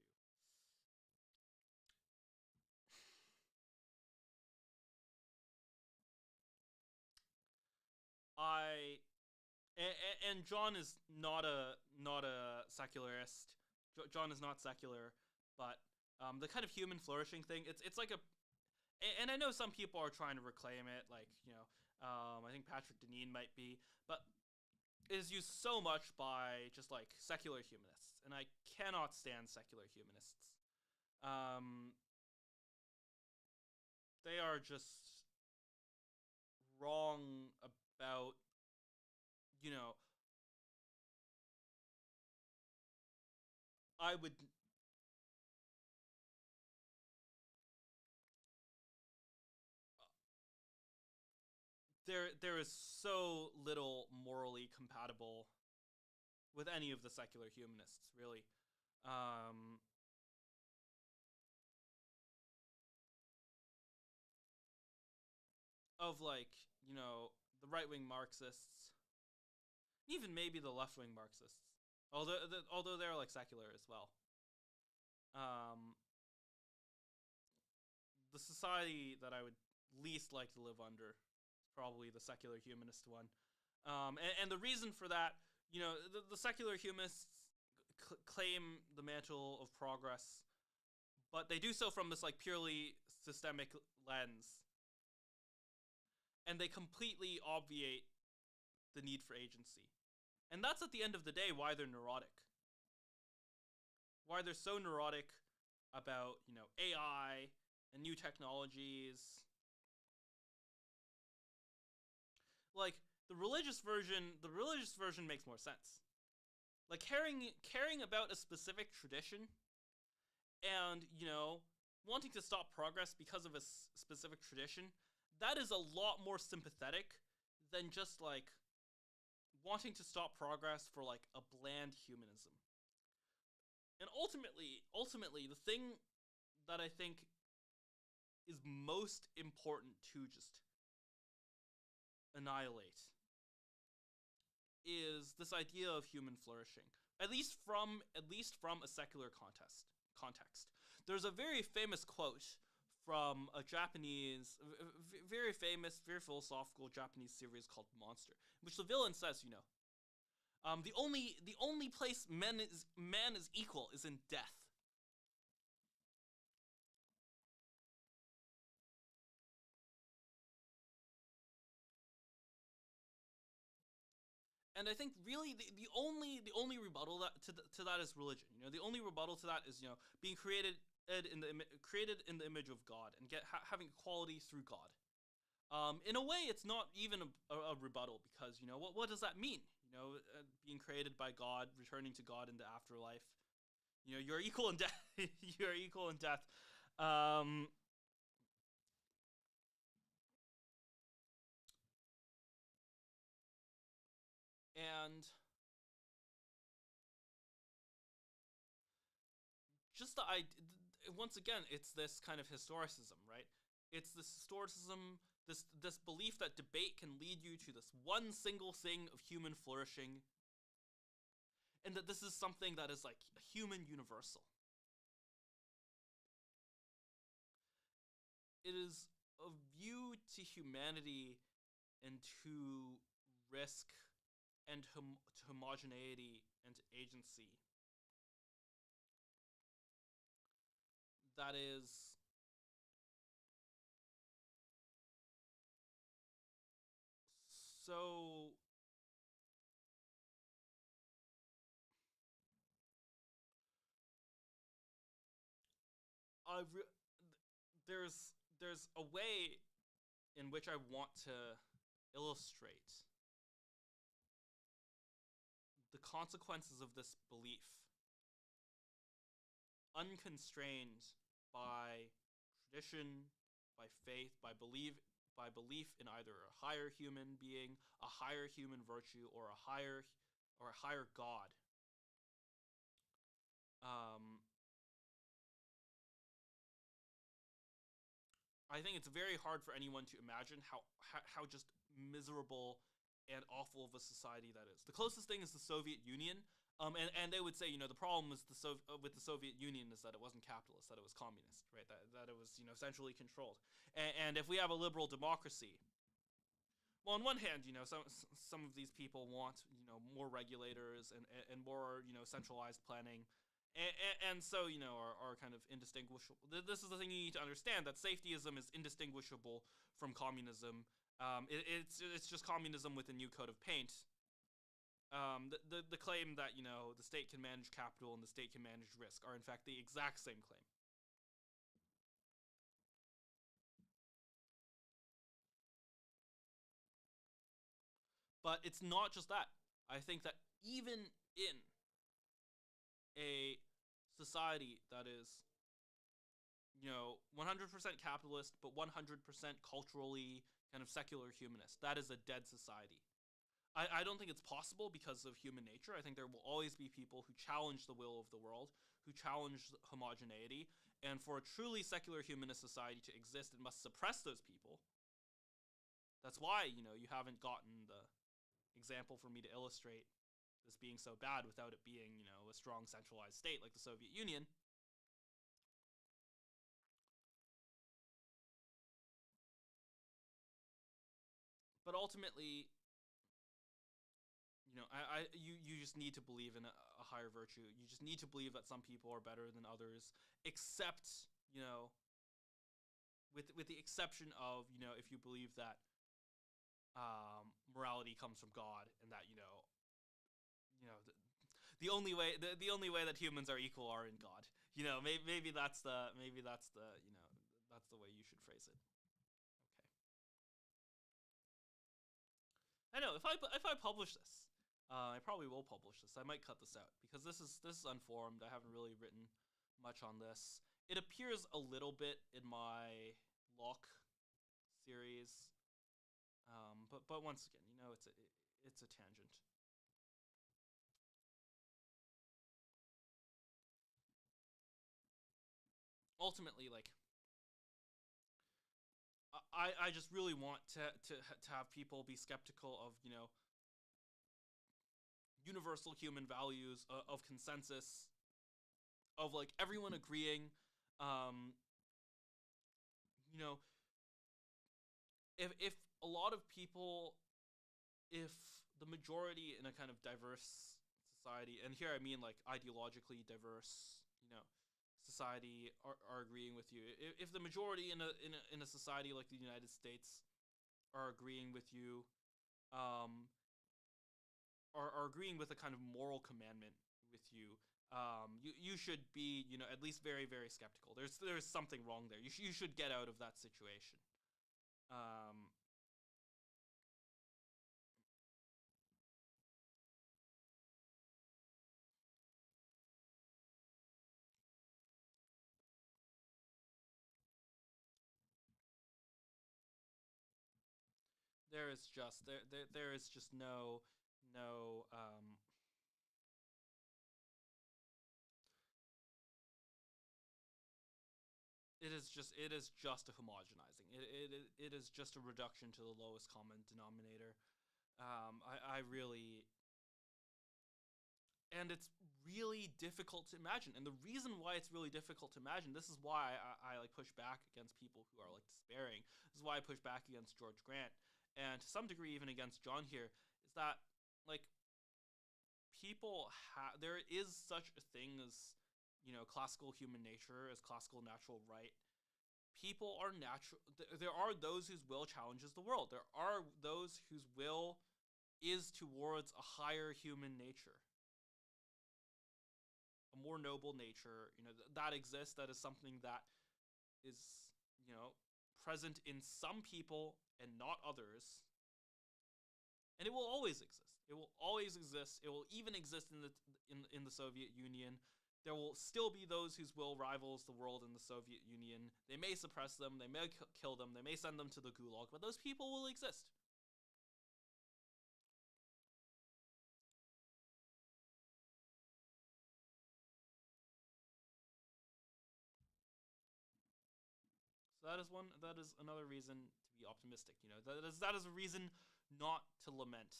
And John is not a secularist. John is not secular, but the kind of human flourishing thing, it's like a, and I know some people are trying to reclaim it, like, I think Patrick Deneen might be, but it is used so much by just like secular humanists, and I cannot stand secular humanists. They are just wrong about, I would, there is so little morally compatible with any of the secular humanists, really. Of like, the right-wing Marxists, even maybe the left-wing Marxists, although they're like secular as well. The society that I would least like to live under is probably the secular humanist one. And the reason for that, the secular humanists claim the mantle of progress, but they do so from this like purely systemic lens, and they completely obviate the need for agency. And that's at the end of the day why they're neurotic. Why they're so neurotic about, AI and new technologies. Like the religious version makes more sense. Like caring about a specific tradition and, wanting to stop progress because of a specific tradition, that is a lot more sympathetic than just like wanting to stop progress for like a bland humanism. And ultimately, the thing that I think is most important to just annihilate is this idea of human flourishing. At least from a secular context. There's a very famous quote from a Japanese, very famous, very philosophical Japanese series called Monster, in which the villain says, the only place man is equal is in death. And I think really the only rebuttal to that is religion. The only rebuttal to that is being created in the image of God and having equality through God. In a way, it's not even a rebuttal because what does that mean? Being created by God, returning to God in the afterlife. You're equal in death. You're equal in death. Um, and just once again, it's this kind of historicism, right? It's this historicism, this belief that debate can lead you to this one single thing of human flourishing, and that this is something that is like a human universal. It is a view to humanity and to risk and to homogeneity and to agency that is so there's a way in which I want to illustrate the consequences of this belief, unconstrained by tradition, by faith, by belief in either a higher human being, a higher human virtue, or a higher God. Um, I think it's very hard for anyone to imagine how just miserable and awful of a society that is. The closest thing is the Soviet Union. And they would say, the problem is with the Soviet Union is that it wasn't capitalist, that it was communist, right? That it was, centrally controlled. And if we have a liberal democracy, well, on one hand, some of these people want, more regulators and more, centralized planning. And so, are kind of indistinguishable. This is the thing you need to understand, that safetyism is indistinguishable from communism. It's just communism with a new coat of paint. The claim that the state can manage capital and the state can manage risk are in fact the exact same claim. But it's not just that. I think that even in a society that is 100% capitalist but 100% culturally kind of secular humanist, that is a dead society. I don't think it's possible because of human nature. I think there will always be people who challenge the will of the world, who challenge homogeneity, and for a truly secular humanist society to exist, it must suppress those people. That's why, you haven't gotten the example for me to illustrate this being so bad without it being, a strong centralized state like the Soviet Union. But ultimately, you just need to believe in a higher virtue. You just need to believe that some people are better than others, except with the exception of if you believe that morality comes from God and that the only way that humans are equal are in God. Maybe that's that's the way you should phrase it. Okay. I know if I publish this, I probably will publish this. I might cut this out because this is unformed. I haven't really written much on this. It appears a little bit in my Locke series, but once again, it's a tangent. ultimately, like, I just really want to have people be skeptical of, universal human values, of consensus, of like everyone agreeing. Um, you know, if a lot of people, if the majority in a kind of diverse society, and here I mean like ideologically diverse, society are agreeing with you. If the majority in a society like the United States are agreeing with you, um, are agreeing with a kind of moral commandment with you, you should be, at least very, very skeptical. There's something wrong there. You should get out of that situation. Um, there is just no it is just a homogenizing. It is just a reduction to the lowest common denominator. I really, and it's really difficult to imagine. And the reason why it's really difficult to imagine, this is why I like push back against people who are like despairing. This is why I push back against George Grant, and to some degree even against John here, is that like there is such a thing as, classical human nature, as classical natural right. People are natural. There are those whose will challenges the world. There are those whose will is towards a higher human nature, a more noble nature. That exists. That is something that is, you know present in some people and not others, and it will always exist. It will always exist. It will even exist in the Soviet Union. There will still be those whose will rivals the world in the Soviet Union. They may suppress them, they may kill them, they may send them to the gulag, but those people will exist. So that is another reason to be optimistic. That is a reason not to lament.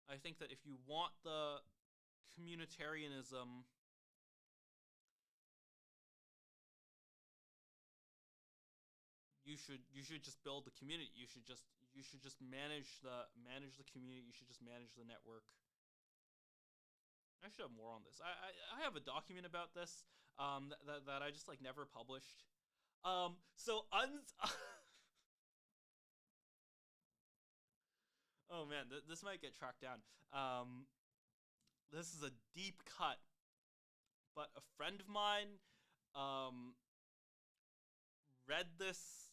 I think that if you want the communitarianism, you should just build the community. You should just manage the community. You should just manage the network. I should have more on this. I have a document about this, that I just like never published. So oh man, this might get tracked down. This is a deep cut, but a friend of mine um read this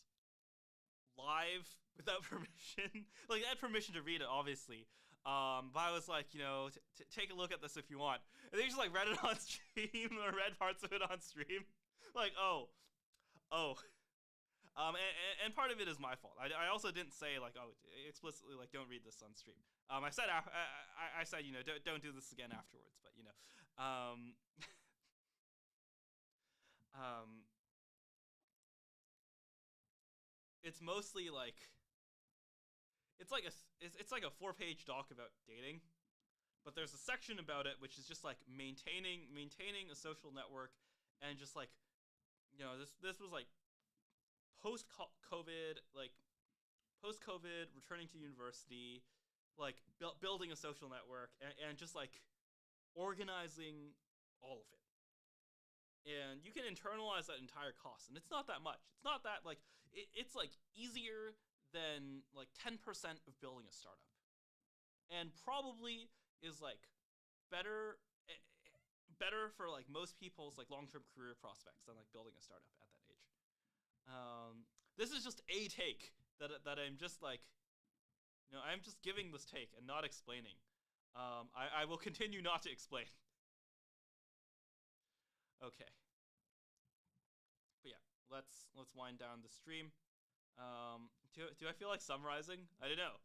live without permission. Like, I had permission to read it, obviously. But I was like, take a look at this if you want. And they just like read it on stream, or read parts of it on stream. Like, oh. And part of it is my fault. I also didn't say like, oh, explicitly like, don't read this on stream. I said I said, don't do this again afterwards. But um, it's mostly like it's like a 4-page doc about dating, but there's a section about it which is just like maintaining a social network, and just like, this was like post COVID, returning to university, like building a social network, and just like organizing all of it. And you can internalize that entire cost, and it's not that much. It's not that like it's like easier than like 10% of building a startup, and probably is like better better for like most people's like long-term career prospects than like building a startup at that age. This is just a take that I'm just like, I'm just giving this take and not explaining. I will continue not to explain. Okay, but yeah, let's wind down the stream. Do I feel like summarizing? I don't know.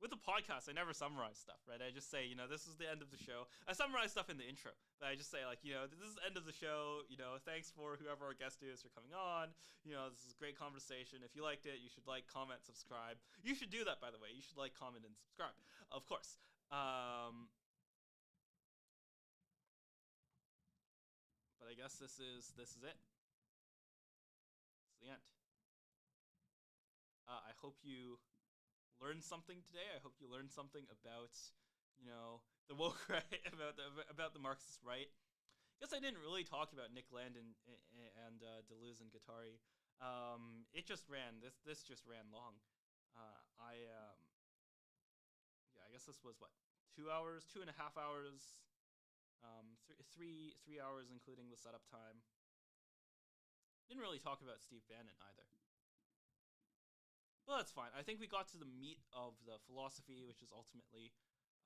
with the podcast, I never summarize stuff, right? I just say, this is the end of the show. I summarize stuff in the intro, but I just say, like, this is the end of the show. Thanks for whoever our guest is for coming on. This is a great conversation. If you liked it, you should like, comment, subscribe. You should do that, by the way. You should like, comment, and subscribe, of course. But I guess this is it. It's the end. I hope you learned something today. I hope you learned something about, the woke right, about the Marxist right. I guess I didn't really talk about Nick Land and Deleuze and Guattari. It just ran. This just ran long. I guess this was what, 2 hours, 2.5 hours, 3 hours including the setup time. Didn't really talk about Steve Bannon either. But that's fine. I think we got to the meat of the philosophy, which is ultimately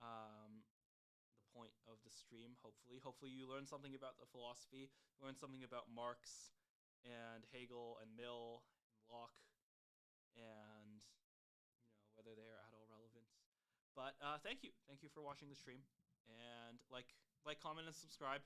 the point of the stream, hopefully you learned something about the philosophy, learned something about Marx and Hegel and Mill and Locke, and whether they are at all relevant. But thank you for watching the stream, and like, comment, and subscribe.